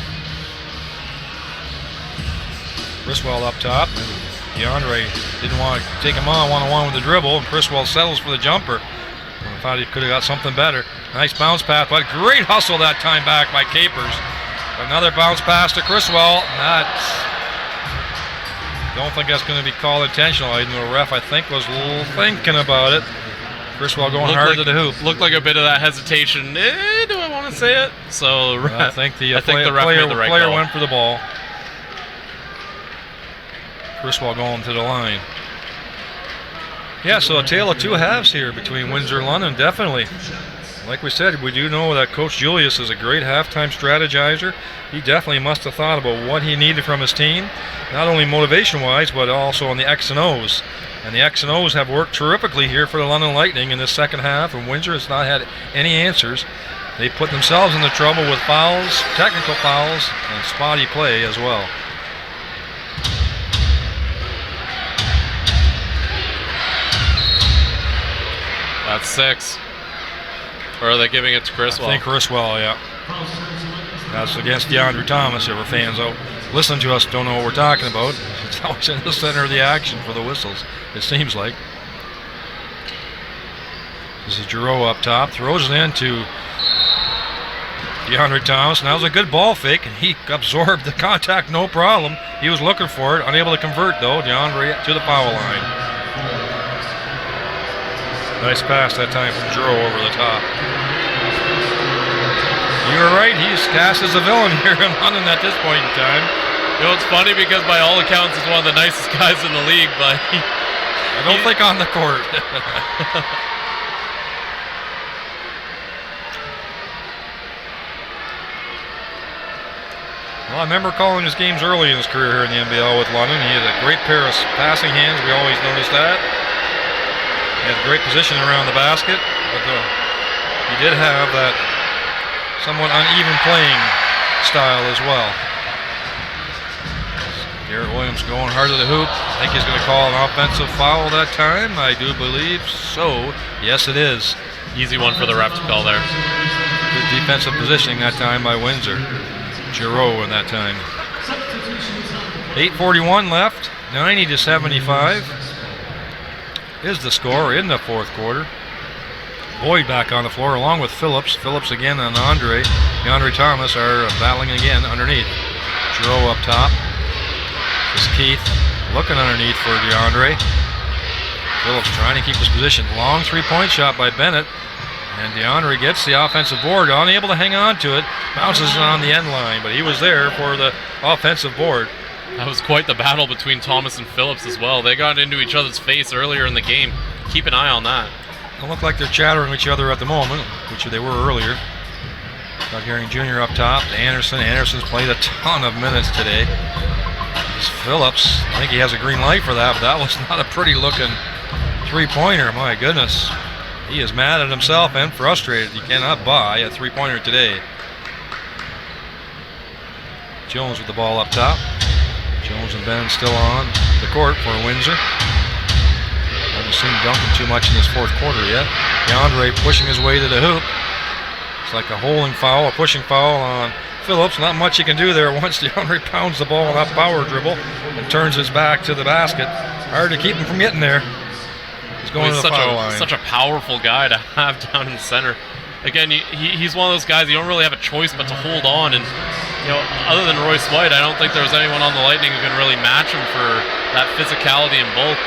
S4: Criswell up top, and DeAndre didn't want to take him on one-on-one with the dribble, and Criswell settles for the jumper. I thought he could have got something better. Nice bounce pass, but great hustle that time back by Capers. Another bounce pass to Criswell. Don't think that's going to be called intentional. Even the ref, I think, was thinking about it. Criswell going hard to the hoop.
S2: Looked like a bit of that hesitation. Do I want to say it? So
S4: I think the
S2: ref
S4: player
S2: made the right call.
S4: went for the ball. Criswell going to the line. Yeah, so a tale of two halves here between Windsor and London, definitely. Like we said, we do know that Coach Julius is a great halftime strategizer. He definitely must have thought about what he needed from his team, not only motivation-wise, but also on the X and O's. And the X and O's have worked terrifically here for the London Lightning in this second half, and Windsor has not had any answers. They put themselves into trouble with fouls, technical fouls, and spotty play as well.
S2: That's 6. Or are they giving it to Criswell?
S4: I think Criswell, yeah. That's against DeAndre Thomas. If our fans listen to us don't know what we're talking about. It's always in the center of the action for the whistles, it seems like. This is Giroux up top. Throws it into DeAndre Thomas. Now it was a good ball fake, and he absorbed the contact, no problem. He was looking for it. Unable to convert, though. DeAndre to the foul line. Nice pass that time from Giroux over the top. You were right, he's cast as a villain here in London at this point in time.
S2: You know, it's funny because by all accounts he's one of the nicest guys in the league, but
S4: I don't think on the court. Well, I remember calling his games early in his career here in the NBL with London. He had a great pair of passing hands, we always noticed that. He had a great position around the basket, but he did have that somewhat uneven playing style as well. Garrett Williams going hard to the hoop. I think he's going to call an offensive foul that time. I do believe so. Yes, it is.
S2: Easy one for the ref to call there.
S4: Good defensive positioning that time by Windsor. Giroux in that time. 8:41 left. 90-75 is the score in the fourth quarter. Boyd back on the floor along with Phillips. Phillips again and DeAndre Thomas are battling again underneath. Giroux up top. This is Keith looking underneath for DeAndre. Phillips trying to keep his position. Long three-point shot by Bennett. And DeAndre gets the offensive board, unable to hang on to it. Bounces it on the end line, but he was there for the offensive board.
S2: That was quite the battle between Thomas and Phillips as well. They got into each other's face earlier in the game. Keep an eye on that.
S4: Don't look like they're chattering with each other at the moment, which they were earlier. Got Herring Jr. up top to Anderson. Anderson's played a ton of minutes today. It's Phillips. I think he has a green light for that, but that was not a pretty looking three-pointer. My goodness. He is mad at himself and frustrated. He cannot buy a three-pointer today. Jones with the ball up top. Jones and Ben still on the court for Windsor. Haven't seen Duncan too much in this fourth quarter yet. DeAndre pushing his way to the hoop. It's like a holding foul, a pushing foul on Phillips. Not much he can do there once DeAndre pounds the ball on that power dribble and turns his back to the basket. Hard to keep him from getting there. He's going to the foul line.
S2: Such a powerful guy to have down in the center. Again, he's one of those guys you don't really have a choice but to hold on. And you know, other than Royce White, I don't think there's anyone on the Lightning who can really match him for that physicality and bulk.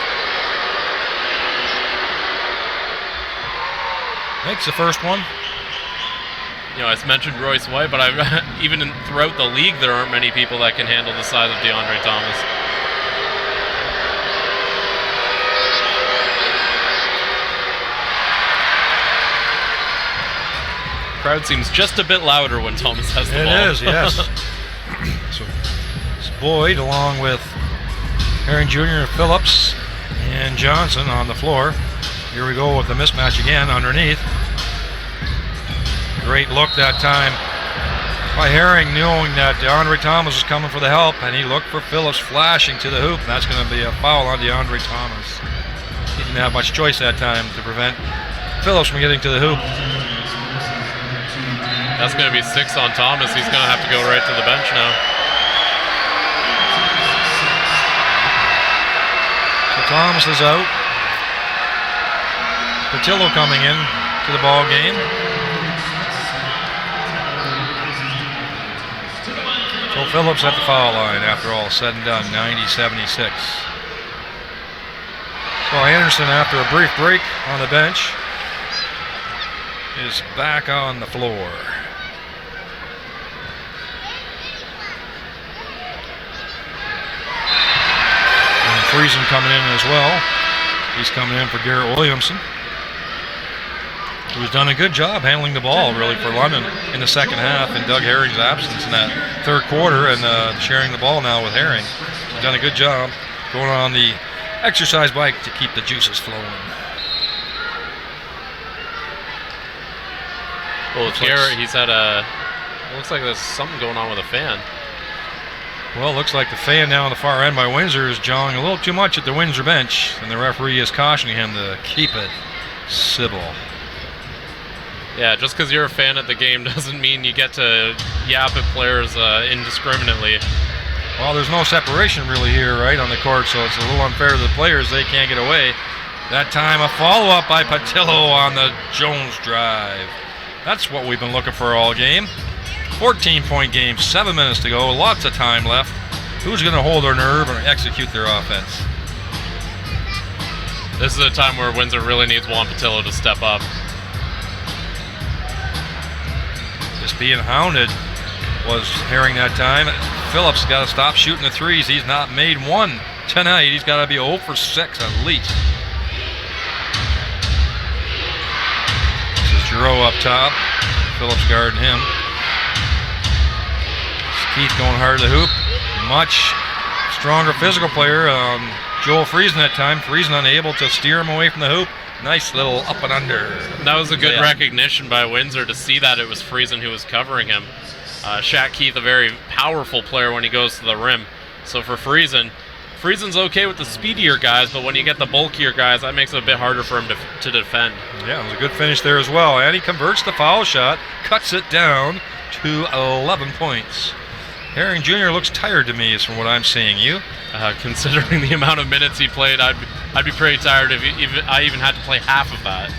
S4: Makes the first one.
S2: You know, I mentioned Royce White, but even throughout the league, there aren't many people that can handle the size of DeAndre Thomas. Crowd seems just a bit louder when Thomas has the ball.
S4: It is, yes. So Boyd along with Herring Jr., Phillips, and Johnson on the floor. Here we go with the mismatch again underneath. Great look that time by Herring, knowing that DeAndre Thomas was coming for the help, and he looked for Phillips flashing to the hoop, and that's going to be a foul on DeAndre Thomas. He didn't have much choice that time to prevent Phillips from getting to the hoop.
S2: That's going to be 6 on Thomas. He's going to have to go right to the bench now.
S4: So Thomas is out. Patillo coming in to the ball game. So Phillips at the foul line after all said and done, 90-76. So Anderson, after a brief break on the bench, is back on the floor. And Friesen coming in as well. He's coming in for Garrett Williamson, who's done a good job handling the ball, really, for London in the second half in Doug Herring's absence in that third quarter, and sharing the ball now with Herring. He's done a good job going on the exercise bike to keep the juices flowing.
S2: Well, with Garrett, he's had it looks like there's something going on with a fan.
S4: Well, it looks like the fan down on the far end by Windsor is jawing a little too much at the Windsor bench, and the referee is cautioning him to keep it civil.
S2: Yeah, just because you're a fan at the game doesn't mean you get to yap at players indiscriminately.
S4: Well, there's no separation really here, right, on the court, so it's a little unfair to the players. They can't get away. That time, a follow-up by Patillo on the Jones drive. That's what we've been looking for all game. 14-point game, 7 minutes to go, lots of time left. Who's going to hold their nerve and execute their offense?
S2: This is a time where Windsor really needs Juan Patillo to step up.
S4: Just being hounded was Herring that time. Phillips got to stop shooting the threes. He's not made one tonight. He's got to be 0 for 6 at least. This is Giroux up top. Phillips guarding him. Keith going hard to the hoop. Much stronger physical player. Joel Friesen that time. Friesen unable to steer him away from the hoop. Nice little up and under.
S2: That was a good recognition by Windsor to see that it was Friesen who was covering him. Shaq Keith, a very powerful player when he goes to the rim. So for Friesen's okay with the speedier guys, but when you get the bulkier guys, that makes it a bit harder for him to defend.
S4: Yeah, it was a good finish there as well. And he converts the foul shot, cuts it down to 11 points. Herring Jr. looks tired to me, is from what I'm seeing. You?
S2: Considering the amount of minutes he played, I'd be pretty tired if I even had to play half of that.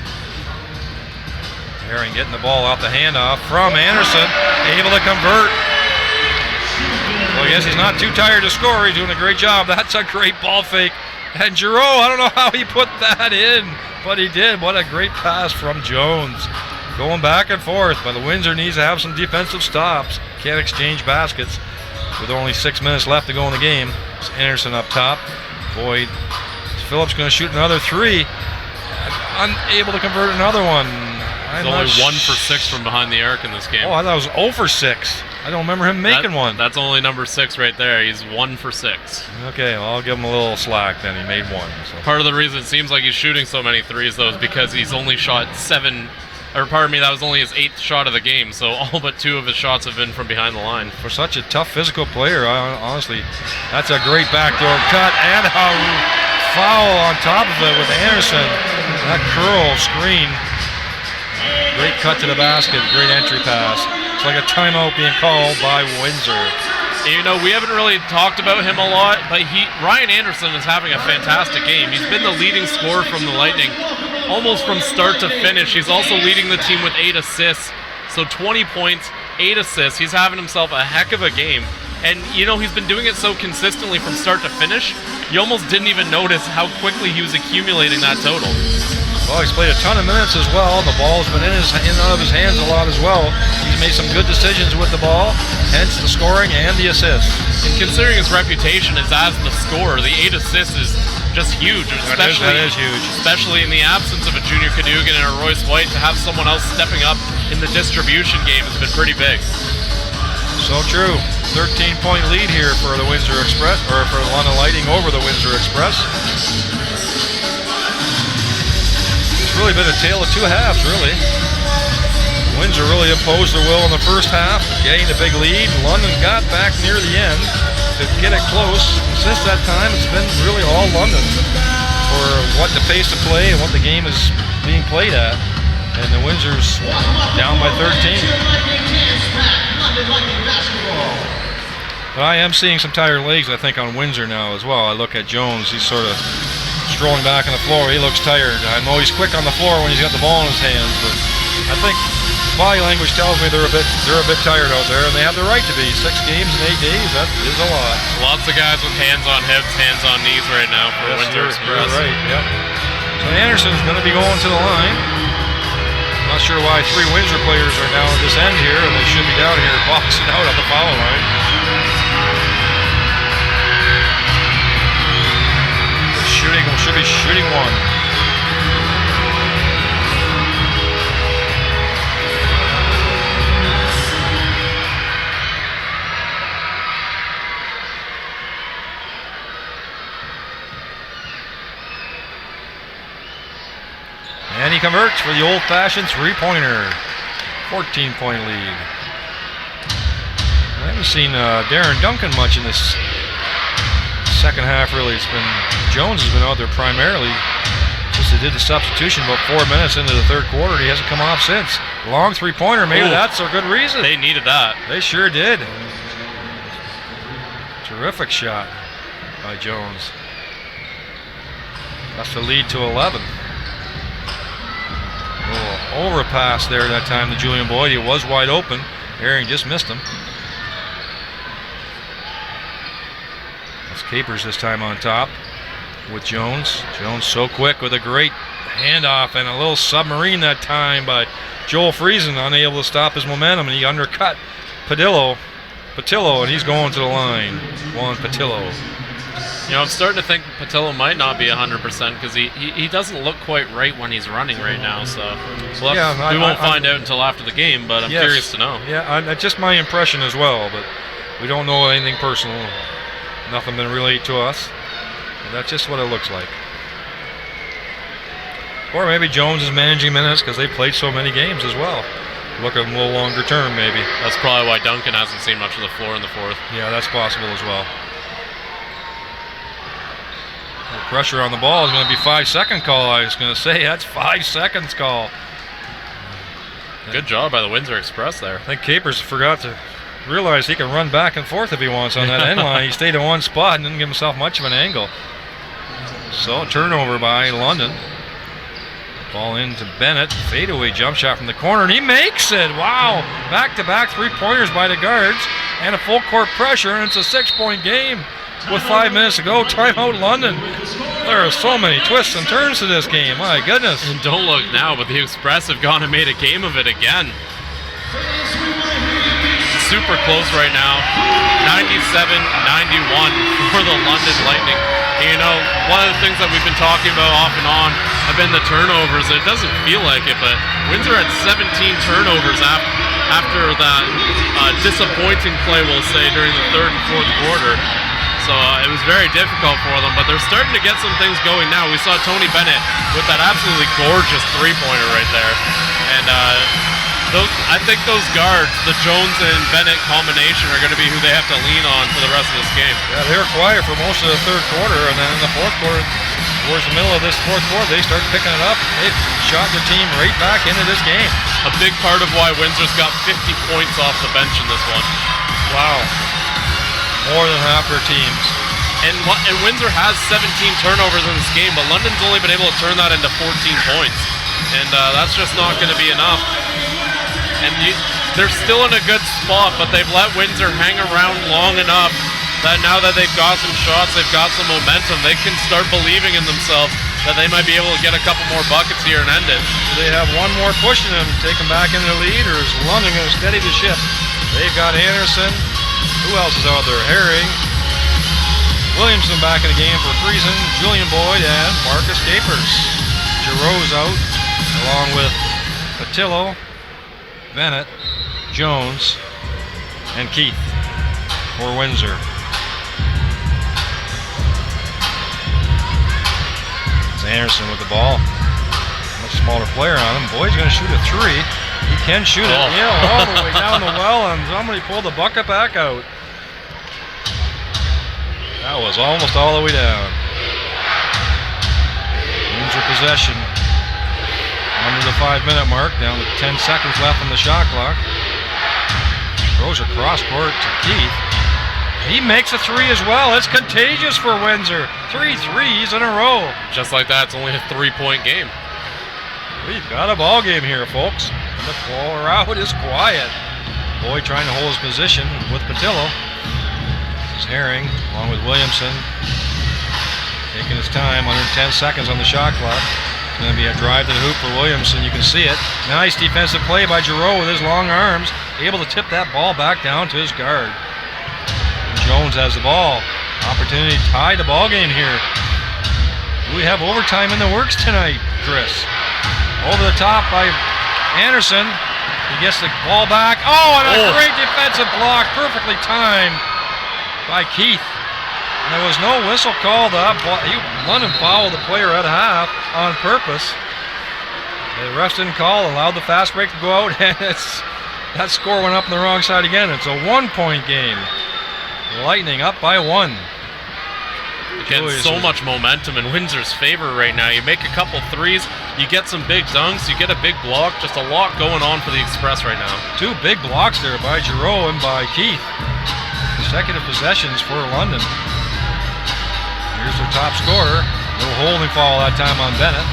S4: Herring getting the ball out the handoff from Anderson, able to convert. Well, I guess he's not too tired to score. He's doing a great job. That's a great ball fake. And Giroux, I don't know how he put that in, but he did. What a great pass from Jones. Going back and forth, but the Windsor needs to have some defensive stops. Can't exchange baskets with only 6 minutes left to go in the game. It's Anderson up top. Boyd. Phillips going to shoot another three. Unable to convert another one.
S2: He's only 1 for 6 from behind the arc in this game.
S4: Oh, I thought it was 0 for 6. I don't remember him making one.
S2: That's only number 6 right there. He's 1 for 6.
S4: Okay, well, I'll give him a little slack then. He made one. So.
S2: Part of the reason it seems like he's shooting so many threes, though, is because he's only shot 7. Or pardon me, that was only his 8th shot of the game, so all but 2 of his shots have been from behind the line.
S4: For such a tough physical player, honestly, that's a great backdoor cut and a foul on top of it with Anderson. That curl screen. Great cut to the basket, great entry pass. It's like a timeout being called by Windsor.
S2: You know, we haven't really talked about him a lot, but Ryan Anderson is having a fantastic game. He's been the leading scorer from the Lightning almost from start to finish. He's also leading the team with 8 assists. So 20 points, 8 assists. He's having himself a heck of a game. And, you know, he's been doing it so consistently from start to finish, you almost didn't even notice how quickly he was accumulating that total.
S4: Well, he's played a ton of minutes as well. The ball's been in and out of his hands a lot as well. He's made some good decisions with the ball, hence the scoring and the assists.
S2: And considering his reputation as the scorer, the 8 assists is just huge.
S4: That is huge.
S2: Especially in the absence of a Junior Cadogan and a Royce White, to have someone else stepping up in the distribution game has been pretty big.
S4: So true. 13-point lead here for the Windsor Express, or for the London Lightning over the Windsor Express. It's really been a tale of two halves, really. Windsor really imposed their will in the first half, getting the big lead. London got back near the end to get it close. And since that time, it's been really all London for what the pace of play and what the game is being played at. And the Windsor's down by 13. But I am seeing some tired legs, I think, on Windsor now as well. I look at Jones, he's sort of strolling back on the floor. He looks tired. I know he's quick on the floor when he's got the ball in his hands, but I think body language tells me they're a bit tired out there, and they have the right to be. 6 games in 8 days, that is a lot.
S2: Lots of guys with hands on hips, hands on knees right now for Windsor Express.
S4: You're right, yep. So Anderson's going to be going to the line. Not sure why 3 Windsor players are now at this end here, and they should be down here boxing out on the foul line. Should be shooting one. And he converts for the old-fashioned 3-pointer. 14-point lead. I haven't seen Darren Duncan much in this second half, really. It's been Jones has been out there primarily since they did the substitution about 4 minutes into the third quarter. He hasn't come off since. Long 3-pointer, maybe that's a good reason.
S2: They needed that.
S4: They sure did. Terrific shot by Jones. That's the lead to 11. A little overpass there that time to Julian Boyd. He was wide open. Herring just missed him. That's Capers this time on top with Jones. Jones so quick with a great handoff and a little submarine that time by Joel Friesen, unable to stop his momentum, and he undercut Patillo, and he's going to the line. Juan Patillo.
S2: You know, I'm starting to think Patillo might not be 100% because he doesn't look quite right when he's running right now. So we won't find out until after the game, but I'm curious to know.
S4: Yeah, that's just my impression as well, but we don't know anything personal. Nothing been relayed to us. But that's just what it looks like. Or maybe Jones is managing minutes because they played so many games as well. Looking a little longer term, maybe.
S2: That's probably why Duncan hasn't seen much of the floor in the fourth.
S4: Yeah, that's possible as well. The pressure on the ball is going to be 5-second call. I was going to say that's 5 seconds call.
S2: Good job by the Windsor Express there.
S4: I think Capers forgot to realize he can run back and forth if he wants on that end line. He stayed in one spot and didn't give himself much of an angle. So turnover by London. Ball into Bennett. Fadeaway jump shot from the corner, and he makes it. Wow. Back-to-back 3-pointers by the guards and a full court pressure, and it's a 6-point game with 5 minutes to go. Timeout London. There are so many twists and turns to this game. My goodness.
S2: And don't look now, but the Express have gone and made a game of it again. Super close right now. 97-91 for the London Lightning. You know, one of the things that we've been talking about off and on have been the turnovers. It doesn't feel like it, but Windsor had 17 turnovers after that disappointing play, we'll say, during the third and fourth quarter. So it was very difficult for them, but they're starting to get some things going now. We saw Tony Bennett with that absolutely gorgeous 3-pointer right there. And I think those guards, the Jones and Bennett combination, are going to be who they have to lean on for the rest of this game.
S4: Yeah, they were quiet for most of the third quarter, and then in the fourth quarter, towards the middle of this fourth quarter, they started picking it up. They shot their team right back into this game.
S2: A big part of why Windsor's got 50 points off the bench in this one.
S4: Wow. More than half their teams.
S2: And Windsor has 17 turnovers in this game, but London's only been able to turn that into 14 points. And that's just not going to be enough. And they're still in a good spot, but they've let Windsor hang around long enough that now that they've got some shots, they've got some momentum, they can start believing in themselves that they might be able to get a couple more buckets here and end it.
S4: Do they have one more push in them to take them back into the lead, or is London going to steady the ship? They've got Anderson. Who else is out there? Herring. Williamson back in the game for Friesen, Julian Boyd, and Marcus Capers. Giroux's out, along with Patillo, Bennett, Jones, and Keith for Windsor. It's Anderson with the ball. Much smaller player on him. Boyd's going to shoot a three. He can shoot it. Yeah, all the way down the well, and somebody pulled the bucket back out. That was almost all the way down. Windsor possession. Under the 5-minute mark, down to 10 seconds left on the shot clock. Throws across court to Keith. He makes a three as well. It's contagious for Windsor. 3 threes in a row.
S2: Just like that, it's only a 3-point game.
S4: We've got a ball game here, folks. And the crowd is quiet. Boyd trying to hold his position with Patillo. This is Herring along with Williamson. Taking his time, under 10 seconds on the shot clock. It's going to be a drive to the hoop for Williamson. You can see it. Nice defensive play by Giroux with his long arms. Able to tip that ball back down to his guard. Jones has the ball. Opportunity to tie the ball game here. We have overtime in the works tonight, Chris. Over the top by Anderson. He gets the ball back. Oh, and a great defensive block. Perfectly timed by Keith. And there was no whistle called up. London fouled the player at half on purpose. The refs didn't call, allowed the fast break to go out, and that score went up on the wrong side again. It's a 1-point game. Lightning up by 1.
S2: Again, so much momentum in Windsor's favor right now. You make a couple threes, you get some big dunks, you get a big block. Just a lot going on for the Express right now. 2 big blocks there by Giroux and by Keith. Consecutive possessions for London. Here's their top scorer. No holding foul that time on Bennett.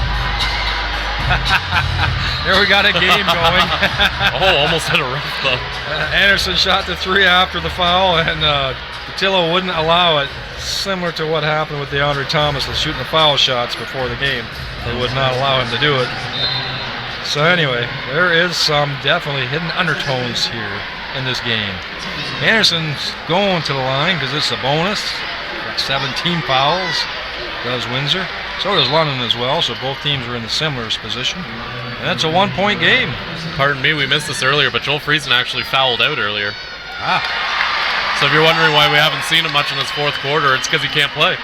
S2: There we got a game going. Almost hit a ref though.
S4: Anderson shot the 3 after the foul, and Patillo wouldn't allow it. Similar to what happened with DeAndre Thomas with shooting the foul shots before the game. They would not allow him to do it. So anyway, there is some definitely hidden undertones here in this game. Anderson's going to the line because it's a bonus. Got 17 fouls, does Windsor. So does London as well, so both teams are in the similar position. And that's a 1-point game.
S2: Pardon me, we missed this earlier, but Joel Friesen actually fouled out earlier. So if you're wondering why we haven't seen him much in this 4th quarter, it's because he can't play.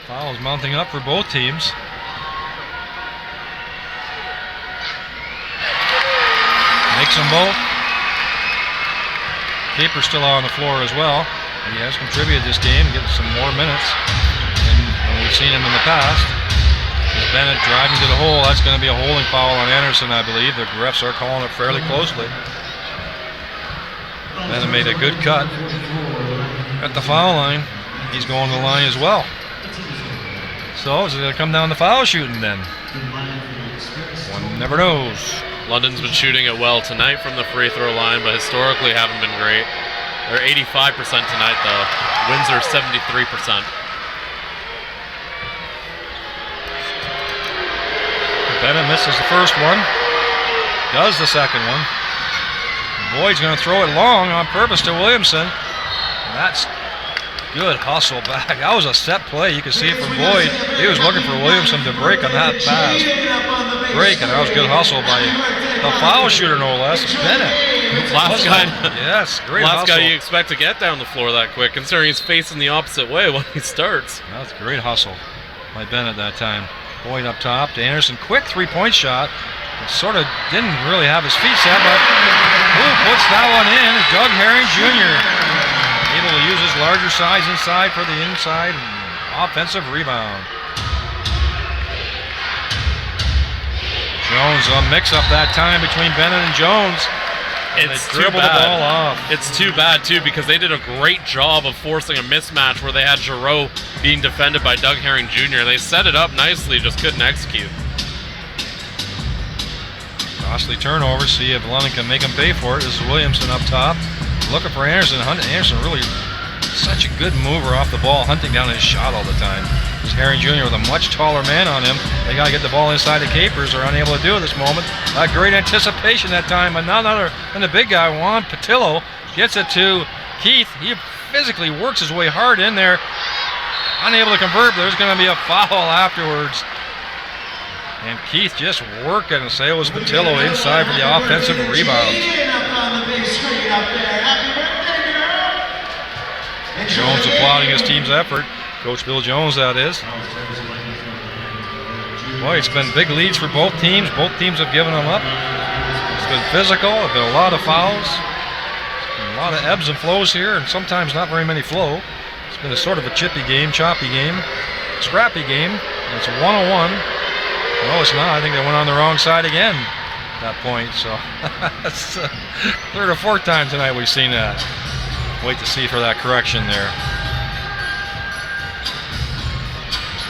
S4: Fouls mounting up for both teams. Makes them both. Keeper's still on the floor as well. He has contributed this game, getting some more minutes than we've seen him in the past. As Bennett driving to the hole, that's going to be a holding foul on Anderson, I believe. The refs are calling it fairly closely. Bennett made a good cut at the foul line. He's going to the line as well. So is it going to come down to foul shooting then? One never knows.
S2: London's been shooting it well tonight from the free throw line, but historically haven't been great. They're 85% tonight though. Windsor 73%.
S4: Bennett misses the first one. Does the second one. Boyd's going to throw it long on purpose to Williamson. And that's good hustle back. That was a set play. You can see it from Boyd. He was looking for Williamson to break on that pass. Break, and that was good hustle by the foul shooter, no less, Bennett.
S2: Last guy.
S4: Yes, great
S2: last
S4: hustle.
S2: guy you expect to get down the floor that quick, considering he's facing the opposite way when he starts.
S4: That's a great hustle by Bennett that time. Boyd up top to Anderson. Quick 3-point shot. It sort of didn't really have his feet set, but who puts that one in? Doug Herring Jr. Able to use his larger size inside for the inside offensive rebound. Jones, a mix-up that time between Bennett and Jones.
S2: It's
S4: too bad. The ball off.
S2: It's too bad too because they did a great job of forcing a mismatch where they had Giroux being defended by Doug Herring Jr. They set it up nicely, just couldn't execute.
S4: Costly turnover. See if London can make him pay for it. This is Williamson up top, looking for Anderson. Anderson really such a good mover off the ball, hunting down his shot all the time. This is Herring Jr. with a much taller man on him. They got to get the ball inside the Capers. They're unable to do it this moment. Great anticipation that time, but none other than the big guy, Juan Patillo, gets it to Keith. He physically works his way hard in there. Unable to convert, but there's going to be a foul afterwards. And Keith just working, and say it was Patillo inside for the offensive rebound.
S5: birthday screen up there. Happy birthday, girl!
S4: Jones applauding his team's effort. Coach Bill Jones, that is. Boy, it's been big leads for both teams. Both teams have given them up. It's been physical. There's been a lot of fouls. A lot of ebbs and flows here, and sometimes not very many flow. It's been a sort of a chippy game, choppy game, scrappy game. And it's a 1-on-1. No, it's not. I think they went on the wrong side again at that point. So that's the third or fourth time tonight we've seen that. Wait to see for that correction there.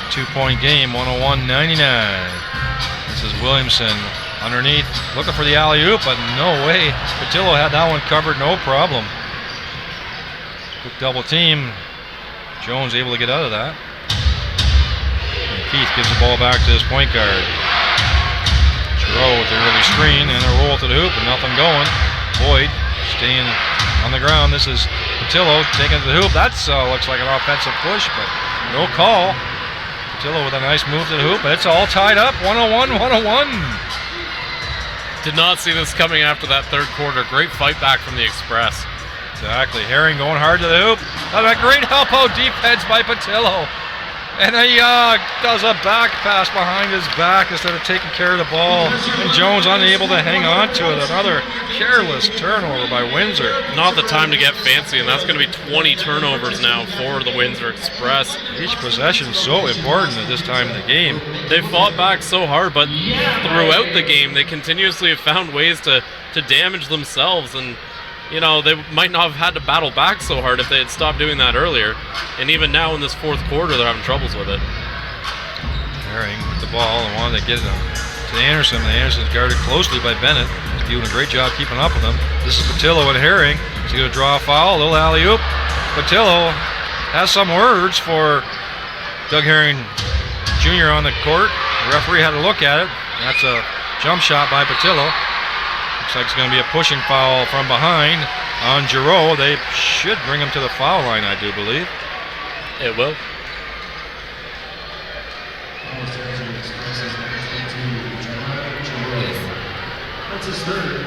S4: 2-point game, 101-99. This is Williamson underneath, looking for the alley-oop, but no way. Patillo had that one covered, no problem. Quick double team. Jones able to get out of that. And Keith gives the ball back to his point guard. Giroux with the early screen and a roll to the hoop, and nothing going. Boyd staying on the ground. This is Patillo taking it to the hoop. That looks like an offensive push, but no call. Patillo with a nice move to the hoop, but it's all tied up. 101-101.
S2: Did not see this coming after that third quarter. Great fight back from the Express.
S4: Exactly. Herring going hard to the hoop. And a great help out defense by Patillo. And he does a back pass behind his back instead of taking care of the ball. And Jones unable to hang on to it. Another careless turnover by Windsor.
S2: Not the time to get fancy, and that's going to be 20 turnovers now for the Windsor Express.
S4: Each possession so important at this time in the game.
S2: They fought back so hard, but throughout the game, they continuously have found ways to damage themselves. And you know, they might not have had to battle back so hard if they had stopped doing that earlier. And even now in this fourth quarter, they're having troubles with it.
S4: Herring with the ball and wanted to get it to Anderson. And Anderson's guarded closely by Bennett. He's doing a great job keeping up with him. This is Patillo and Herring. He's going to draw a foul, a little alley-oop. Patillo has some words for Doug Herring Jr. on the court. The referee had to look at it. That's a jump shot by Patillo. Looks like it's going to be a pushing foul from behind on Giroux. They should bring him to the foul line, I do believe.
S2: It will.
S5: That's his third.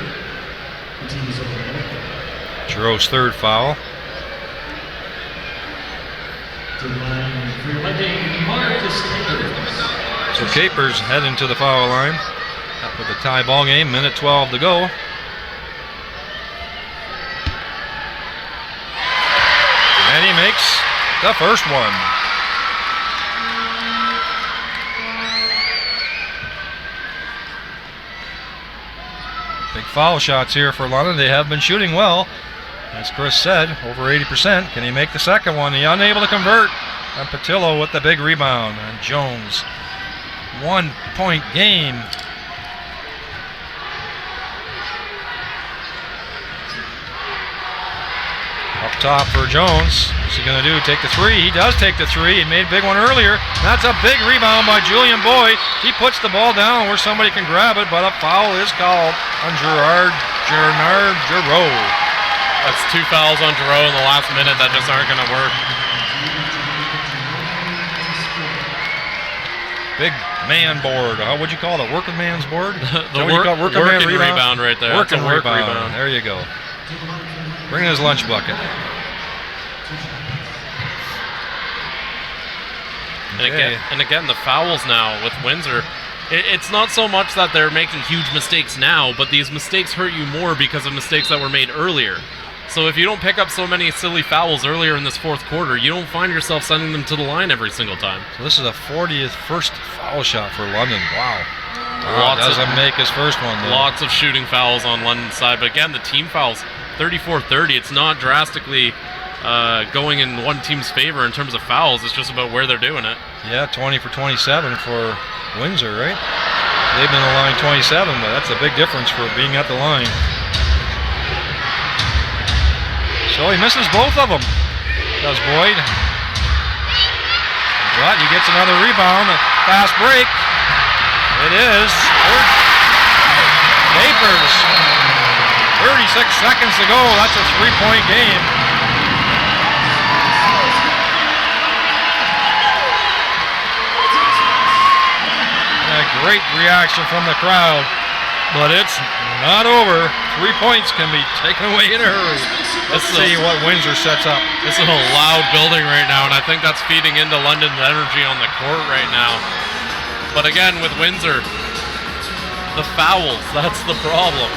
S4: Giroux's third foul. So Capers heading to the foul line. Up with the tie ball game, minute 12 to go. And he makes the first one. Big foul shots here for London. They have been shooting well. As Chris said, over 80%. Can he make the second one? He unable to convert. And Patillo with the big rebound. And Jones, 1 point game. Up top for Jones. What's he going to do? Take the three. He does take the three. He made a big one earlier. That's a big rebound by Julian Boyd. He puts the ball down where somebody can grab it, but a foul is called on Gernard Giroux.
S2: That's 2 fouls on Giroux in the last minute that just aren't going to work.
S4: Big man board. How would you call it? A working man's board?
S2: Working rebound right there.
S4: Working
S2: That's a
S4: rebound. There you go. Bring in his lunch bucket.
S2: And again, the fouls now with Windsor. It's not so much that they're making huge mistakes now, but these mistakes hurt you more because of mistakes that were made earlier. So if you don't pick up so many silly fouls earlier in this fourth quarter, you don't find yourself sending them to the line every single time.
S4: So this is a 40th first foul shot for London. Wow. Doesn't make his first one, though.
S2: Lots of shooting fouls on London's side. But again, the team fouls, 34-30. It's not drastically going in one team's favor in terms of fouls. It's just about where they're doing it.
S4: Yeah, 20 for 27 for Windsor, right? They've been on the line 27, but that's a big difference for being at the line. So he misses both of them, does Boyd. But he gets another rebound, a fast break. It is Capers. 36 seconds to go. That's a 3-point game. And a great reaction from the crowd. but it's not over. 3 points can be taken away in a hurry. Let's see what Windsor sets up.
S2: This is a loud building right now, and I think that's feeding into London's energy on the court right now. But again, with Windsor, the fouls, that's the problem.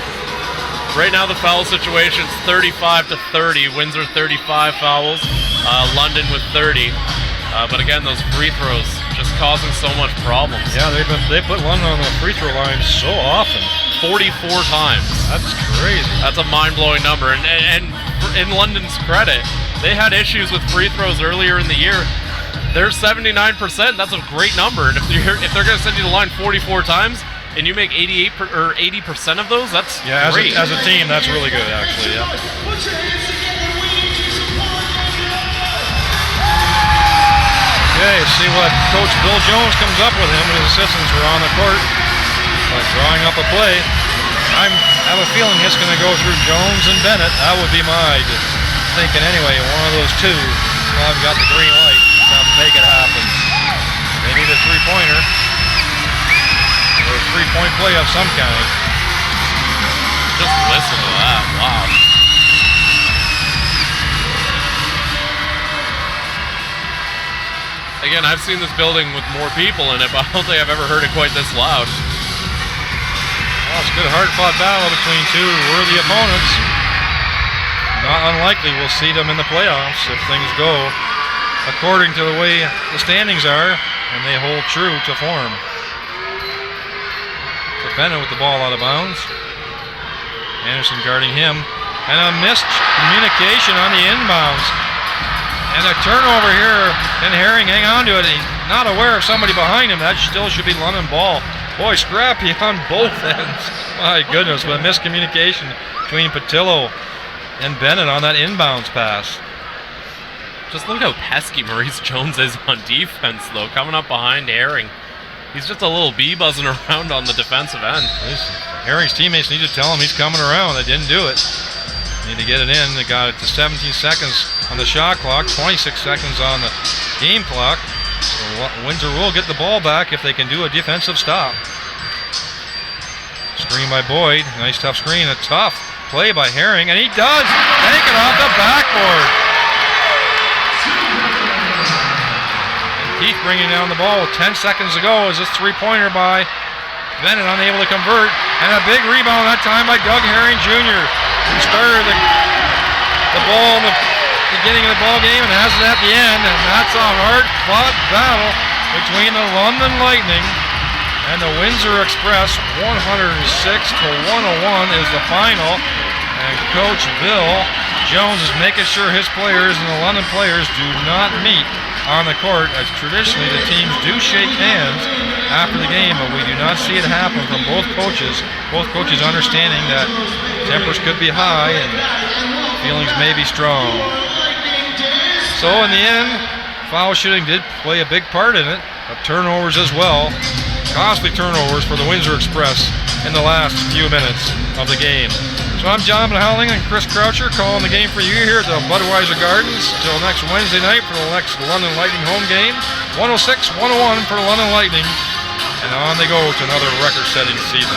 S2: Right now, the foul situation's 35-30. Windsor 35 fouls, London with 30. But again, those free throws just causing so much problems.
S4: Yeah, they put London on the free throw line so often.
S2: 44 times.
S4: That's crazy.
S2: That's a mind-blowing number. And in London's credit, they had issues with free throws earlier in the year. They're 79%. That's a great number. And if they're going to send you to the line 44 times and you make 80% of those, that's great.
S4: As a team, that's really good, actually. Yeah. Okay, see what Coach Bill Jones comes up with. Him and his assistants are on the court, drawing up a play. I have a feeling it's going to go through Jones and Bennett. That would be my thinking anyway. One of those two have got the green light to make it happen. They need a three-pointer or a three-point play of some kind.
S2: Just listen to that. Wow. Again, I've seen this building with more people in it, but I don't think I've ever heard it quite this loud.
S4: Well, it's a good hard-fought battle between two worthy opponents. Not unlikely we'll see them in the playoffs if things go according to the way the standings are and they hold true to form. So Bennett with the ball out of bounds. Anderson guarding him. And a missed communication on the inbounds. And a turnover here, and Herring hang on to it. He's not aware of somebody behind him. That still should be London ball. Boy, scrappy on both ends. My goodness, but a miscommunication between Patillo and Bennett on that inbounds pass.
S2: Just look how pesky Maurice Jones is on defense, though, coming up behind Herring. He's just a little bee buzzing around on the defensive end.
S4: Herring's teammates need to tell him he's coming around. They didn't do it. Need to get it in. They got it to 17 seconds on the shot clock, 26 seconds on the game clock. So Windsor will get the ball back if they can do a defensive stop. Screen by Boyd. Nice tough screen. A tough play by Herring, and he does take it off the backboard. And Keith bringing down the ball with 10 seconds to go as this three-pointer by Bennett unable to convert, and a big rebound that time by Doug Herring Jr. He started the ball in the beginning of the ball game and has it at the end, and that's a hard-fought battle between the London Lightning and the Windsor Express. 106-101 is the final, and Coach Bill Jones is making sure his players and the London players do not meet on the court, as traditionally the teams do shake hands after the game, but we do not see it happen from both coaches. Both coaches understanding that tempers could be high and feelings may be strong. So in the end, foul shooting did play a big part in it, but turnovers as well. Costly turnovers for the Windsor Express in the last few minutes of the game. So I'm John Howling and Chris Croucher calling the game for you here at the Budweiser Gardens. Until next Wednesday night for the next London Lightning home game. 106-101 for the London Lightning. And on they go to another record-setting season.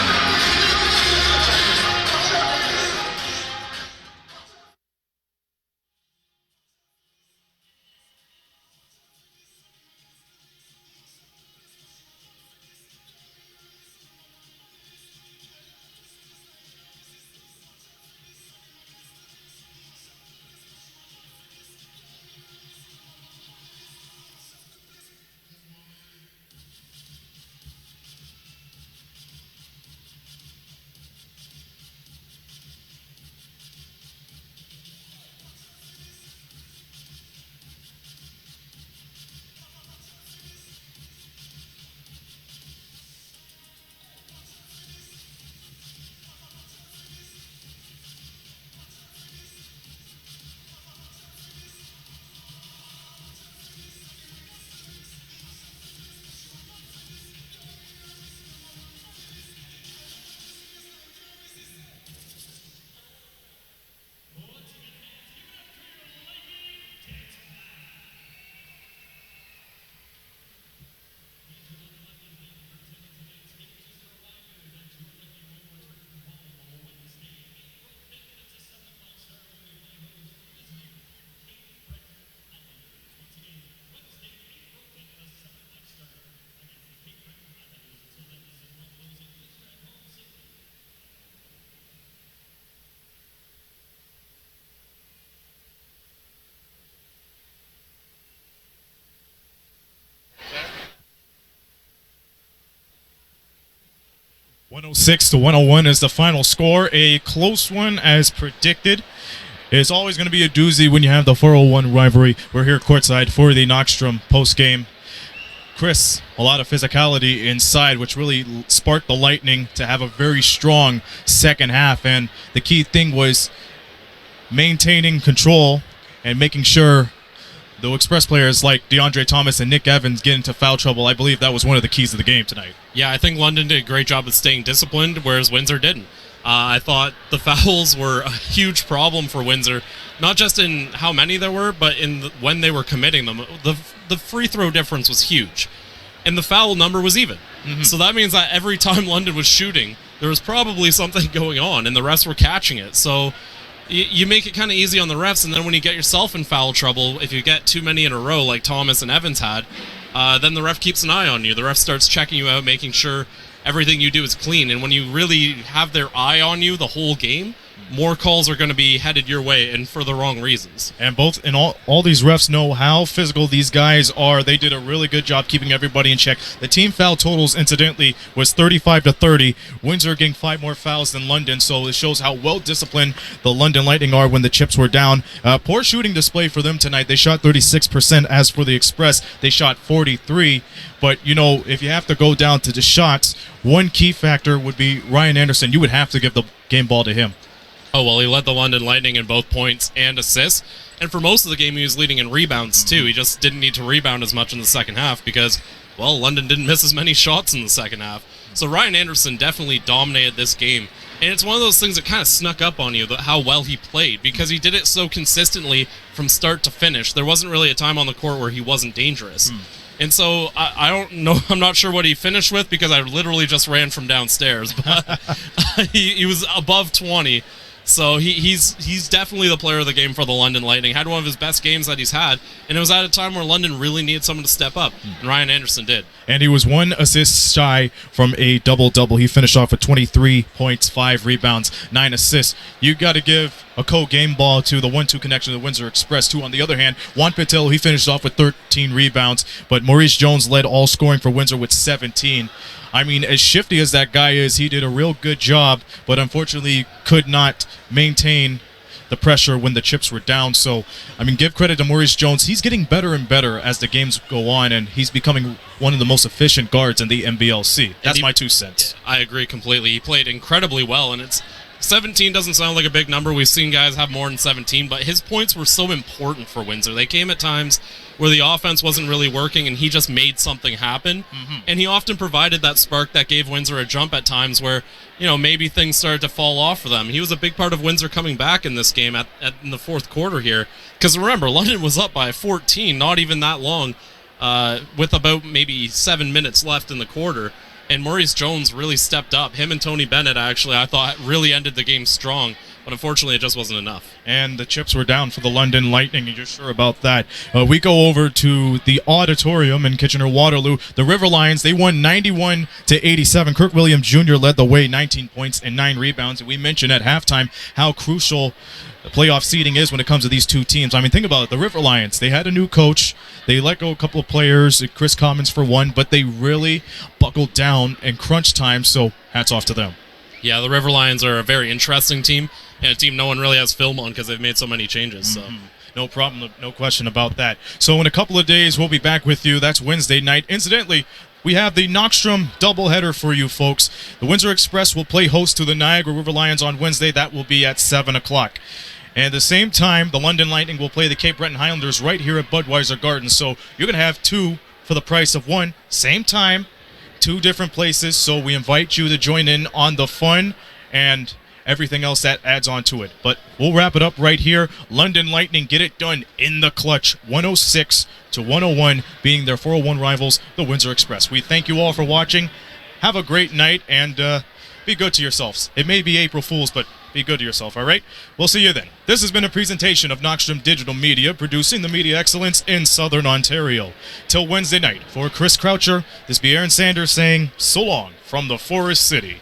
S1: 106 to 101 is the final score. A close one as predicted. It's always going to be a doozy when you have the 401 rivalry. We're here courtside for the Knockstrom post-game. Chris, a lot of physicality inside, which really sparked the Lightning to have a very strong second half. And the key thing was maintaining control and making sure the Express players like DeAndre Thomas and Nick Evans get into foul trouble. I believe that was one of the keys of the game tonight.
S2: Yeah, I think London did a great job of staying disciplined, whereas Windsor didn't. I thought the fouls were a huge problem for Windsor, not just in how many there were, but in when they were committing them. The free throw difference was huge, and the foul number was even. So that means that every time London was shooting, there was probably something going on, and the refs were catching it. So you make it kind of easy on the refs, and then when you get yourself in foul trouble, if you get too many in a row like Thomas and Evans had, then the ref keeps an eye on you. The ref starts checking you out, making sure everything you do is clean. And when you really have their eye on you the whole game, more calls are going to be headed your way, and for the wrong reasons.
S1: And all these refs know how physical these guys are. They did a really good job keeping everybody in check. The team foul totals, incidentally, was 35 to 30. Windsor getting 5 more fouls than London, so it shows how well disciplined the London Lightning are when the chips were down. Poor shooting display for them tonight. They shot 36%. As for the Express, they shot 43%. But, you know, if you have to go down to the shots, one key factor would be Ryan Anderson. You would have to give the game ball to him.
S2: Oh, well, he led the London Lightning in both points and assists. And for most of the game, he was leading in rebounds, too. He just didn't need to rebound as much in the second half because, well, London didn't miss as many shots in the second half. So Ryan Anderson definitely dominated this game. And it's one of those things that kind of snuck up on you, how well he played, because he did it so consistently from start to finish. There wasn't really a time on the court where he wasn't dangerous. And so I don't know. I'm not sure what he finished with because I literally just ran from downstairs. But he was above 20. So he's definitely the player of the game for the London Lightning. Had one of his best games that he's had, and it was at a time where London really needed someone to step up, and Ryan Anderson did.
S1: And he was 1 assist shy from a double-double. He finished off with 23 points, 5 rebounds, 9 assists. You got to give a co-game ball to the 1-2 connection of the Windsor Express, too. On the other hand, Juan Patillo, he finished off with 13 rebounds, but Maurice Jones led all scoring for Windsor with 17. I mean, as shifty as that guy is, he did a real good job, but unfortunately could not maintain the pressure when the chips were down. So, I mean, give credit to Maurice Jones. He's getting better and better as the games go on, and he's becoming one of the most efficient guards in the NBLC. That's my 2 cents.
S2: I agree completely. He played incredibly well, and 17 doesn't sound like a big number. We've seen guys have more than 17, but his points were so important for Windsor. They came at times where the offense wasn't really working, and he just made something happen. And he often provided that spark that gave Windsor a jump at times where, you know, maybe things started to fall off for them. He was a big part of Windsor coming back in this game in the fourth quarter here. Because remember, London was up by 14, not even that long, with about maybe 7 minutes left in the quarter. And Maurice Jones really stepped up. Him and Tony Bennett, actually, I thought really ended the game strong. But unfortunately, it just wasn't enough.
S1: And the chips were down for the London Lightning, and you're sure about that. We go over to the auditorium in Kitchener-Waterloo. The River Lions, they won 91 to 87. Kirk Williams Jr. led the way, 19 points and 9 rebounds. And we mentioned at halftime how crucial the playoff seeding is when it comes to these two teams. I mean, think about it. The River Lions, they had a new coach. They let go a couple of players, Chris Commons for one, but they really buckled down in crunch time, so hats off to them.
S2: Yeah, the River Lions are a very interesting team, and a team no one really has film on because they've made so many changes. So,
S1: no problem, no question about that. So in a couple of days, we'll be back with you. That's Wednesday night. Incidentally, we have the Knockstrom doubleheader for you folks. The Windsor Express will play host to the Niagara River Lions on Wednesday. That will be at 7 o'clock. And at the same time, the London Lightning will play the Cape Breton Highlanders right here at Budweiser Gardens. So you're going to have 2 for the price of 1. Same time, 2 different places. So we invite you to join in on the fun and everything else that adds on to it. But we'll wrap it up right here. London Lightning get it done in the clutch, 106 to 101, being their 401 rivals, the Windsor Express. We thank you all for watching. Have a great night, and be good to yourselves. It may be April Fool's, but be good to yourself, all right? We'll see you then. This has been a presentation of Knockstrom Digital Media, producing the media excellence in Southern Ontario. Till Wednesday night, for Chris Croucher, this be Aaron Sanders saying so long from the Forest City.